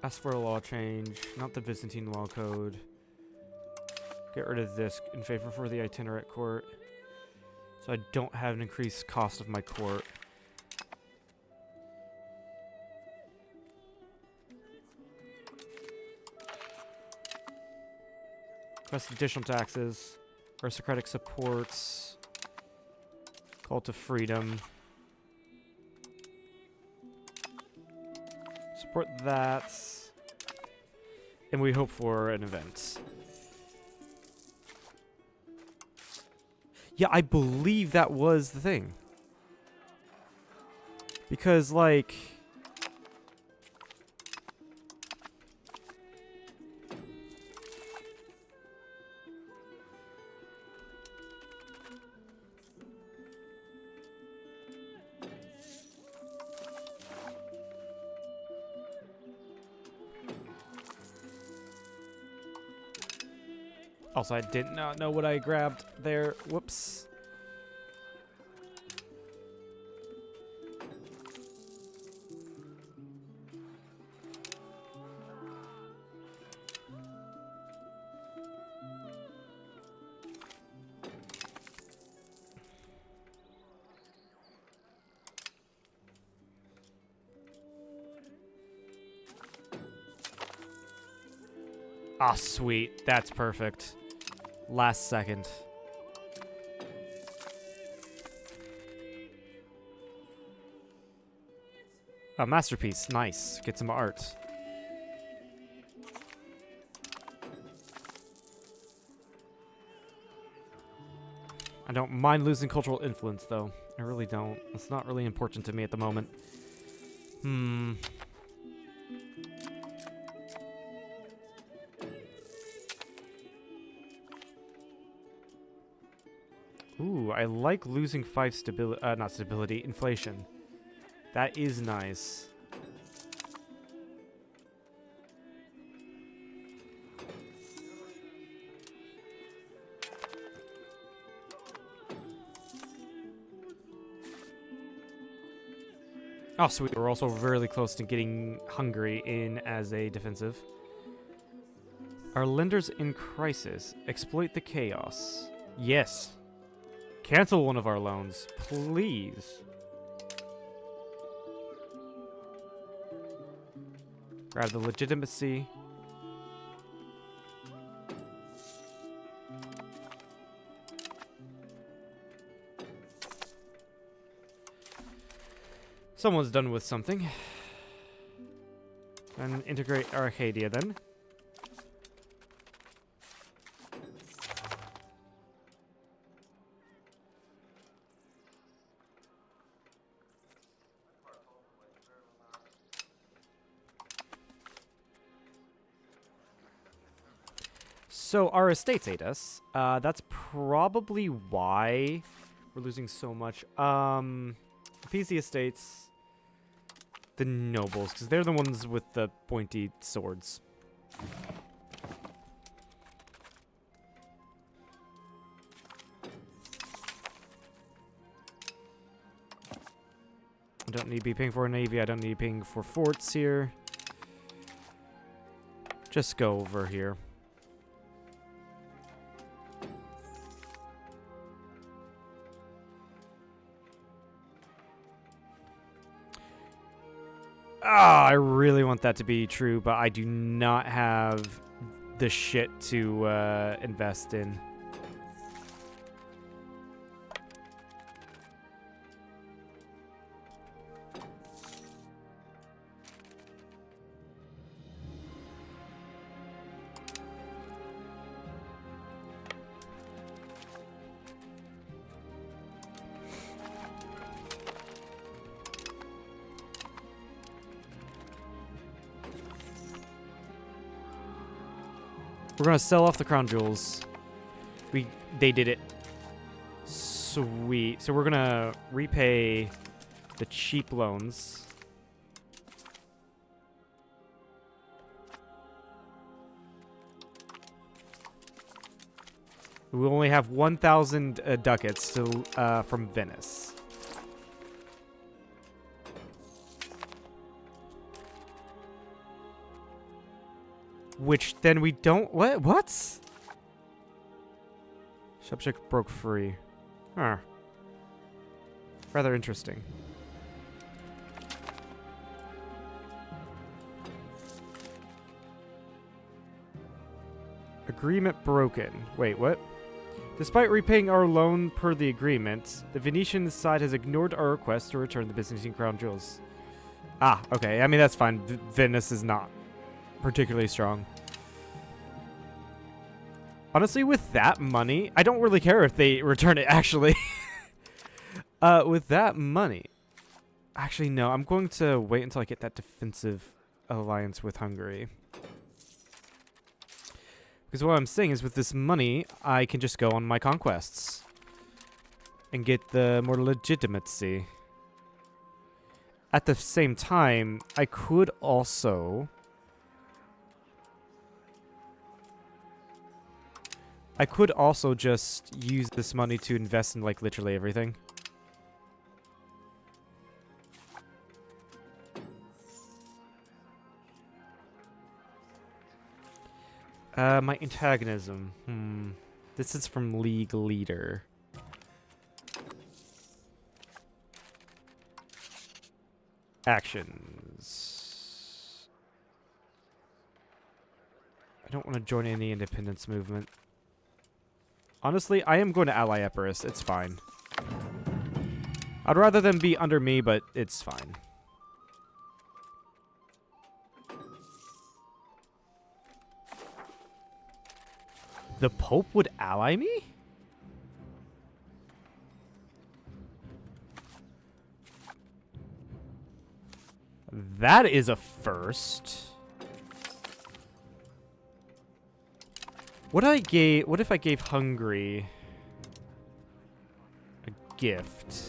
ask for a law change, not the Byzantine law code. Get rid of this in favor for the itinerant court. So I don't have an increased cost of my court. Request additional taxes. Aristocratic supports. Call to freedom. Support that. And we hope for an event. Yeah, I believe that was the thing. Because, like... Also, I did not know what I grabbed there. Whoops. Ah, sweet. That's perfect. Last second. A masterpiece. Nice. Get some art. I don't mind losing cultural influence, though. I really don't. It's not really important to me at the moment. Ooh, I like losing 5 stability, not stability, inflation. That is nice. Oh, sweet. We're also really close to getting Hungary in as a defensive. Are lenders in crisis? Exploit the chaos. Yes. Cancel one of our loans, please. Grab the legitimacy. Someone's done with something. And integrate Arcadia then. So our estates ate us. That's probably why we're losing so much. Appease the estates. The nobles, because they're the ones with the pointy swords. I don't need to be paying for a navy. I don't need to be paying for forts here. Just go over here. Ah, I really want that to be true, but I do not have the shit to invest in. We're gonna sell off the crown jewels. They did it. Sweet. So we're gonna repay the cheap loans. We only have 1,000 ducats to, from Venice. Which then we don't... What? Subject broke free. Huh. Rather interesting. Agreement broken. Wait, what? Despite repaying our loan per the agreement, the Venetian side has ignored our request to return the Byzantine crown jewels. Ah, okay. I mean, that's fine. Venice is not particularly strong. Honestly, with that money, I don't really care if they return it, actually. With that money... Actually, no. I'm going to wait until I get that defensive alliance with Hungary. Because what I'm saying is with this money, I can just go on my conquests. And get the more legitimacy. At the same time, I could also... just use this money to invest in, like, literally everything. My antagonism. This is from League Leader. Actions. I don't want to join any independence movement. Honestly, I am going to ally Epirus. It's fine. I'd rather them be under me, but it's fine. The Pope would ally me? That is a first. What if I gave Hungary a gift?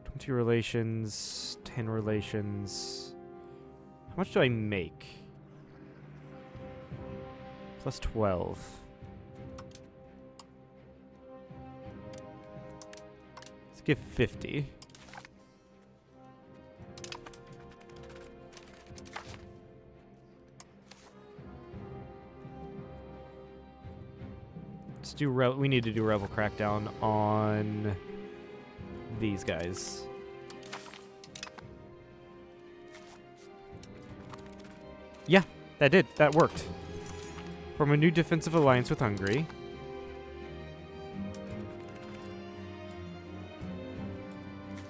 20 relations, 10 relations. How much do I make? Plus 12. Let's give 50. Let's do we need to do rebel crackdown on these guys. Yeah, that worked. Form a new defensive alliance with Hungary.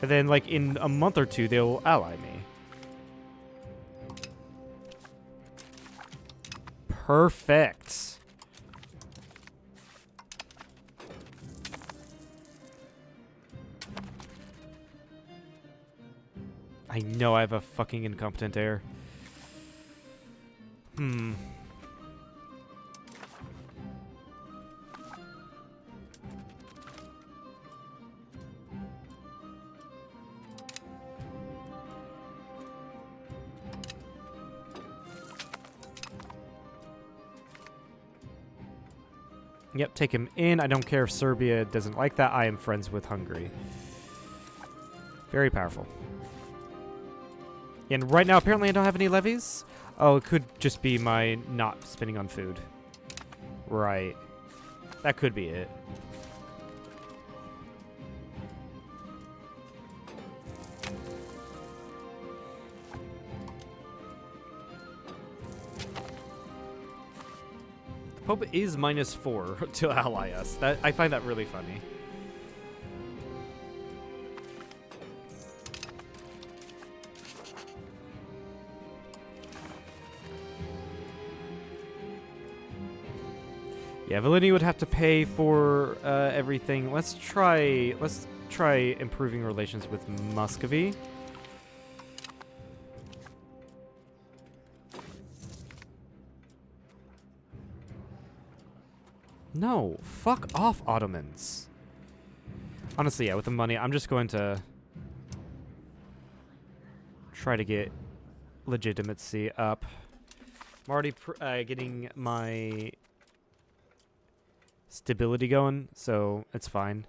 And then, like, in a month or two, they'll ally me. Perfect. I know I have a fucking incompetent heir. Yep, take him in. I don't care if Serbia doesn't like that. I am friends with Hungary. Very powerful. And right now, apparently I don't have any levies. Oh, it could just be my not spending on food. Right. That could be it. Pope is -4 to ally us. I find that really funny. Yeah, Valini would have to pay for everything. Let's try improving relations with Muscovy. No, fuck off, Ottomans. Honestly, yeah, with the money, I'm just going to try to get legitimacy up. I'm already getting my stability going, so it's fine.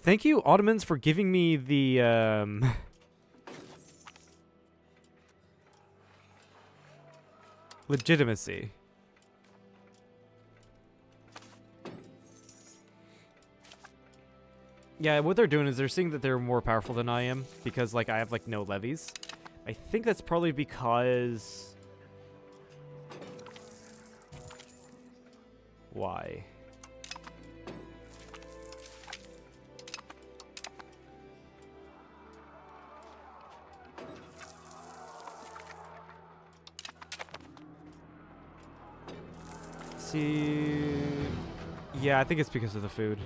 Thank you, Ottomans, for giving me the legitimacy. Yeah, what they're doing is they're seeing that they're more powerful than I am because, like, I have, like, no levies. I think that's probably because... Why? See... Yeah, I think it's because of the food.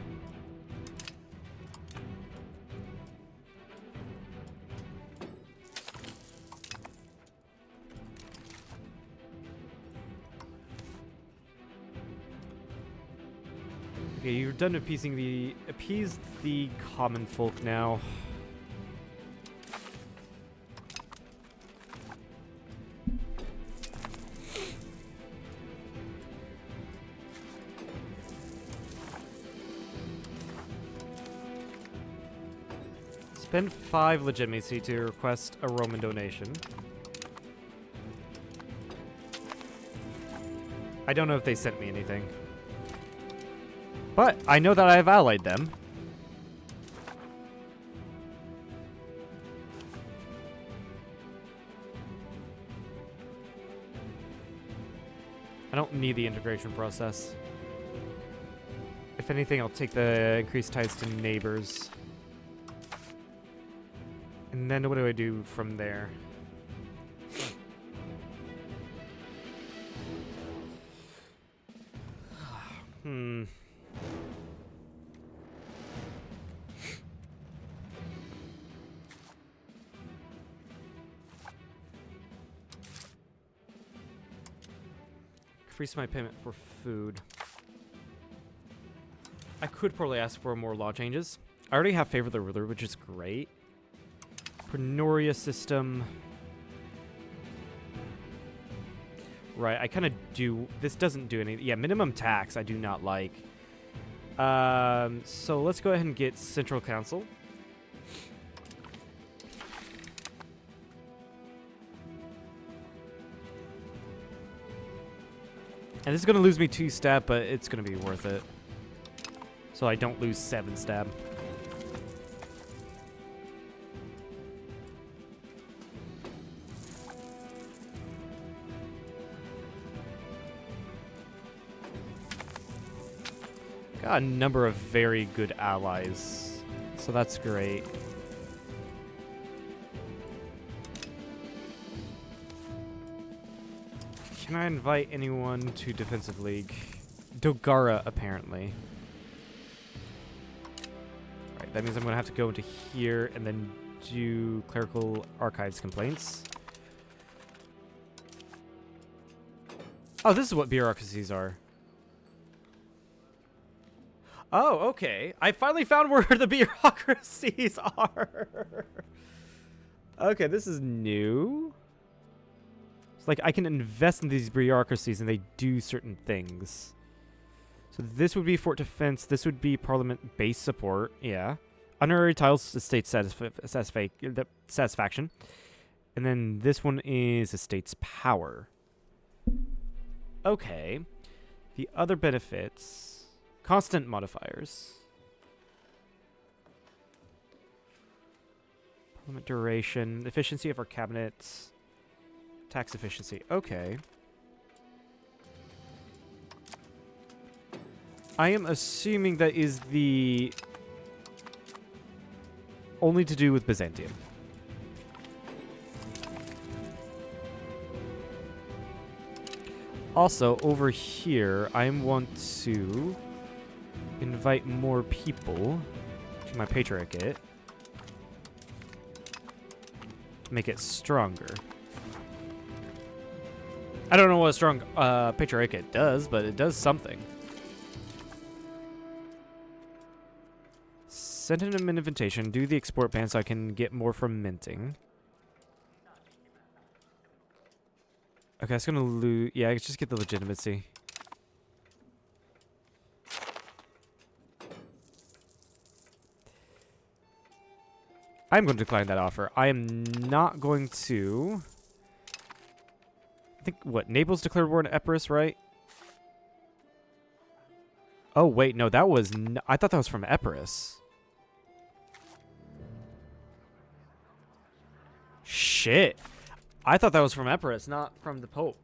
Okay, you're done appeasing appease the common folk now. Spend 5 legitimacy to request a Roman donation. I don't know if they sent me anything. But I know that I've allied them. I don't need the integration process. If anything, I'll take the increased ties to neighbors. And then what do I do from there? Increase my payment for food. I could probably ask for more law changes. I already have favor the ruler, which is great. Prenoria system. Right, I kind of do... This doesn't do anything. Yeah, minimum tax I do not like. So let's go ahead and get Central Council. And this is going to lose me 2 stab, but it's going to be worth it. So I don't lose 7 stab. Got a number of very good allies, so that's great. Can I invite anyone to Defensive League? Dogara, apparently. Alright, that means I'm going to have to go into here and then do Clerical Archives complaints. Oh, this is what bureaucracies are. Oh, okay. I finally found where the bureaucracies are. Okay, this is new. It's like I can invest in these bureaucracies and they do certain things. So this would be fort defense. This would be parliament base support. Yeah. Honorary titles estate satisfaction. And then this one is estate's power. Okay. The other benefits... Constant modifiers. Parliament duration. Efficiency of our cabinets. Tax efficiency. Okay. I am assuming that is the... only to do with Byzantium. Also, over here, I want to... invite more people to my patriarchate. Make it stronger. I don't know what a strong patriarchate does, but it does something. Send in an invitation. Do the export ban so I can get more from minting. Okay, it's gonna lose. Yeah, I just get the legitimacy. I'm going to decline that offer. I am not going to... I think, what, Naples declared war on Epirus, right? Oh, wait, no, that was... I thought that was from Epirus. Shit. I thought that was from Epirus, not from the Pope.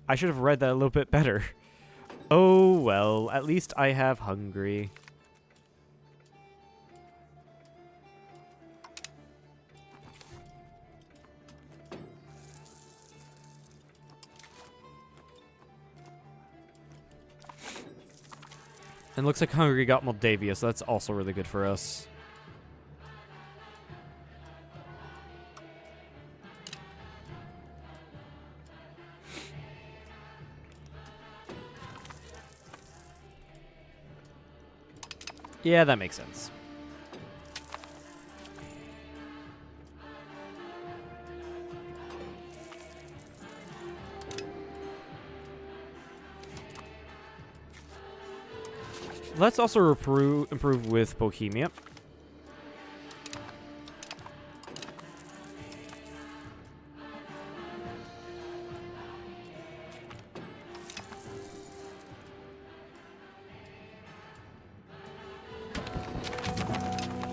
I should have read that a little bit better. Oh, well, at least I have Hungary. And looks like Hungary got Moldavia, so that's also really good for us. Yeah, that makes sense. Let's also improve with Bohemia.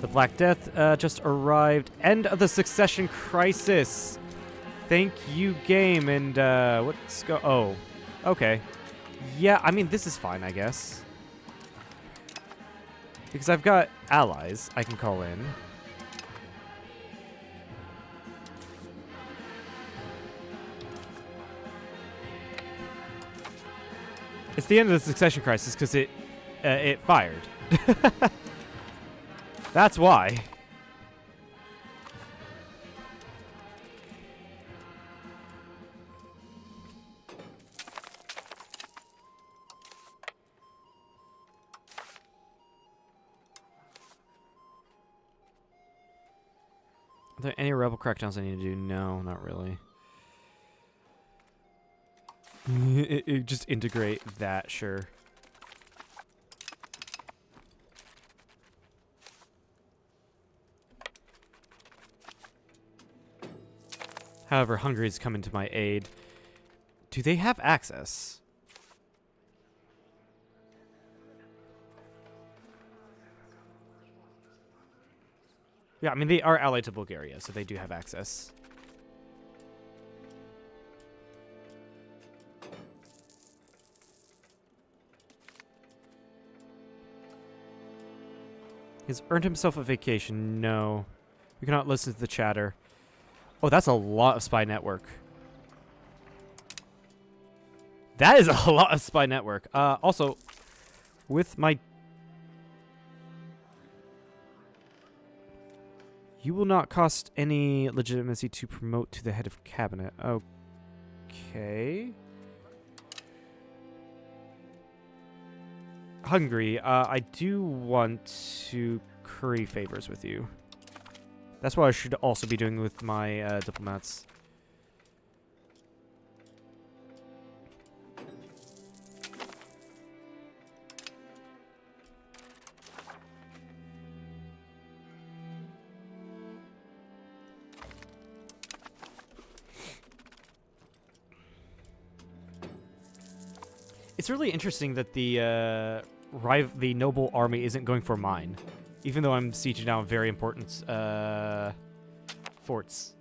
The Black Death just arrived. End of the succession crisis. Thank you, game. And let's go. Oh, okay. Yeah, I mean, this is fine, I guess. Because I've got allies I can call in. It's the end of the succession crisis because it fired. That's why. Are there any rebel crackdowns I need to do? No, not really. Just integrate that, sure. However, Hungary's coming to my aid. Do they have access? Yeah, I mean, they are allied to Bulgaria, so they do have access. He's earned himself a vacation. No. We cannot listen to the chatter. Oh, that's a lot of spy network. That is a lot of spy network. Also, with my... You will not cost any legitimacy to promote to the head of cabinet. Okay. Hungary, I do want to curry favors with you. That's what I should also be doing with my diplomats. It's really interesting that the noble army isn't going for mine, even though I'm sieging down very important forts.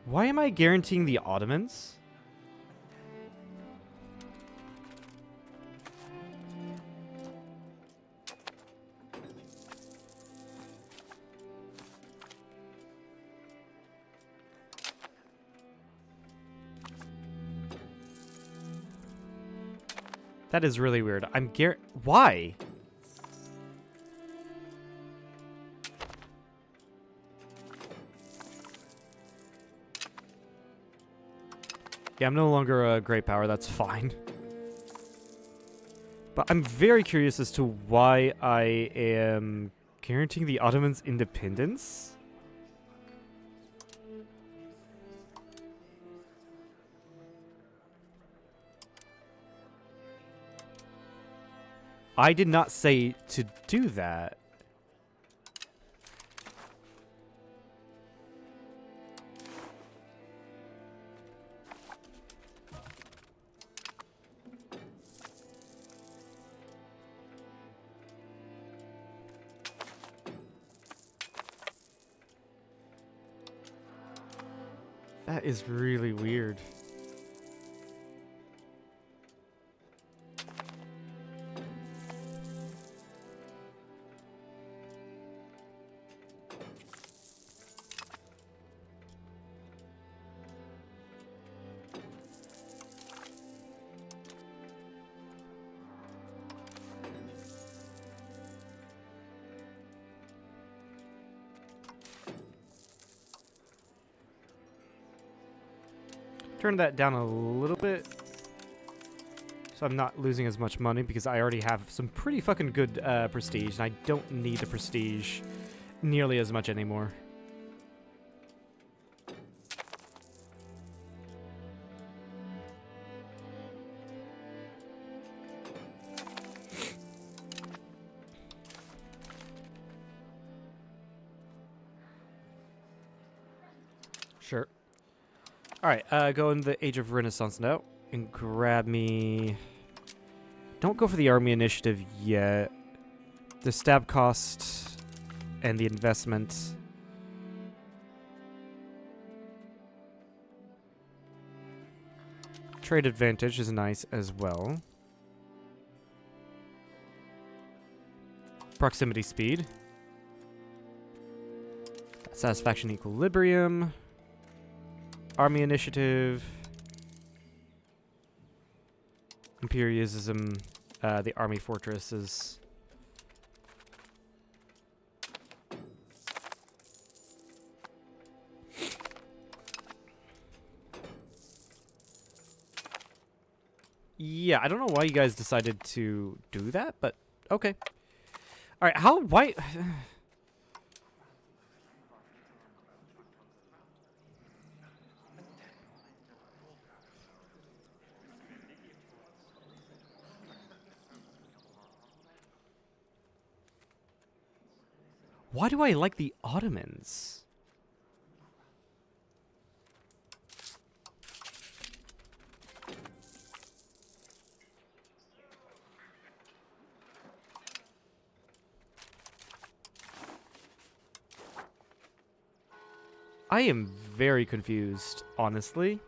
Why am I guaranteeing the Ottomans? That is really weird. Why? Yeah, I'm no longer a great power. That's fine. But I'm very curious as to why I am guaranteeing the Ottomans' independence. I did not say to do that. That is really weird. Turn that down a little bit so I'm not losing as much money because I already have some pretty fucking good prestige and I don't need the prestige nearly as much anymore. Sure. Alright, go in the Age of Renaissance now and grab me... Don't go for the army initiative yet. The stab cost and the investment. Trade advantage is nice as well. Proximity speed. Satisfaction equilibrium. Army initiative. Imperialism. The army fortresses. Yeah, I don't know why you guys decided to do that, but okay. Alright, why... Why do I like the Ottomans? I am very confused, honestly.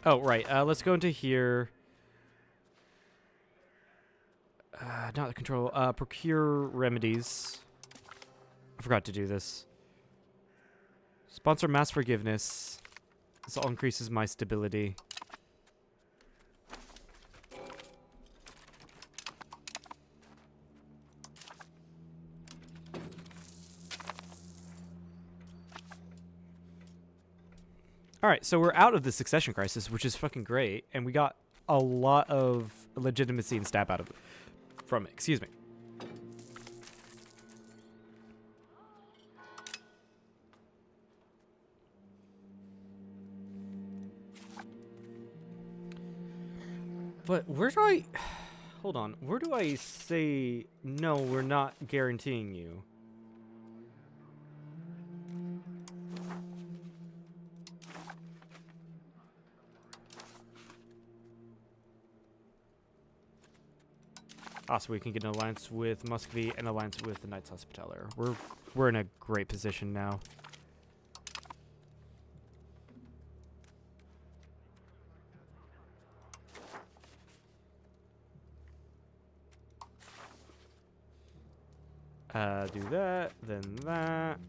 Oh, right. Let's go into here. Not control. Procure remedies. I forgot to do this. Sponsor mass forgiveness. This all increases my stability. Alright, so we're out of the succession crisis, which is fucking great, and we got a lot of legitimacy and stab out of it. From it, excuse me. But where do I... Hold on. Where do I say, no, we're not guaranteeing you? So we can get an alliance with Muscovy and an alliance with the Knights Hospitaller. We're in a great position now. Do that, then that.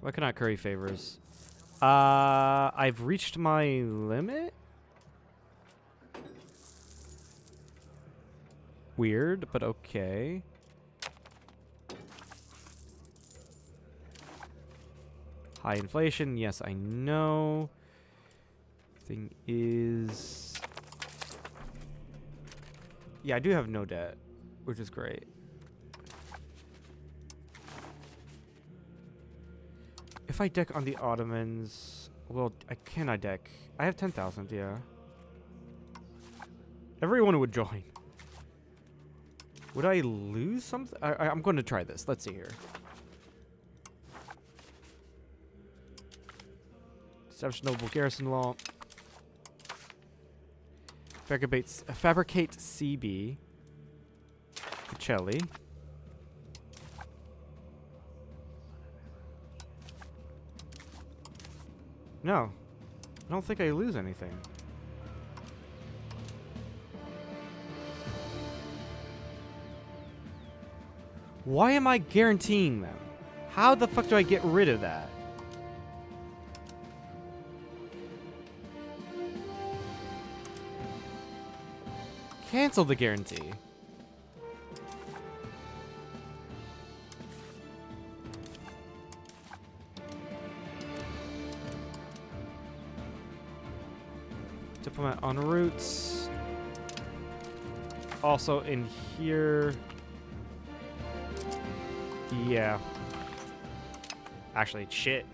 Why can I curry favors? I've reached my limit? Weird, but okay. High inflation, yes, I know. Thing is... Yeah, I do have no debt, which is great. If I deck on the Ottomans... Well, can I deck? I have 10,000, yeah. Everyone would join. Would I lose something? I'm going to try this. Let's see here. Establish noble garrison law. Fabricate CB. Pacelli. No. I don't think I lose anything. Why am I guaranteeing them? How the fuck do I get rid of that? Cancel the guarantee. Diplomat en route. Also in here. Yeah. Actually, shit.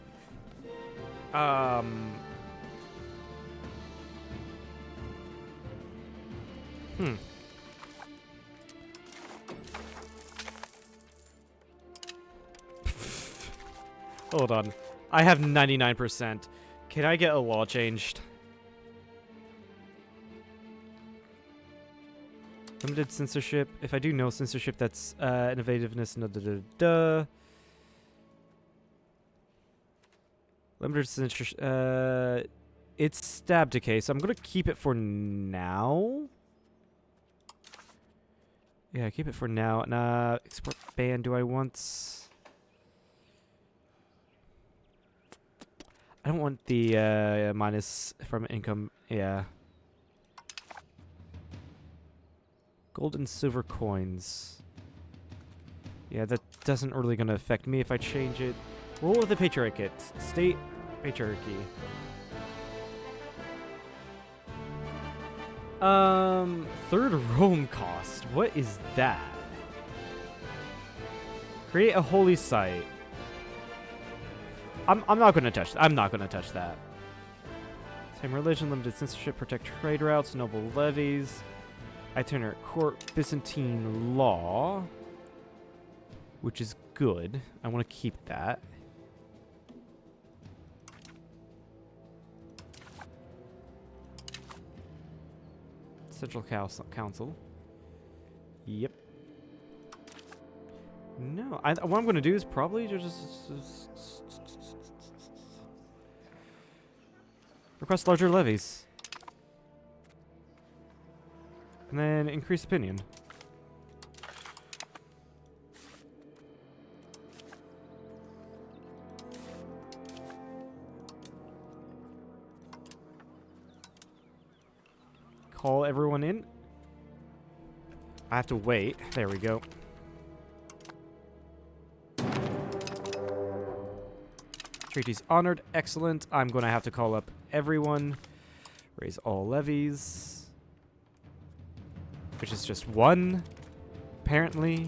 Hold on. I have 99%. Can I get a law changed? Limited censorship. If I do no censorship, that's innovativeness. No, Limited censorship. It's stab decay, so I'm gonna keep it for now. Yeah, keep it for now. Nah, export ban. Do I want? I don't want the minus from income. Yeah. Gold and silver coins. Yeah, that doesn't really gonna affect me if I change it. Rule of the patriarchate. State patriarchy. Third Rome cost. What is that? Create a holy site. I'm not gonna touch that. I'm not gonna touch that. Same religion, limited censorship, protect trade routes, noble levies. Itinerant court, Byzantine law, which is good. I want to keep that. Central Council. Yep. No, what I'm going to do is probably just request larger levies. And then increase opinion. Call everyone in. I have to wait. There we go. Treaties honored. Excellent. I'm going to have to call up everyone. Raise all levies. Which is just one, apparently.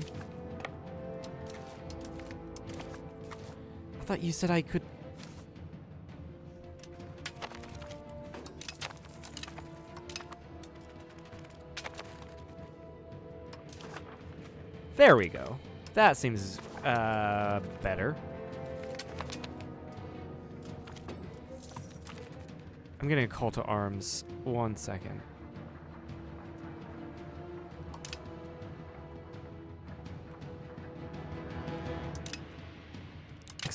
I thought you said I could... There we go. That seems, better. I'm getting a call to arms. 1 second.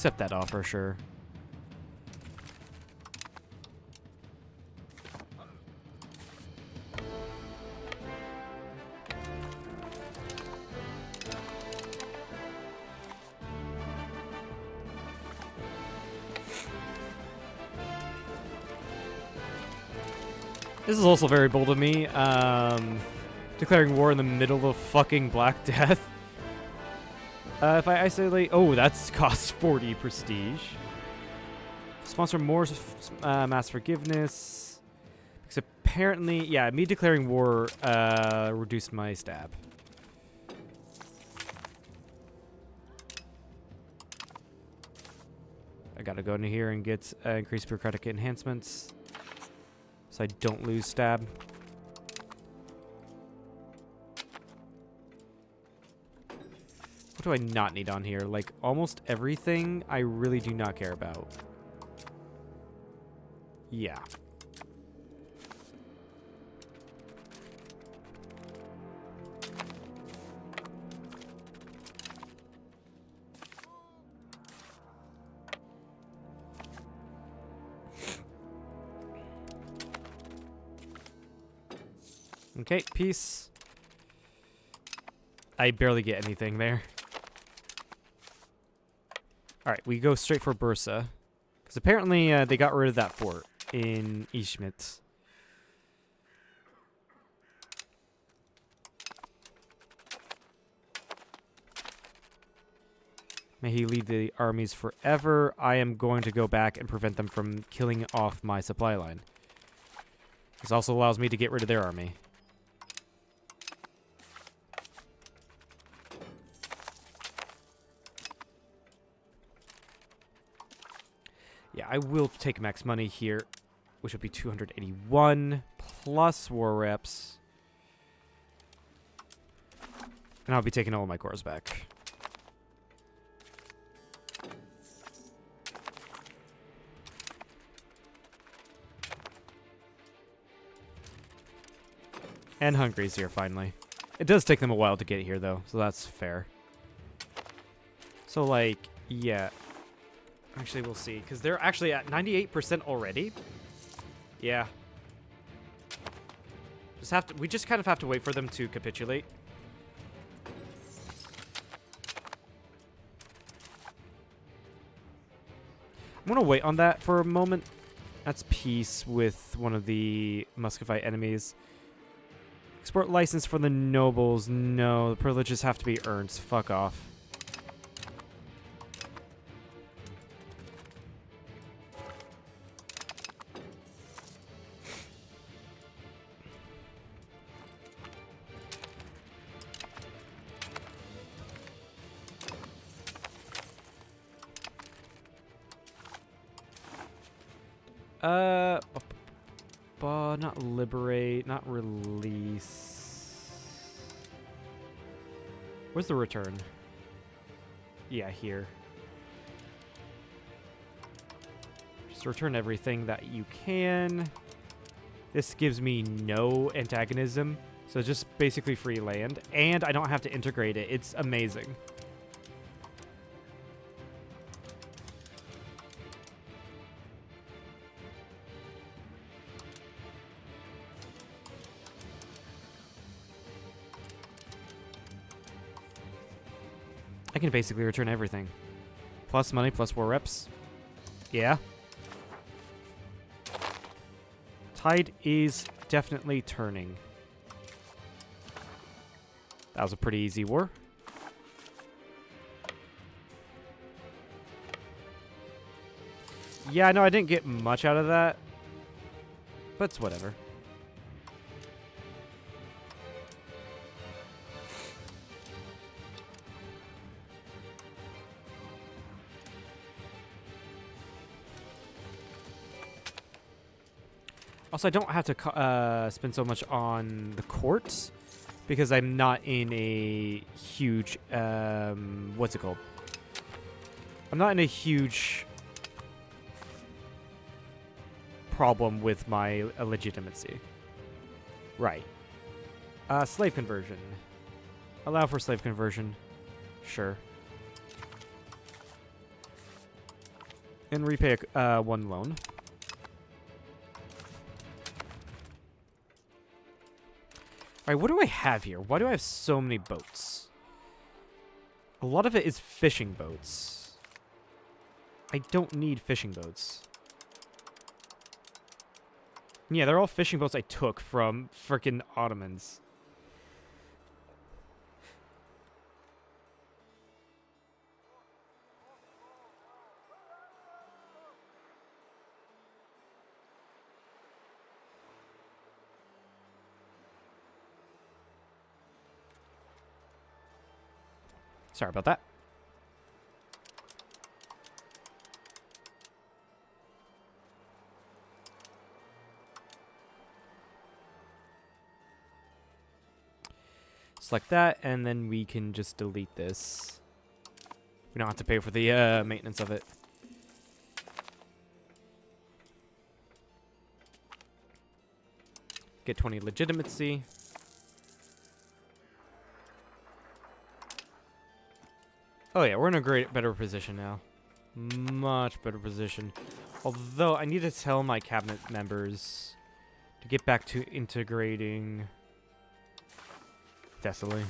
accept that offer, sure. This is also very bold of me. Declaring war in the middle of fucking Black Death. If I isolate... Oh, that's costs 40 prestige. Sponsor more mass forgiveness. Because apparently... Yeah, me declaring war reduced my stab. I gotta go into here and get increased bureaucratic enhancements. So I don't lose stab. What do I not need on here? Like, almost everything I really do not care about. Yeah. Okay, peace. I barely get anything there. Alright, we go straight for Bursa. Because apparently they got rid of that fort in Ishmit. May he lead the armies forever. I am going to go back and prevent them from killing off my supply line. This also allows me to get rid of their army. Yeah, I will take max money here, which would be 281 plus war reps. And I'll be taking all of my cores back. And Hungary's here, finally. It does take them a while to get here, though, so that's fair. So, like, yeah. Actually, we'll see, because they're actually at 98% already. Yeah. We just kind of have to wait for them to capitulate. I'm gonna wait on that for a moment. That's peace with one of the Muscovite enemies. Export license for the nobles. No, the privileges have to be earned. Fuck off. Not liberate, not release. Where's the return? Yeah, here. Just return everything that you can. This gives me no antagonism, so just basically free land, and I don't have to integrate it. It's amazing. I can basically return everything. Plus money, plus war reps. Yeah. Tide is definitely turning. That was a pretty easy war. Yeah, no, I didn't get much out of that. But it's whatever. Also, I don't have to spend so much on the courts because I'm not in a huge, what's it called? I'm not in a huge problem with my legitimacy. Right. Slave conversion. Allow for slave conversion. Sure. And repay one loan. Alright, what do I have here? Why do I have so many boats? A lot of it is fishing boats. I don't need fishing boats. Yeah, they're all fishing boats I took from frickin' Ottomans. Sorry about that. Select that, and then we can just delete this. We don't have to pay for the maintenance of it. Get 20 legitimacy. Oh yeah, we're in a better position now. Much better position. Although, I need to tell my cabinet members to get back to integrating Thessaly.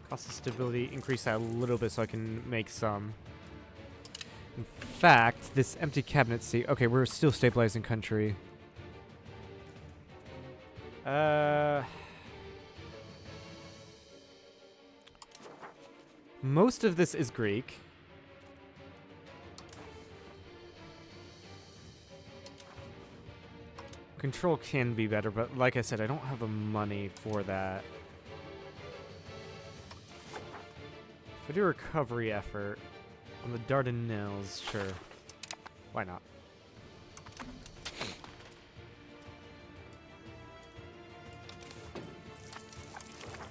Cost of stability, increase that a little bit so I can make some. In fact, this empty cabinet seat. Okay, we're still stabilizing country. Most of this is Greek. Control can be better, but like I said, I don't have the money for that. If I do a recovery effort on the Dardanelles, sure. Why not?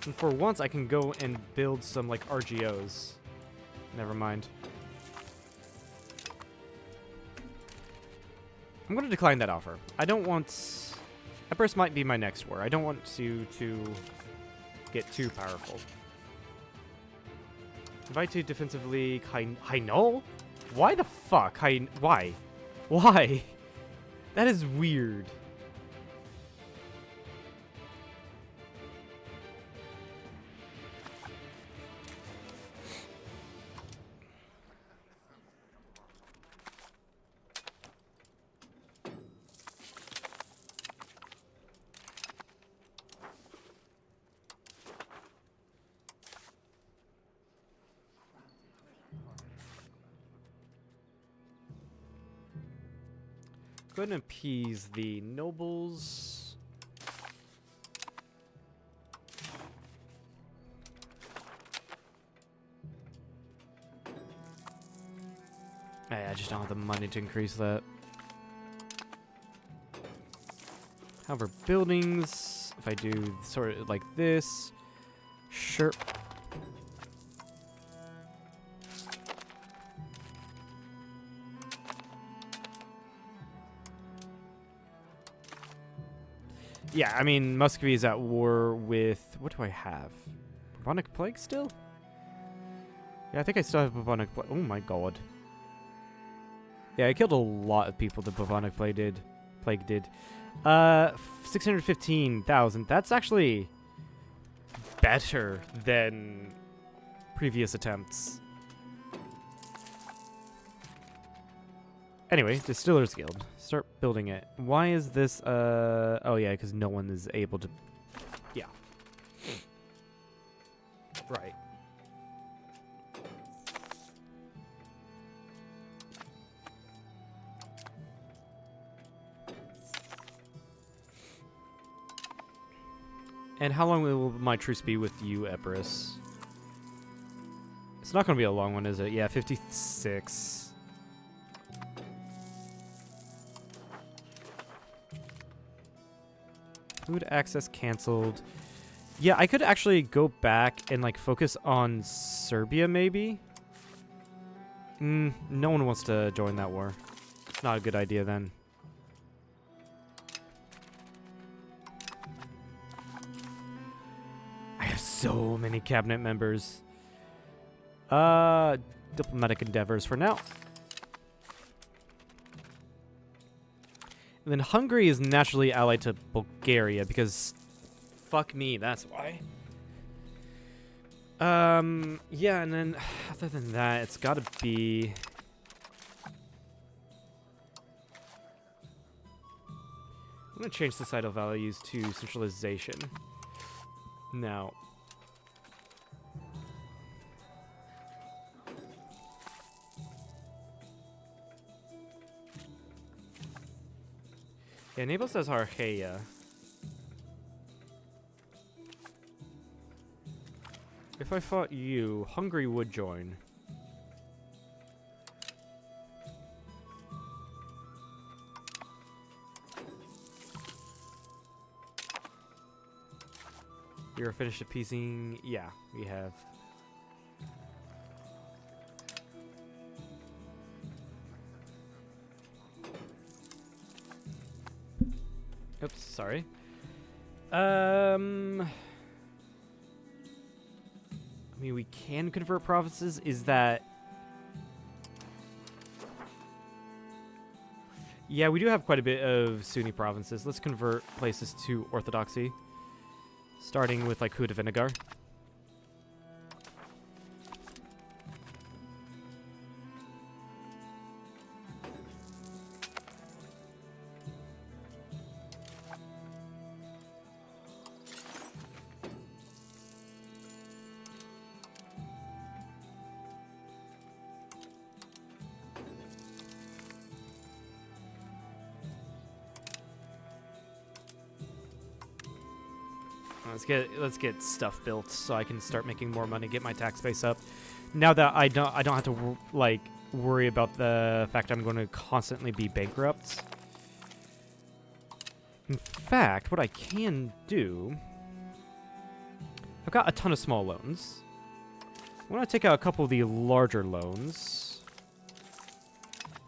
And for once, I can go and build some, like, RGOs. Never mind. I'm going to decline that offer. I don't want... Epirus might be my next war. I don't want to get too powerful. Invite to defensively... Hainol? Why the fuck? Why? Why? That is weird. Go ahead and appease the nobles. I just don't have the money to increase that. However, buildings, if I do sort of like this, sure. Yeah, I mean, Muscovy is at war with... What do I have? Bubonic Plague still? Yeah, I think I still have Bubonic Plague. Oh my god. Yeah, I killed a lot of people the Bubonic Plague did. 615,000. That's actually better than previous attempts. Anyway, Distillers Guild. Start building it. Why is this, oh yeah, because no one is able to... Yeah. Right. And how long will my truce be with you, Epirus? It's not going to be a long one, is it? Yeah, 56. Food access canceled. Yeah, I could actually go back and like focus on Serbia maybe. No one wants to join that war. Not a good idea then. I have so many cabinet members. Diplomatic endeavors for now. And then Hungary is naturally allied to Bulgaria because fuck me, that's why. Yeah, and then other than that, it's gotta be... I'm gonna change societal values to centralization. Now... Yeah, Naples says Archaea. If I fought you, Hungary would join. You're finished appeasing... Yeah, we have. Oops, sorry. I mean, we can convert provinces. Is that... Yeah, we do have quite a bit of Sunni provinces. Let's convert places to Orthodoxy. Starting with, like, Huda Vinegar. Let's get stuff built so I can start making more money, get my tax base up. Now that I don't have to like worry about the fact I'm going to constantly be bankrupt. In fact, what I can do, I've got a ton of small loans. I want to take out a couple of the larger loans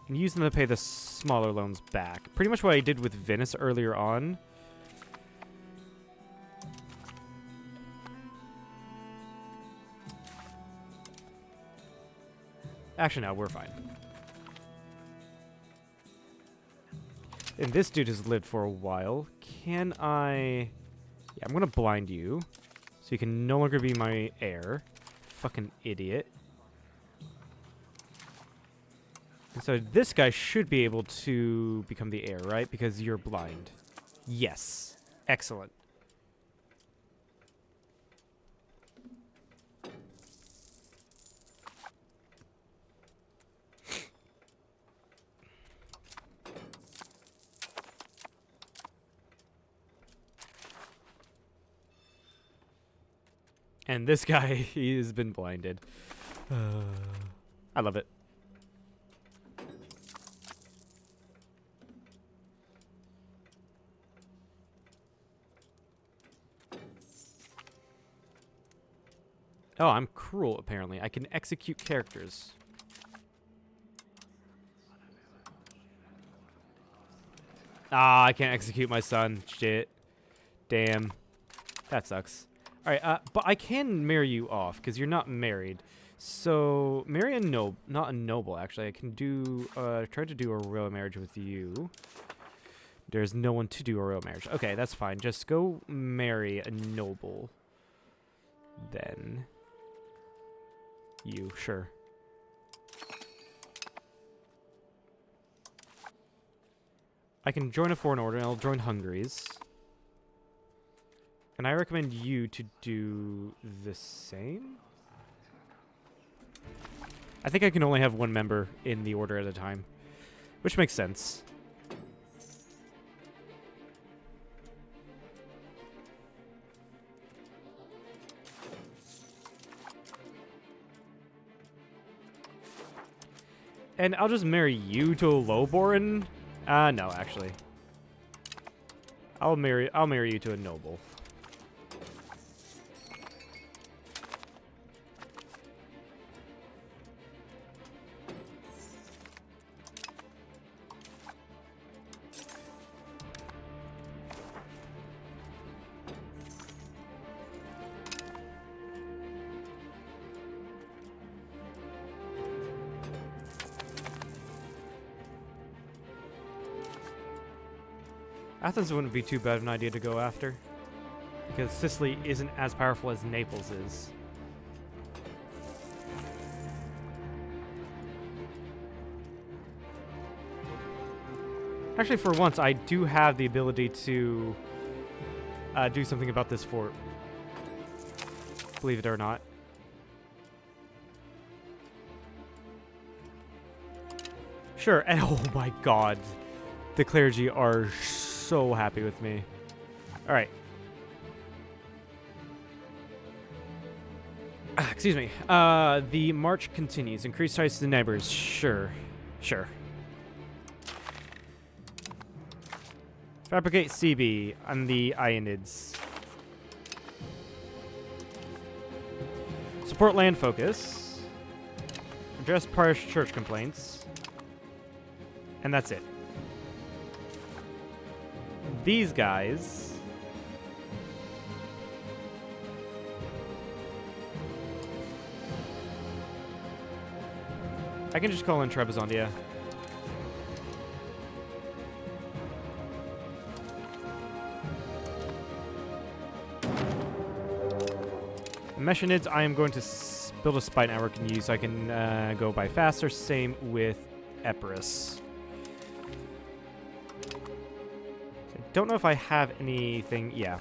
and use them to pay the smaller loans back. Pretty much what I did with Venice earlier on. Actually, no, we're fine. And this dude has lived for a while. Can I... Yeah, I'm going to blind you. So you can no longer be my heir. Fucking idiot. And so this guy should be able to become the heir, right? Because you're blind. Yes. Excellent. And this guy, he has been blinded. I love it. Oh, I'm cruel, apparently. I can execute characters. Ah, I can't execute my son. Shit. Damn. That sucks. Alright, but I can marry you off, because you're not married. So, marry a noble, not a noble, actually. I can do, try to do a royal marriage with you. There's no one to do a royal marriage. Okay, that's fine. Just go marry a noble. Then. You, sure. I can join a foreign order, and I'll join Hungary's. And I recommend you to do the same? I think I can only have one member in the order at a time, which makes sense. And I'll just marry you to a lowborn? No, actually. I'll marry you to a noble. Athens wouldn't be too bad of an idea to go after, because Sicily isn't as powerful as Naples is. Actually, for once, I do have the ability to do something about this fort. Believe it or not. Sure, and oh my god. The clergy are so happy with me. Alright. Excuse me. The march continues. Increase ties to the neighbors. Sure. Sure. Fabricate CB on the Ionids. Support land focus. Address parish church complaints. And that's it. These guys... I can just call in Trebizondia. Meshanids, I am going to build a spy network and use so I can go by faster. Same with Epirus. I don't know if I have anything. Yeah.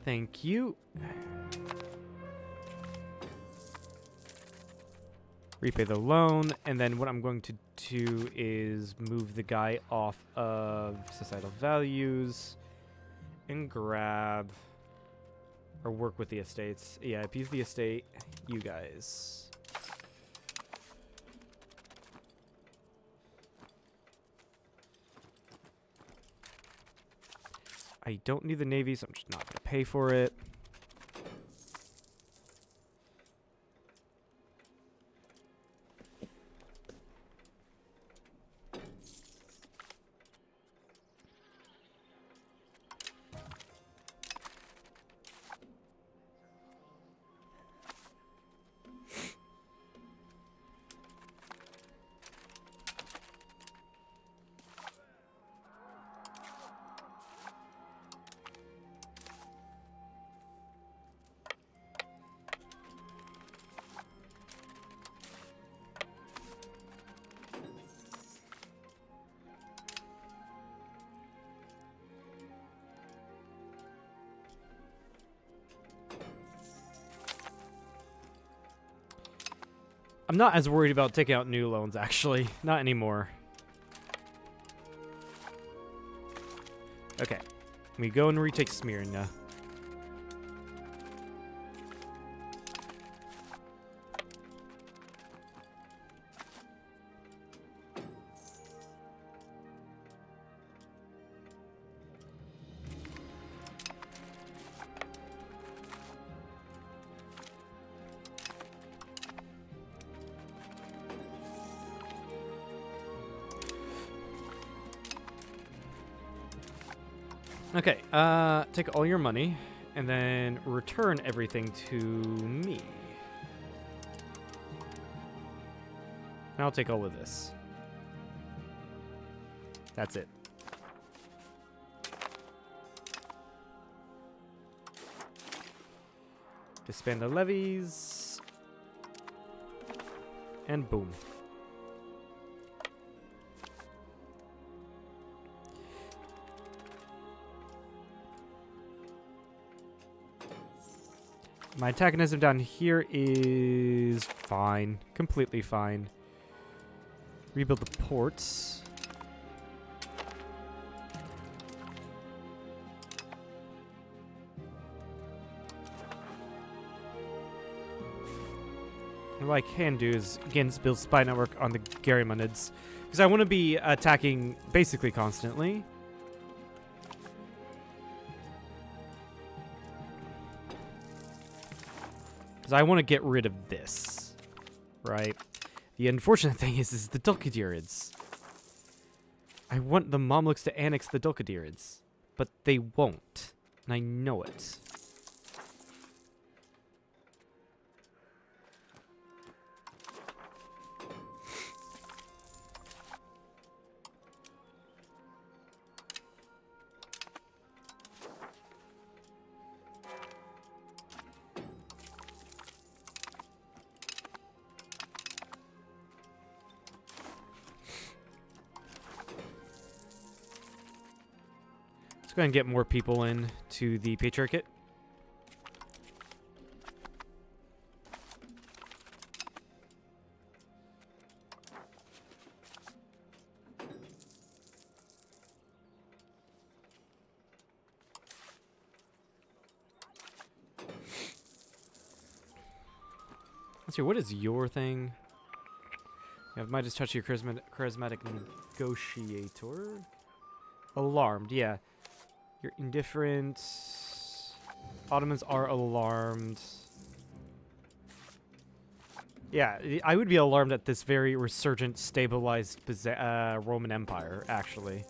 Thank you. Repay the loan, and then what I'm going to do is move the guy off of societal values and grab or work with the estates. Yeah, appease the estate, you guys. I don't need the navy, so I'm just not going to pay for it. I'm not as worried about taking out new loans, actually. Not anymore. Okay. We go and retake Smyrna. Okay, take all your money, and then return everything to me. And I'll take all of this. That's it. Disband the levies. And boom. My antagonism down here is fine. Completely fine. Rebuild the ports. And what I can do is, again, build spy network on the Garymonids. Because I want to be attacking basically constantly. I want to get rid of this, right? The unfortunate thing is the Dulcadirids. I want the Mamluks to annex the Dulcadirids, but they won't, and I know it. Let's go ahead and get more people in to the Patriarchate. Let's see, what is your thing? Yeah, might just touch your charismatic negotiator. Alarmed, yeah. You're indifferent. Ottomans are alarmed. Yeah, I would be alarmed at this very resurgent, stabilized Roman Empire, actually.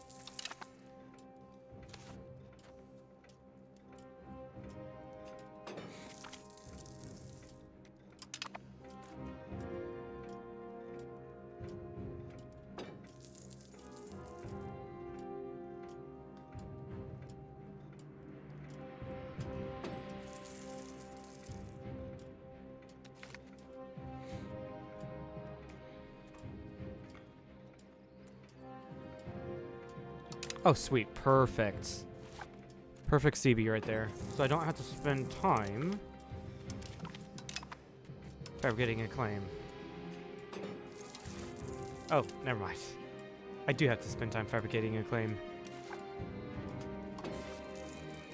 Oh, sweet. Perfect. Perfect CB right there. So I don't have to spend time fabricating a claim. Oh, never mind. I do have to spend time fabricating a claim.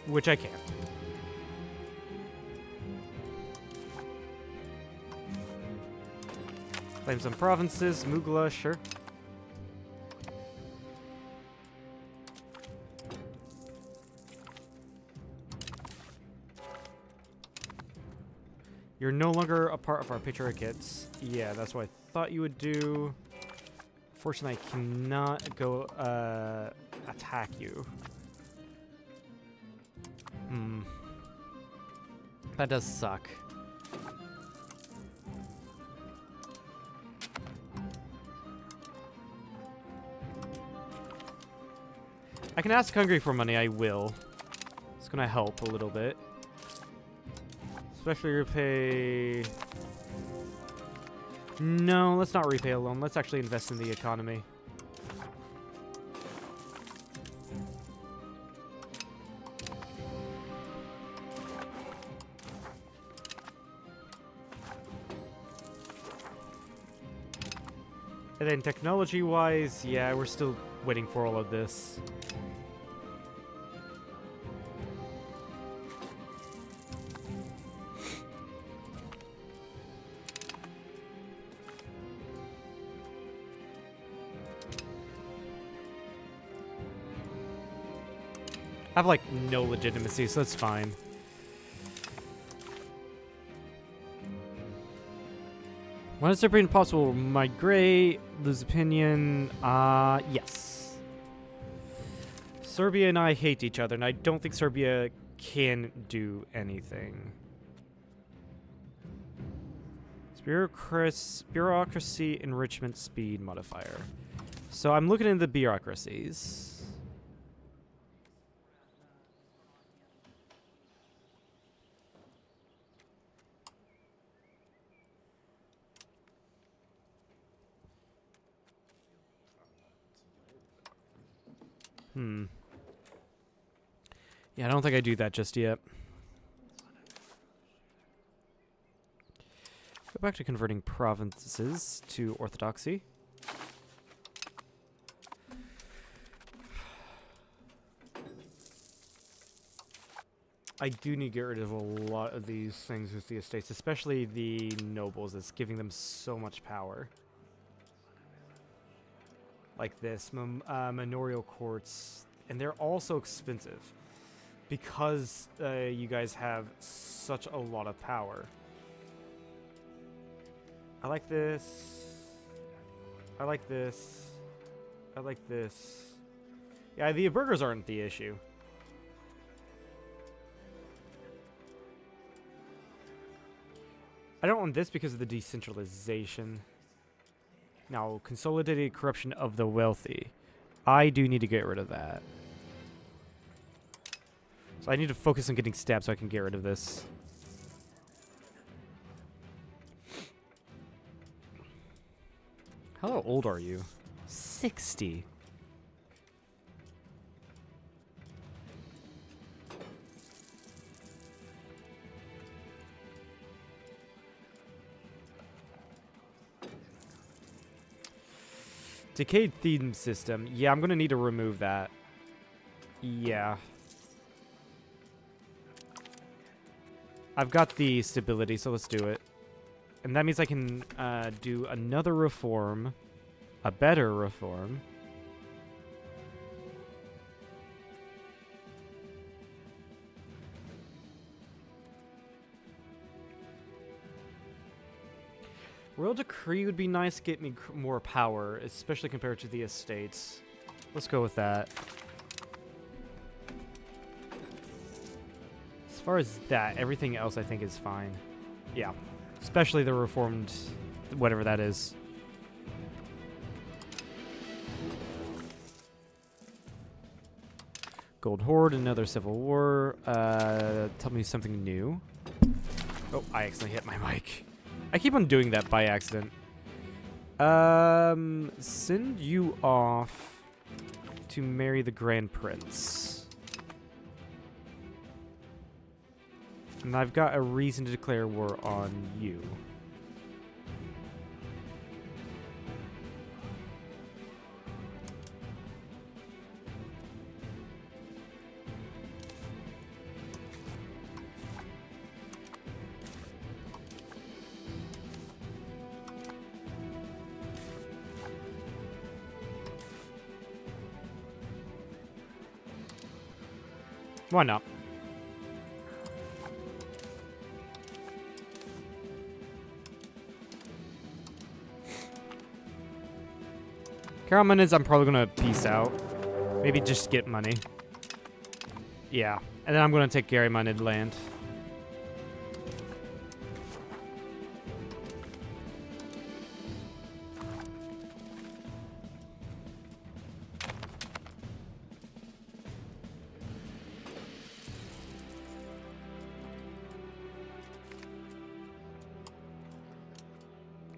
Which I can. Claim some provinces. Mugla, sure. You're no longer a part of our patriarchates. Yeah, that's what I thought you would do. Fortunately, I cannot go attack you. Hmm. That does suck. I can ask Hungary for money, I will. It's gonna help a little bit. Especially repay... No, let's not repay a loan. Let's actually invest in the economy. And then technology-wise, yeah, we're still waiting for all of this. I have, like, no legitimacy, so that's fine. When is Serbian possible? Migrate, lose opinion, yes. Serbia and I hate each other, and I don't think Serbia can do anything. Bureaucracy enrichment speed modifier. So I'm looking into the bureaucracies. Yeah, I don't think I do that just yet. Go back to converting provinces to orthodoxy. I do need to get rid of a lot of these things with the estates, especially the nobles. It's giving them so much power. Like this, manorial courts, and they're also expensive because you guys have such a lot of power. I like this. I like this. I like this. Yeah, the burgers aren't the issue. I don't want this because of the decentralization. Now, consolidated corruption of the wealthy. I do need to get rid of that. So I need to focus on getting stabbed so I can get rid of this. How old are you? 60. Decayed theme system. Yeah, I'm going to need to remove that. Yeah. I've got the stability, so let's do it. And that means I can do another reform. A better reform. Royal Decree would be nice to get me more power, especially compared to the estates. Let's go with that. As far as that, everything else I think is fine. Yeah. Especially the reformed, whatever that is. Gold Horde, another civil war. Tell me something new. Oh, I accidentally hit my mic. I keep on doing that by accident. Send you off to marry the Grand Prince. And I've got a reason to declare war on you. Why not? Carominids, I'm probably gonna peace out. Maybe just get money. Yeah. And then I'm gonna take Gary-minded land.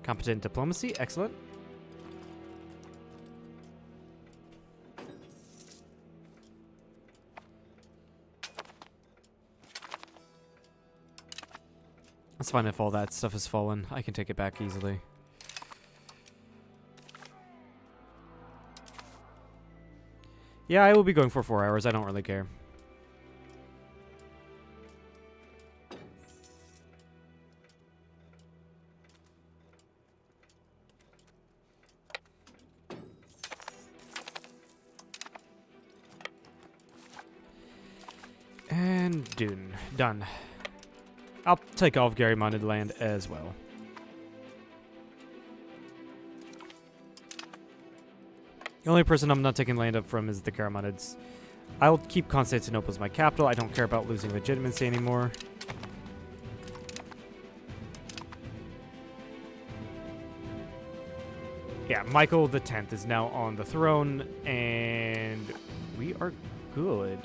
Competent diplomacy, excellent. It's fine if all that stuff has fallen. I can take it back easily. Yeah, I will be going for 4 hours. I don't really care. And done. I'll take off Gary-minded land as well. The only person I'm not taking land up from is the Gary-mindeds. I'll keep Constantinople as my capital. I don't care about losing legitimacy anymore. Yeah, Michael the 10th is now on the throne, and we are good.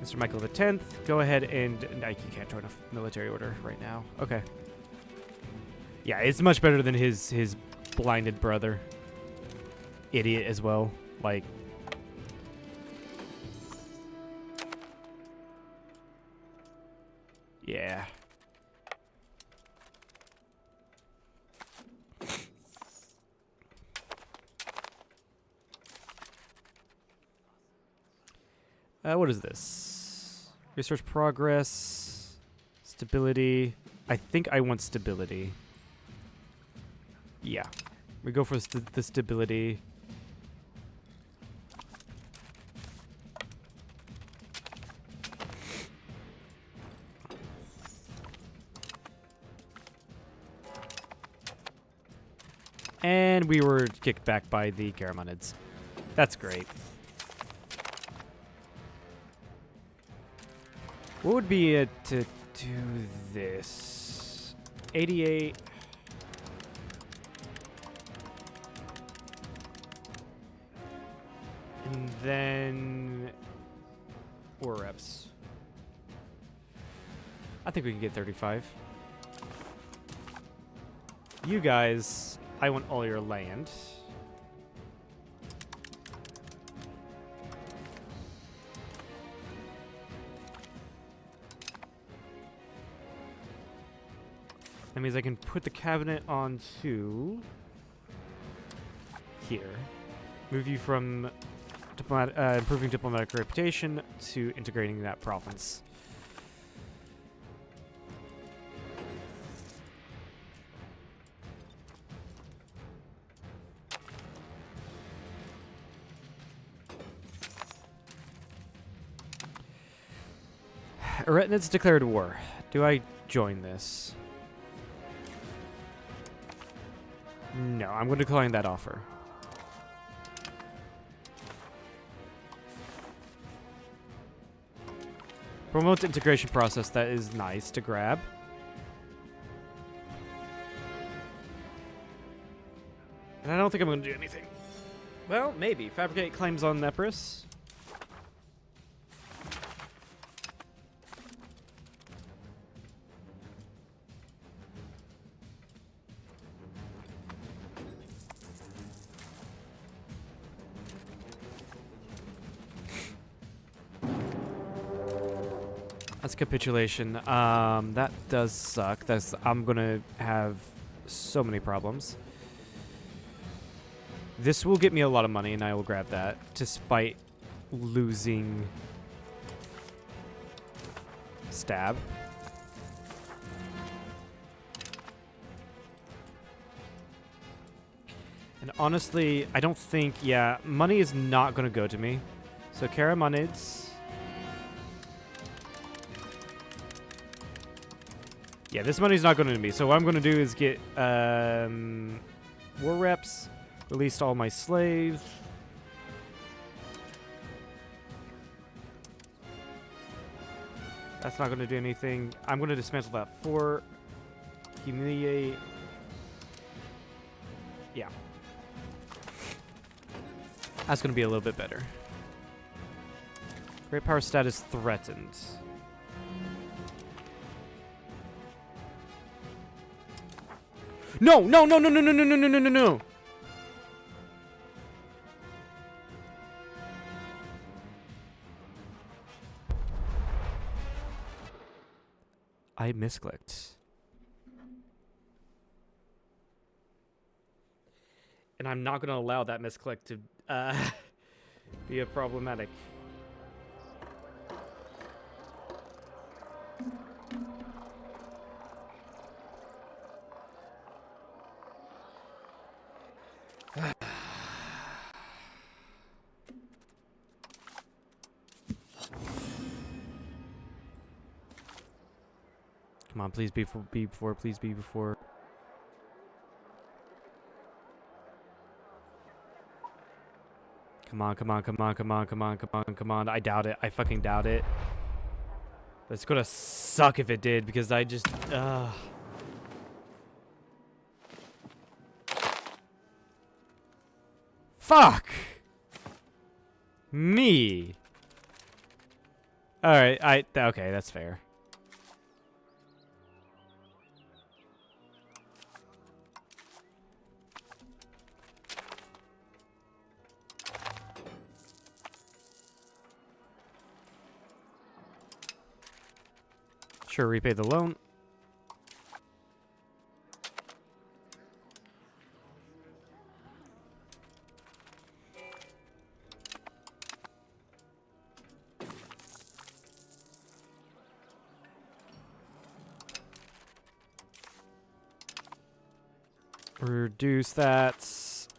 Mr. Michael the 10th, go ahead and... No, you can't join a military order right now. Okay. Yeah, it's much better than his blinded brother. Idiot as well. Like... Yeah. What is this? Research progress. Stability. I think I want stability. Yeah. We go for the stability. And we were kicked back by the Karamanids. That's great. What would be it to do this? 88. And then... war reps. I think we can get 35. You guys, I want all your land. That means I can put the cabinet on 2. here. Move you from improving diplomatic reputation to integrating that province. Eretnit's declared war. Do I join this? No, I'm going to decline that offer. Promote the integration process. That is nice to grab. And I don't think I'm going to do anything. Well, maybe. Fabricate claims on Nepris. That's capitulation. That does suck. I'm gonna have so many problems. This will get me a lot of money, and I will grab that, despite losing stab. And honestly, I don't think, yeah, money is not gonna go to me. So Karamanids. Yeah, this money's not going to me. So what I'm going to do is get war reps, released all my slaves. That's not going to do anything. I'm going to dismantle that fort. Humiliate. Yeah. That's going to be a little bit better. Great power status threatened. No, no, no, no, no, no, no, no, no, no, no, no. I misclicked. And I'm not going to allow that misclick to be a problematic. Come on, please be before, please be before. Come on, come on, come on, come on, come on, come on, come on. I doubt it. I fucking doubt it. That's gonna suck if it did, because I just, Fuck! Me! Alright, okay, that's fair. Sure, repay the loan. Reduce that so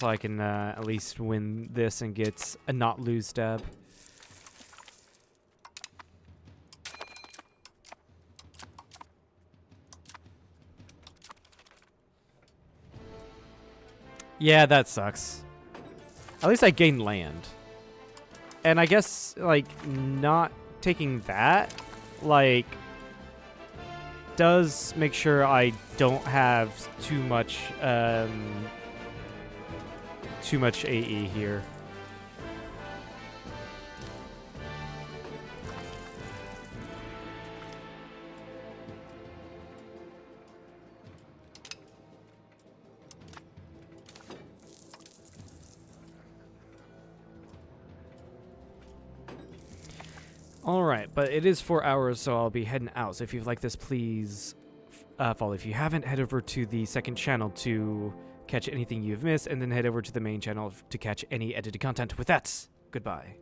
I can at least win this and get a not lose stab. Yeah, that sucks. At least I gained land. And I guess, like, not taking that, like, does make sure I don't have too much AE here. Alright, but it is 4 hours, so I'll be heading out. So if you like this, please follow. If you haven't, head over to the second channel to catch anything you've missed, and then head over to the main channel to catch any edited content. With that, goodbye.